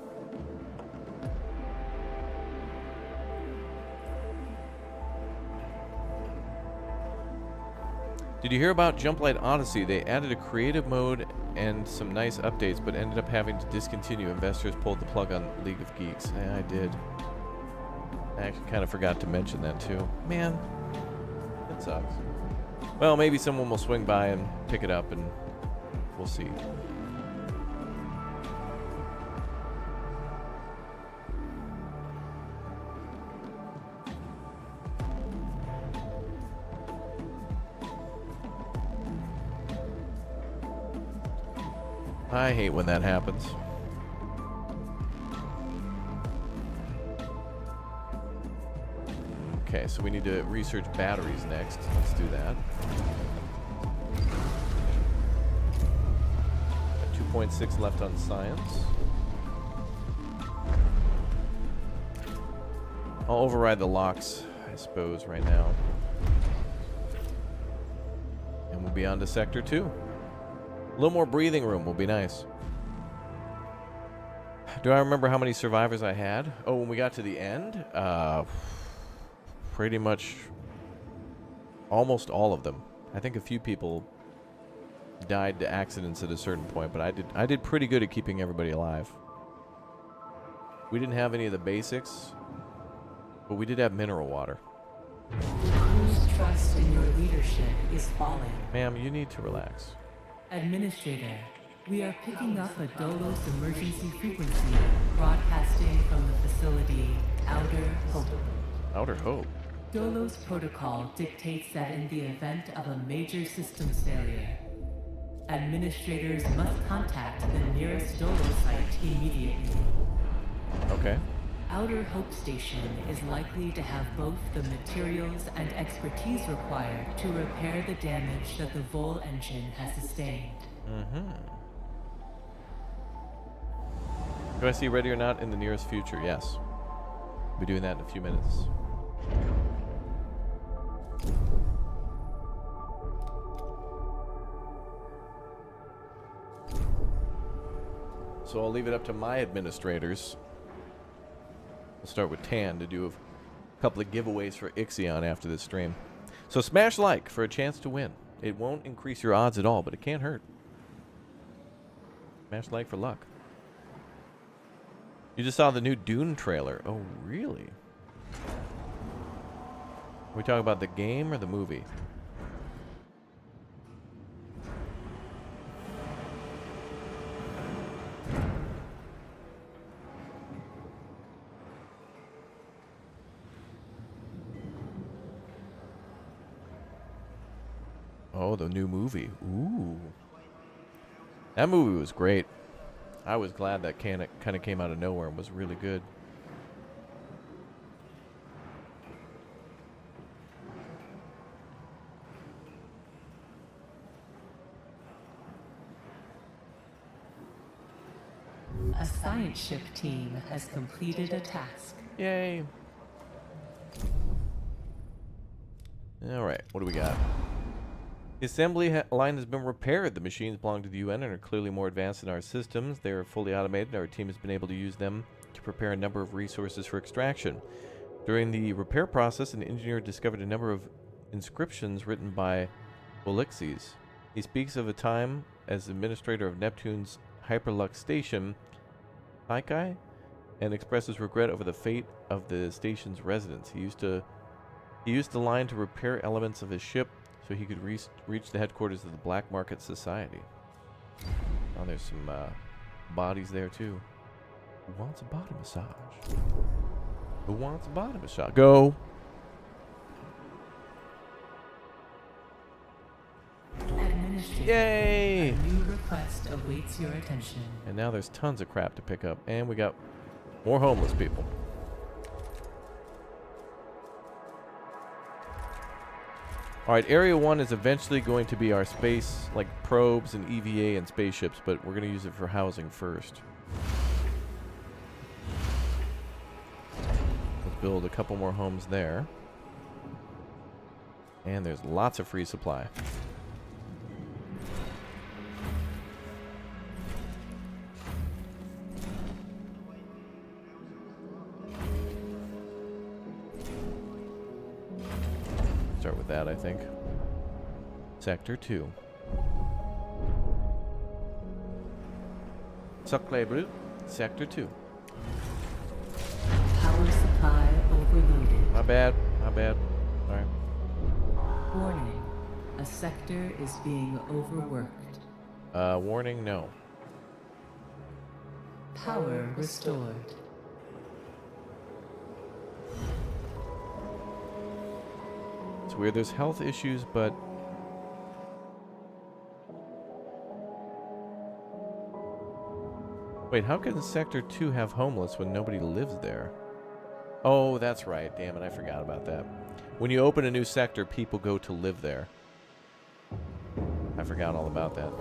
Did you hear about Jumplight Odyssey? They added a creative mode and some nice updates, but ended up having to discontinue. Investors pulled the plug on League of Geeks. Yeah, I did. I actually kind of forgot to mention that, too. Man. It sucks. Well, maybe someone will swing by and pick it up, and we'll see. I hate when that happens. Okay, so we need to research batteries next. Let's do that. Got 2.6 left on science. I'll override the locks, I suppose, right now. And we'll be on to Sector 2. A little more breathing room will be nice. Do I remember how many survivors I had? Oh, when we got to the end? Pretty much almost all of them. I think a few people died to accidents at a certain point, but I did pretty good at keeping everybody alive. We didn't have any of the basics, but we did have mineral water. Whose trust in your leadership is falling? Ma'am, you need to relax. Administrator, we are picking up a Dolos emergency frequency broadcasting from the facility Outer Hope. Outer Hope? Dolos protocol dictates that in the event of a major systems failure, administrators must contact the nearest Dolos site immediately. Okay. Outer Hope Station is likely to have both the materials and expertise required to repair the damage that the Vol engine has sustained. Do I see ready or not in the nearest future? Yes. We'll be doing that in a few minutes. so I'll leave it up to my administrators. We'll start with Tan to do a couple of giveaways for IXION after this stream. So smash like for a chance to win. It won't increase your odds at all, but it can't hurt. Smash like for luck. You just saw the new Dune trailer. Oh, really? Are we talking about the game or the movie? Oh, the new movie. Ooh. That movie was great. I was glad that kind of came out of nowhere and was really good. A science ship team has completed a task. Yay. All right, what do we got? The assembly line has been repaired. The machines belong to the UN and are clearly more advanced than our systems. They are fully automated. Our team has been able to use them to prepare a number of resources for extraction. During the repair process, an engineer discovered a number of inscriptions written by Ulysses. He speaks of a time as administrator of Neptune's Hyperlux station, Psyche, and expresses regret over the fate of the station's residents. He used the line to repair elements of his ship so he could reach the headquarters of the Black Market Society. Oh, there's some bodies there too. Who wants a body massage? Who wants a body massage? Go! Yay! A new request awaits your attention. And now there's tons of crap to pick up. And we got more homeless people. Alright, Area 1 is eventually going to be our space, like probes and EVA and spaceships, but we're going to use it for housing first. Let's build a couple more homes there. And there's lots of free supply. Start with that, I think. Sector 2. Sacré Bleu, Sector 2. Power supply overloaded. My bad, my bad. Alright. Warning. A sector is being overworked. Warning, no. Power restored. It's weird, there's health issues, but... Wait, how can Sector 2 have homeless when nobody lives there? Oh, that's right. Damn it, I forgot about that. When you open a new sector, people go to live there. I forgot all about that.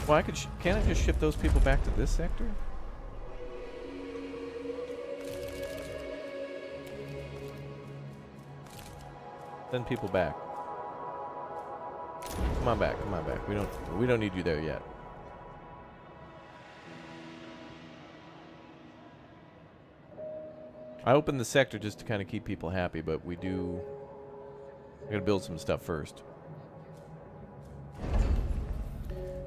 Well, can't I just ship those people back to this sector? Send people back. Come on back, come on back. We don't need you there yet. I opened the sector just to kind of keep people happy, but I gotta build some stuff first.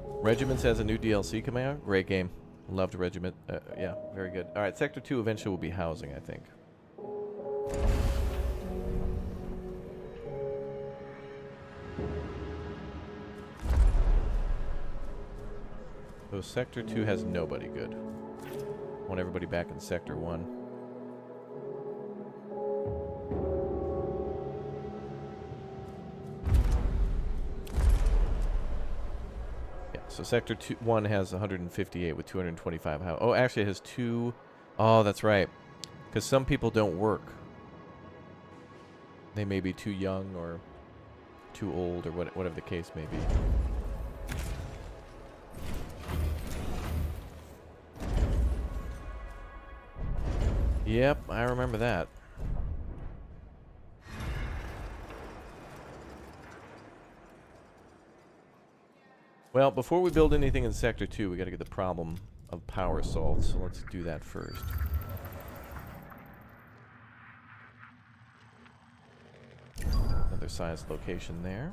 Regiments has a new DLC coming out. Great game. Loved Regiment. Yeah, very good. Alright, Sector 2 eventually will be housing, I think. So Sector 2 has nobody good. Want everybody back in Sector 1. Yeah, so Sector 1 has 158 with 225 house. Oh, actually it has 2... Oh, that's right. Because some people don't work. They may be too young or too old or whatever the case may be. Yep, I remember that. Well, before we build anything in Sector 2, we got to get the problem of power solved, so let's do that first. Another science location there.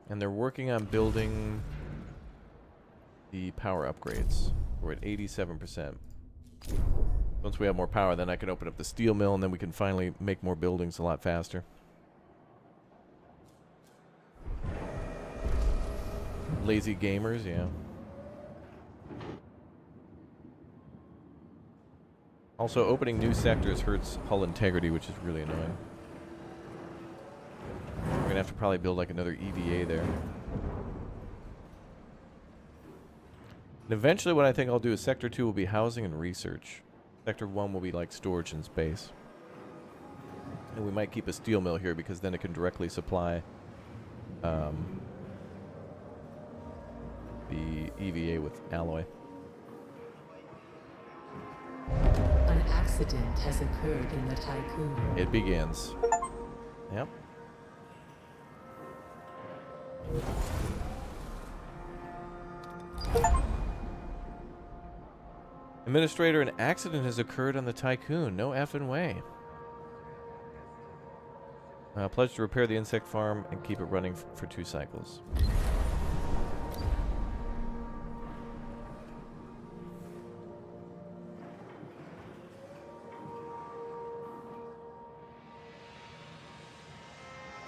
And they're working on building the power upgrades. We're at 87%. Once we have more power, then I can open up the steel mill, and then we can finally make more buildings a lot faster. Lazy gamers, yeah. Also, opening new sectors hurts hull integrity, which is really annoying. We're gonna have to probably build like another EVA there. And eventually what I think I'll do is Sector 2 will be housing and research. Sector 1 will be like storage and space. And we might keep a steel mill here because then it can directly supply the EVA with alloy. An accident has occurred in the Tycoon. It begins. Yep. Administrator, an accident has occurred on the Tycoon. No effing way. Pledge to repair the insect farm and keep it running for 2 cycles.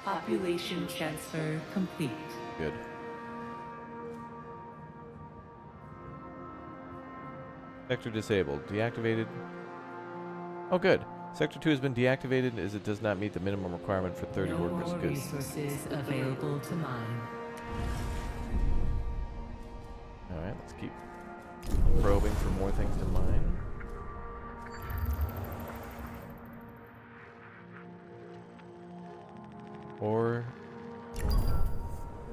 Population transfer complete. Good. Sector disabled. Deactivated. Oh, good. Sector 2 has been deactivated as it does not meet the minimum requirement for 30 No workers. more Good. resources available to mine. Alright, let's keep probing for more things to mine. Or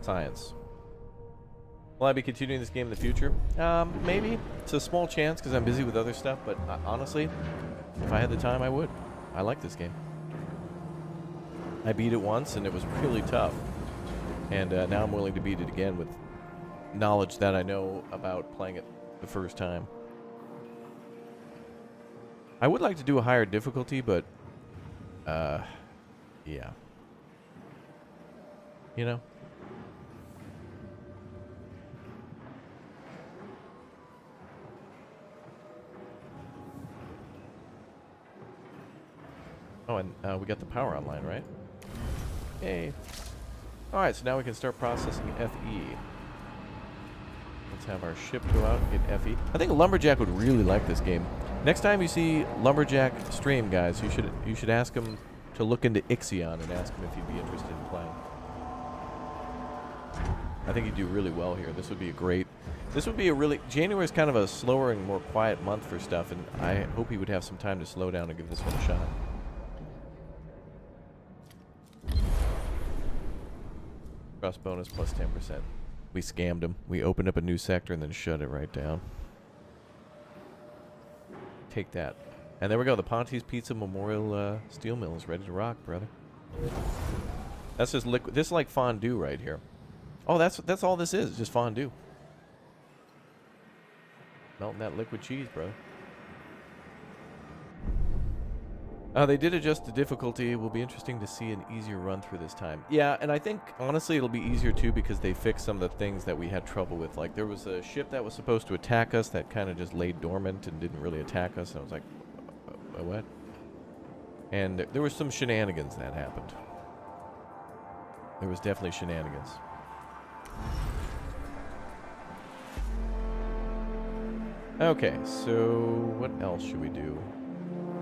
science. Will I be continuing this game in the future? Maybe. It's a small chance because I'm busy with other stuff, but honestly, if I had the time, I would. I like this game. I beat it once, and it was really tough. And now I'm willing to beat it again with knowledge that I know about playing it the first time. I would like to do a higher difficulty, but, yeah. You know? Oh, and we got the power online, right? Yay. Alright, so now we can start processing FE. Let's have our ship go out and get FE. I think Lumberjack would really like this game. Next time you see Lumberjack stream, guys, you should ask him to look into IXION and ask him if he'd be interested in playing. I think he'd do really well here. This would be a great... This would be a really... January is kind of a slower and more quiet month for stuff, and I hope he would have some time to slow down and give this one a shot. Cross bonus plus 10%. We scammed him. We opened up a new sector and then shut it right down. Take that. And there we go. The Ponte's Pizza Memorial Steel Mill is ready to rock, brother. That's just liquid. This is like fondue right here. Oh, that's all this is. Just fondue. Melting that liquid cheese, bro. They did adjust the difficulty. It will be interesting to see an easier run through this time. Yeah, and I think, honestly, it'll be easier, too, because they fixed some of the things that we had trouble with. Like, there was a ship that was supposed to attack us that kind of just laid dormant and didn't really attack us. And I was like, what? And there was some shenanigans that happened. There was definitely shenanigans. Okay, so what else should we do?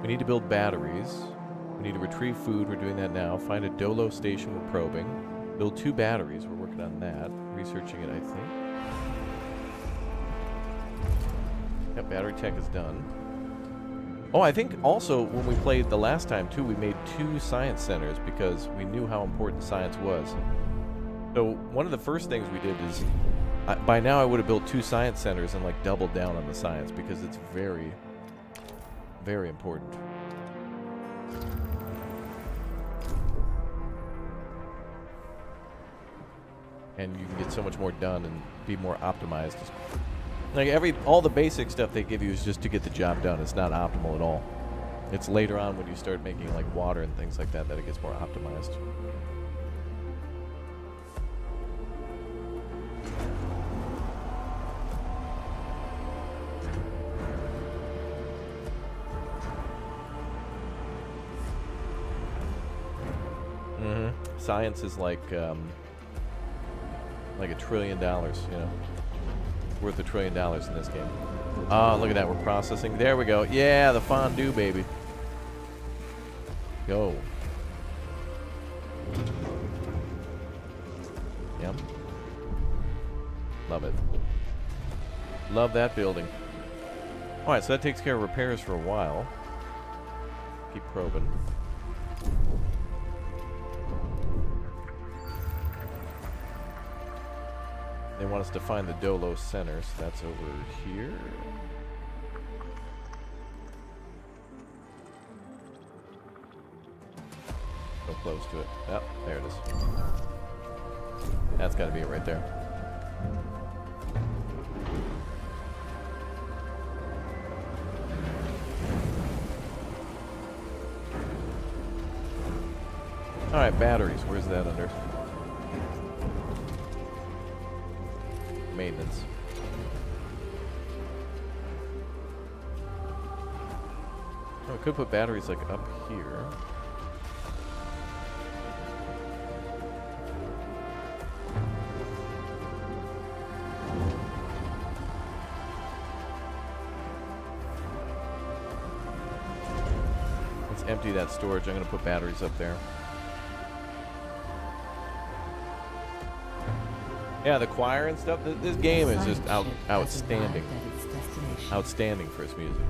We need to build batteries. We need to retrieve food. We're doing that now. Find a Dolo station with probing. Build 2 batteries. We're working on that. Researching it, I think. Yep, battery tech is done. Oh, I think also when we played the last time, too, we made 2 science centers because we knew how important science was. So one of the first things we did is... by now I would have built 2 science centers and, like, doubled down on the science because it's very... very important. and you can get so much more done and be more optimized. Like all the basic stuff they give you is just to get the job done. It's not optimal at all. It's later on when you start making like water and things like that it gets more optimized. Science is like $1 trillion, you know, worth $1 trillion in this game. Oh, look at that, we're processing. There we go. Yeah, the fondue, baby. Go. Yum. Love it. Love that building. Alright, so that takes care of repairs for a while. Keep probing. They want us to find the Dolo Center, so that's over here. So close to it. Oh, there it is. That's got to be it right there. Alright, batteries. Where's that under? Maintenance. Oh, we could put batteries like up here. Let's empty that storage. I'm going to put batteries up there. Yeah, the choir and stuff. This game is just outstanding. Outstanding for its music.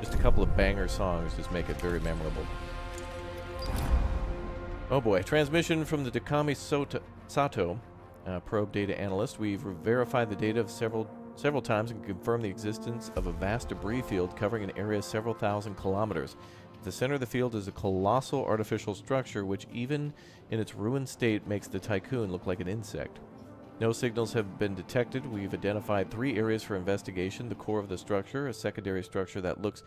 Just a couple of banger songs just make it very memorable. Oh boy. Transmission from the Takami Sato, probe data analyst. We've verified the data of several times and confirmed the existence of a vast debris field covering an area several thousand kilometers. The center of the field is a colossal artificial structure which, even in its ruined state, makes the Tycoon look like an insect. No signals have been detected. We've identified 3 areas for investigation: the core of the structure, a secondary structure that looks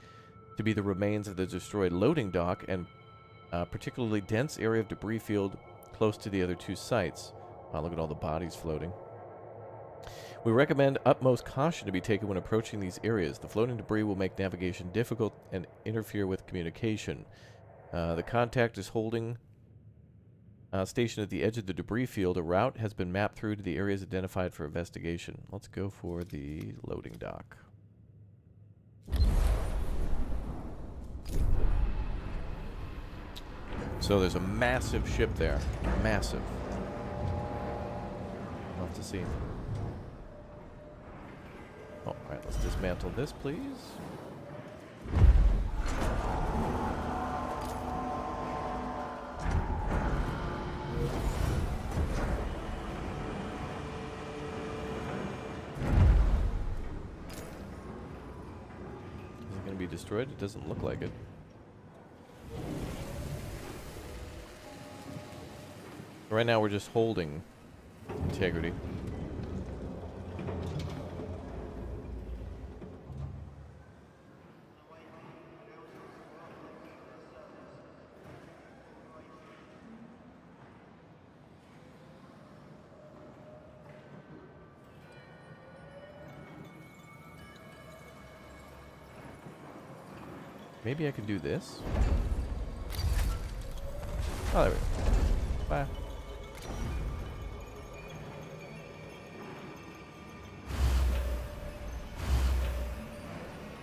to be the remains of the destroyed loading dock, and a particularly dense area of debris field close to the other 2 sites. Wow, look at all the bodies floating. We recommend utmost caution to be taken when approaching these areas. The floating debris will make navigation difficult and interfere with communication. The contact is holding station at the edge of the debris field. A route has been mapped through to the areas identified for investigation. Let's go for the loading dock. So there's a massive ship there. Massive. We'll have to see. Oh, alright, let's dismantle this, please. Is it going to be destroyed? It doesn't look like it. Right now we're just holding integrity. Maybe I can do this. Oh, there we go. Bye.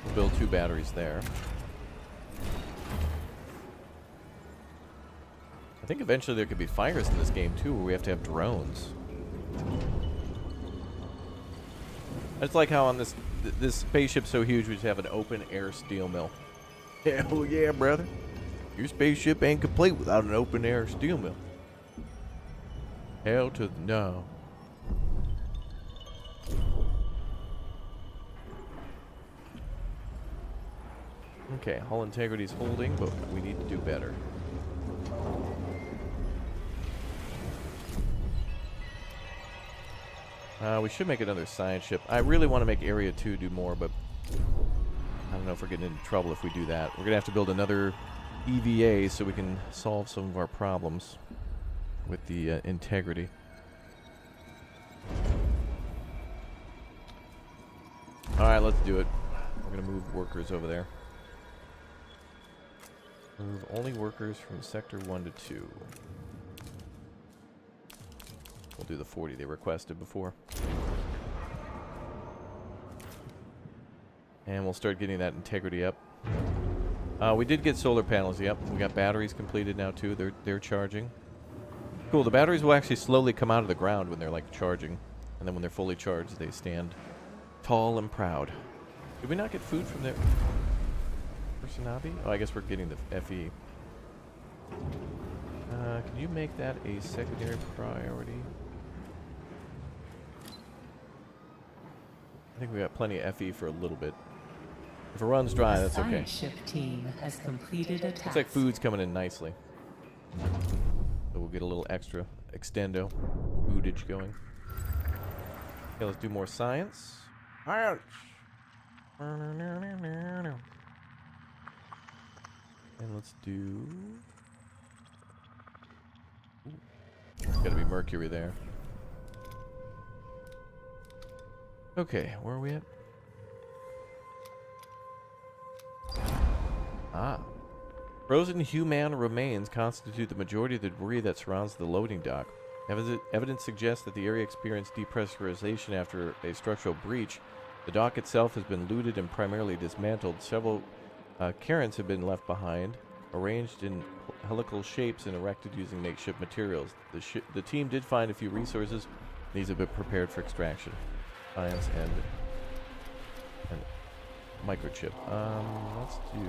We'll build 2 batteries there. I think eventually there could be fires in this game too, where we have to have drones. It's like how on this spaceship's so huge we just have an open air steel mill. Hell yeah, brother. Your spaceship ain't complete without an open air steel mill. Hell to the no. Okay, hull integrity's holding, but we need to do better. We should make another science ship. I really want to make Area 2 do more, but I don't know if we're getting into trouble if we do that. We're going to have to build another EVA so we can solve some of our problems with the integrity. Alright, let's do it. We're going to move workers over there. Move only workers from Sector 1 to 2. We'll do the 40 they requested before. And we'll start getting that integrity up. We did get solar panels, yep. We got batteries completed now too. They're charging. Cool, the batteries will actually slowly come out of the ground when they're like charging. And then when they're fully charged, they stand tall and proud. Did we not get food from there? Persinabi? Oh, I guess we're getting the FE. Can you make that a secondary priority? I think we got plenty of FE for a little bit. If it runs dry, that's okay. The science ship team has completed a task. Looks like food's coming in nicely. So we'll get a little extra extendo foodage going. Okay, let's do more science. Science! And let's do... There's gotta be mercury there. Okay, where are we at? Ah. Frozen human remains constitute the majority of the debris that surrounds the loading dock. Evidence suggests that the area experienced depressurization after a structural breach. The dock itself has been looted and primarily dismantled. Several cairns have been left behind, arranged in helical shapes and erected using makeshift materials. The team did find a few resources. These have been prepared for extraction. Science and microchip. Let's do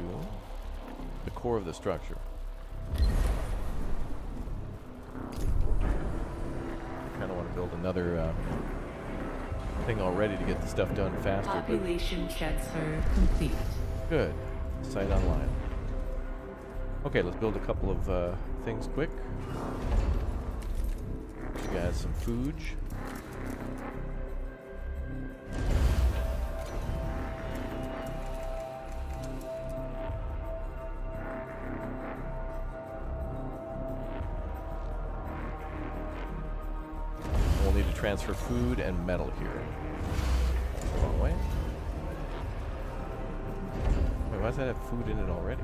the core of the structure. Kind of want to build another thing already to get the stuff done faster. Population transfer complete. Good. Site online. Okay, let's build a couple of things quick. You guys some food. We'll need to transfer food and metal here. Wrong way. Wait, why does that have food in it already?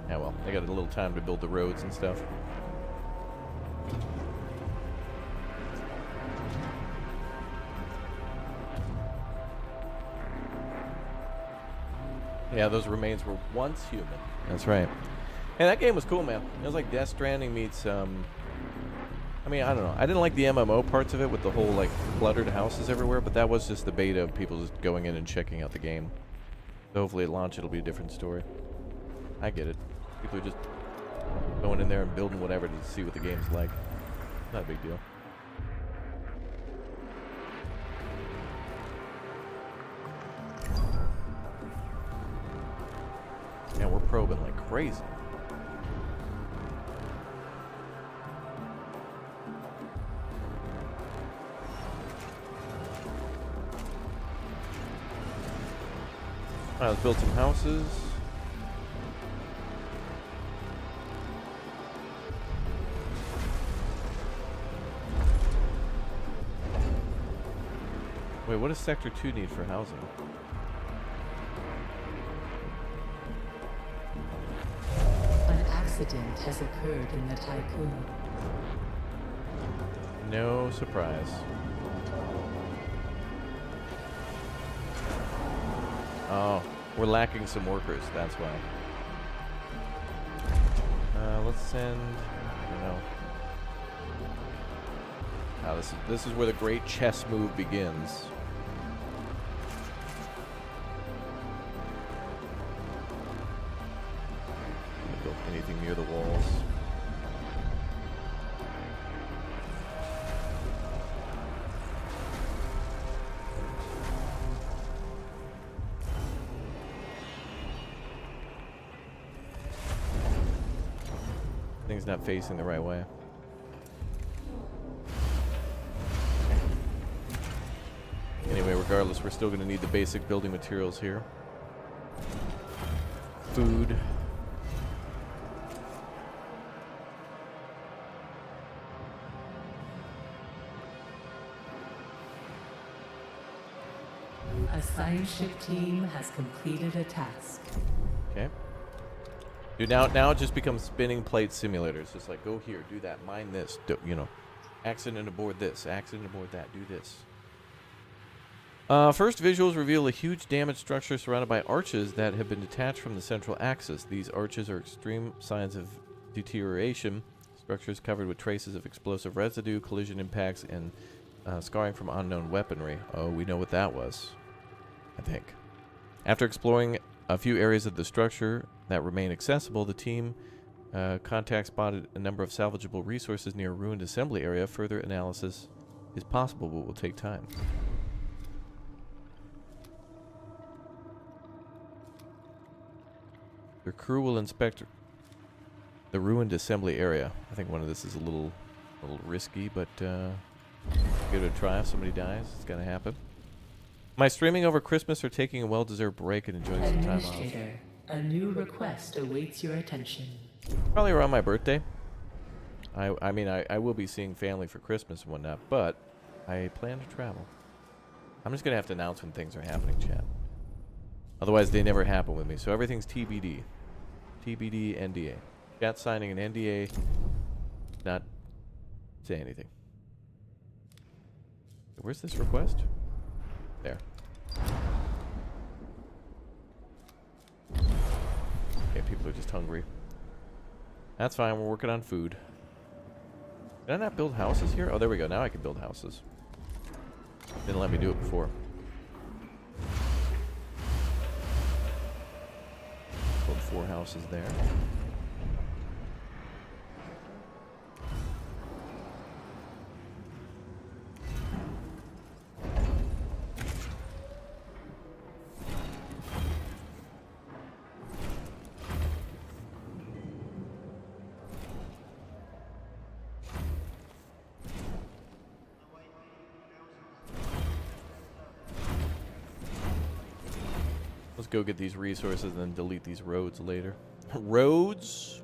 Yeah, well, they got a little time to build the roads and stuff. Yeah, those remains were once human. That's right. Hey, that game was cool, man. It was like Death Stranding meets, I mean, I don't know. I didn't like the MMO parts of it with the whole, like, cluttered houses everywhere, but that was just the beta of people just going in and checking out the game. So hopefully at launch it'll be a different story. I get it. People are just going in there and building whatever to see what the game's like. Not a big deal. Yeah, we're probing like crazy. Alright, let's build some houses. Wait, what does Sector 2 need for housing? An accident has occurred in the Tycoon. No surprise. Oh, we're lacking some workers, that's why. Let's send, I don't know. This is where the great chess move begins. Don't build anything near the walls. Everything's not facing the right way. Anyway, regardless, we're still going to need the basic building materials here. Food. A science ship team has completed a task. Okay. Dude, now it just becomes spinning plate simulator. It's just like, go here, do that, mine this, you know. Accident aboard this, accident aboard that, do this. First visuals reveal a huge damaged structure surrounded by arches that have been detached from the central axis. These arches are extreme signs of deterioration. Structures covered with traces of explosive residue, collision impacts, and scarring from unknown weaponry. Oh, we know what that was, I think. After exploring a few areas of the structure that remain accessible, the team contact spotted a number of salvageable resources near a ruined assembly area. Further analysis is possible, but will take time. Their crew will inspect the ruined assembly area. I think one of this is a little risky, but give it a try. If somebody dies, it's gonna happen. Am I streaming over Christmas or taking a well-deserved break and enjoying some time off? Administrator, a new request awaits your attention. Probably around my birthday. I mean, I will be seeing family for Christmas and whatnot, but I plan to travel. I'm just gonna have to announce when things are happening, chat. Otherwise, they never happen with me. So everything's TBD. TBD, NDA. Chat signing an NDA. Not say anything. Where's this request? There. Okay, people are just hungry. That's fine. We're working on food. Did I not build houses here? Oh, there we go. Now I can build houses. Didn't let me do it before. Build 4 houses there. Let's go get these resources and then delete these roads later. Roads?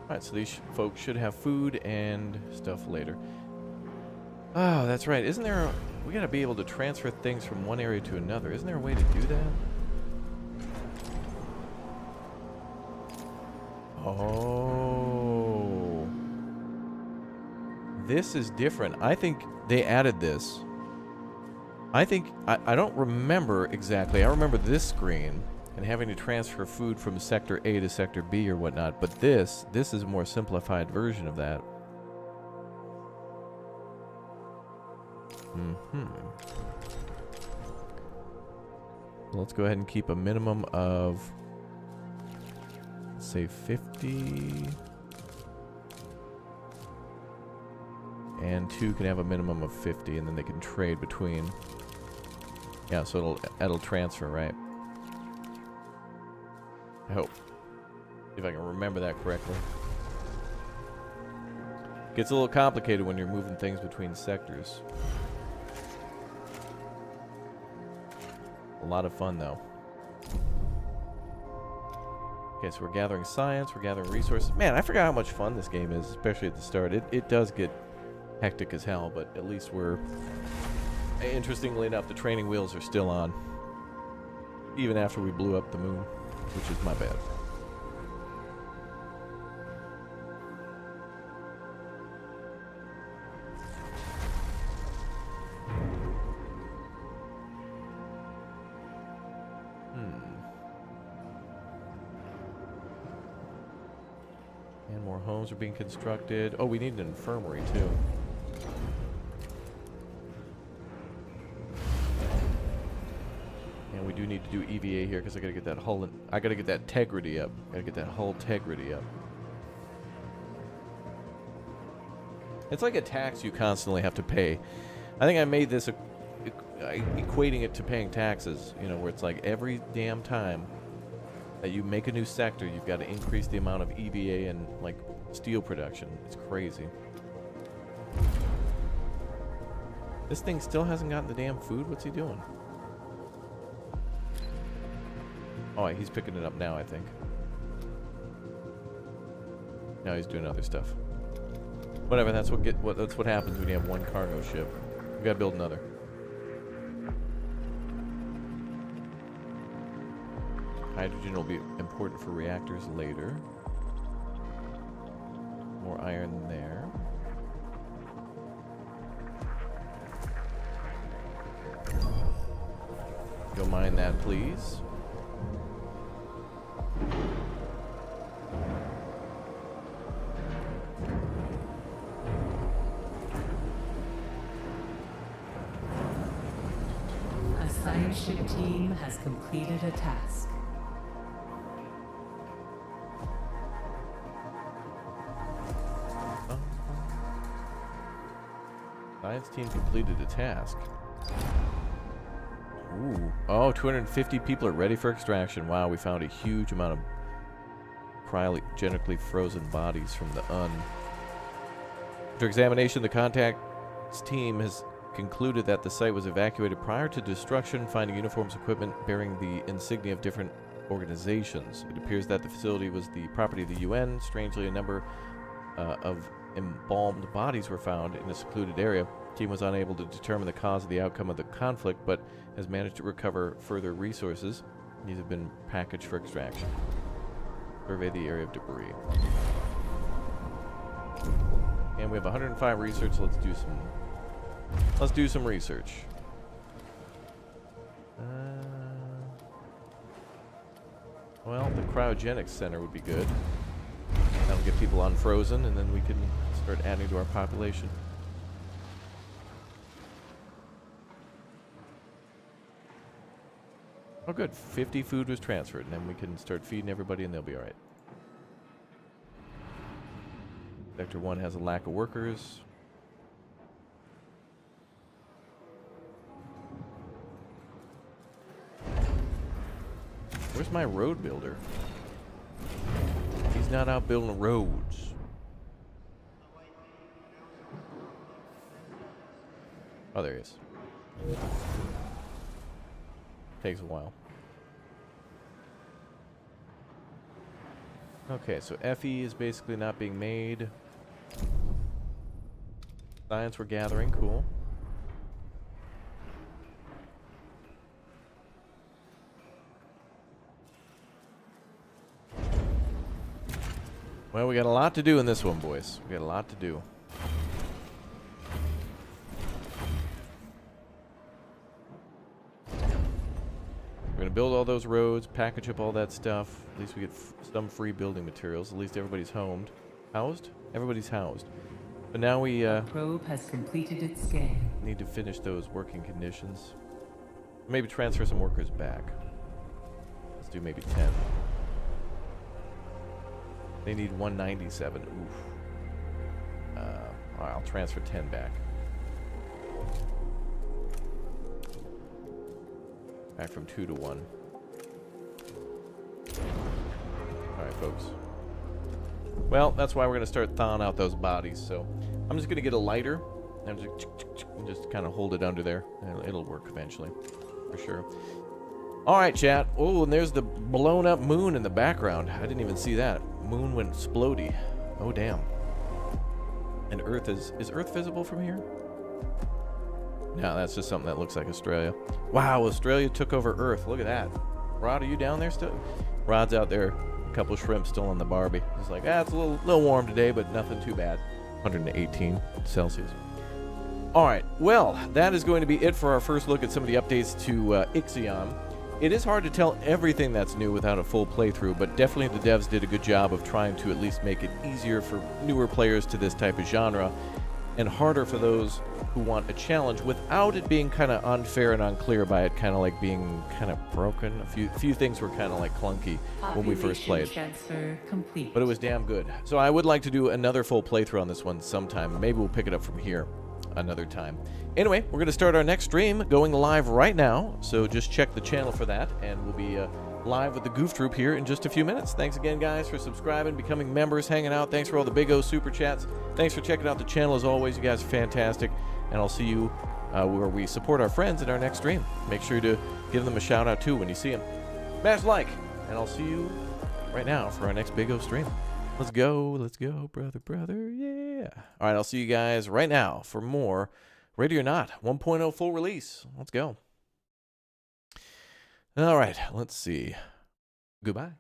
Alright, so these folks should have food and stuff later. Oh, that's right. Isn't there we gotta be able to transfer things from one area to another. Isn't there a way to do that? Oh. This is different. I think they added this. I think I don't remember exactly. I remember this screen and having to transfer food from Sector A to Sector B or whatnot, but this is a more simplified version of that. Let's go ahead and keep a minimum of, let's say 50. And 2 can have a minimum of 50, and then they can trade between. Yeah, so it'll transfer, right? I hope. See if I can remember that correctly. Gets a little complicated when you're moving things between sectors. A lot of fun, though. Okay, so we're gathering science, we're gathering resources. Man, I forgot how much fun this game is, especially at the start. It does get hectic as hell, but at least we're... Interestingly enough, the training wheels are still on. Even after we blew up the moon, which is my bad. More homes are being constructed. Oh, we need an infirmary, too. And we do need to do EVA here because I gotta get that hull. I gotta get that integrity up. Gotta get that hull integrity up. It's like a tax you constantly have to pay. I think I made this equating it to paying taxes. You know, where it's like every damn time that you make a new sector, you've got to increase the amount of EVA and like steel production. It's crazy. This thing still hasn't gotten the damn food. What's he doing? Oh, he's picking it up now, I think. Now he's doing other stuff. Whatever. That's what happens when you have one cargo ship. We gotta build another. Hydrogen will be important for reactors later. More iron there. Go mine that, please. A science ship team has completed a task. Science team completed a task. Ooh. Oh, 250 people are ready for extraction. Wow, we found a huge amount of cryogenically frozen bodies from the UN. After examination, the contacts team has concluded that the site was evacuated prior to destruction, finding uniforms, equipment bearing the insignia of different organizations. It appears that the facility was the property of the UN. Strangely, a number of embalmed bodies were found in a secluded area. The team was unable to determine the cause of the outcome of the conflict, but has managed to recover further resources. These have been packaged for extraction. Survey the area of debris. And we have 105 research. Let's do some research. Well, the cryogenics center would be good. That'll get people unfrozen, and then we can start adding to our population. Oh, good. 50 food was transferred, and then we can start feeding everybody, and they'll be all right. Sector 1 has a lack of workers. Where's my road builder? He's not out building roads. Oh, there he is. Takes a while. Okay, so FE is basically not being made. Science we're gathering, cool. Well, we got a lot to do in this one, boys. We got a lot to do. We're going to build all those roads, package up all that stuff. At least we get some free building materials. At least everybody's homed. Housed? Everybody's housed. But now we Probe has completed its scan. need to finish those working conditions. Maybe transfer some workers back. Let's do maybe 10. They need 197. Oof. All right, I'll transfer 10 back. Back from 2 to 1. All right, folks. Well, that's why we're going to start thawing out those bodies. So I'm just going to get a lighter and just kind of hold it under there. It'll work eventually, for sure. All right, chat. Oh, and there's the blown up moon in the background. I didn't even see that. Moon went splody. Oh, damn. And Earth is Earth visible from here? No, that's just something that looks like Australia. Wow, Australia took over Earth. Look at that. Rod, are you down there still? Rod's out there. A couple of shrimp still on the Barbie. It's like, it's a little warm today, but nothing too bad. 118 Celsius. All right, well, that is going to be it for our first look at some of the updates to IXION. It is hard to tell everything that's new without a full playthrough, but definitely the devs did a good job of trying to at least make it easier for newer players to this type of genre, and harder for those who want a challenge without it being kind of unfair and unclear by it kind of like being kind of broken. A few things were kind of like clunky when we first played. Transfer complete. But it was damn good. So I would like to do another full playthrough on this one sometime. Maybe we'll pick it up from here another time. Anyway, we're going to start our next stream going live right now. So just check the channel for that, and we'll be live with the Goof Troop here in just a few minutes. Thanks again, guys, for subscribing, becoming members, hanging out. Thanks for all the Big O super chats. Thanks for checking out the channel as always. You guys are fantastic. And I'll see you where we support our friends in our next stream. Make sure to give them a shout out too when you see them. Smash like, and I'll see you right now for our next Big O stream. Let's go, brother, yeah. All right, I'll see you guys right now for more Ready or Not 1.0 full release. Let's go. All right, let's see. Goodbye.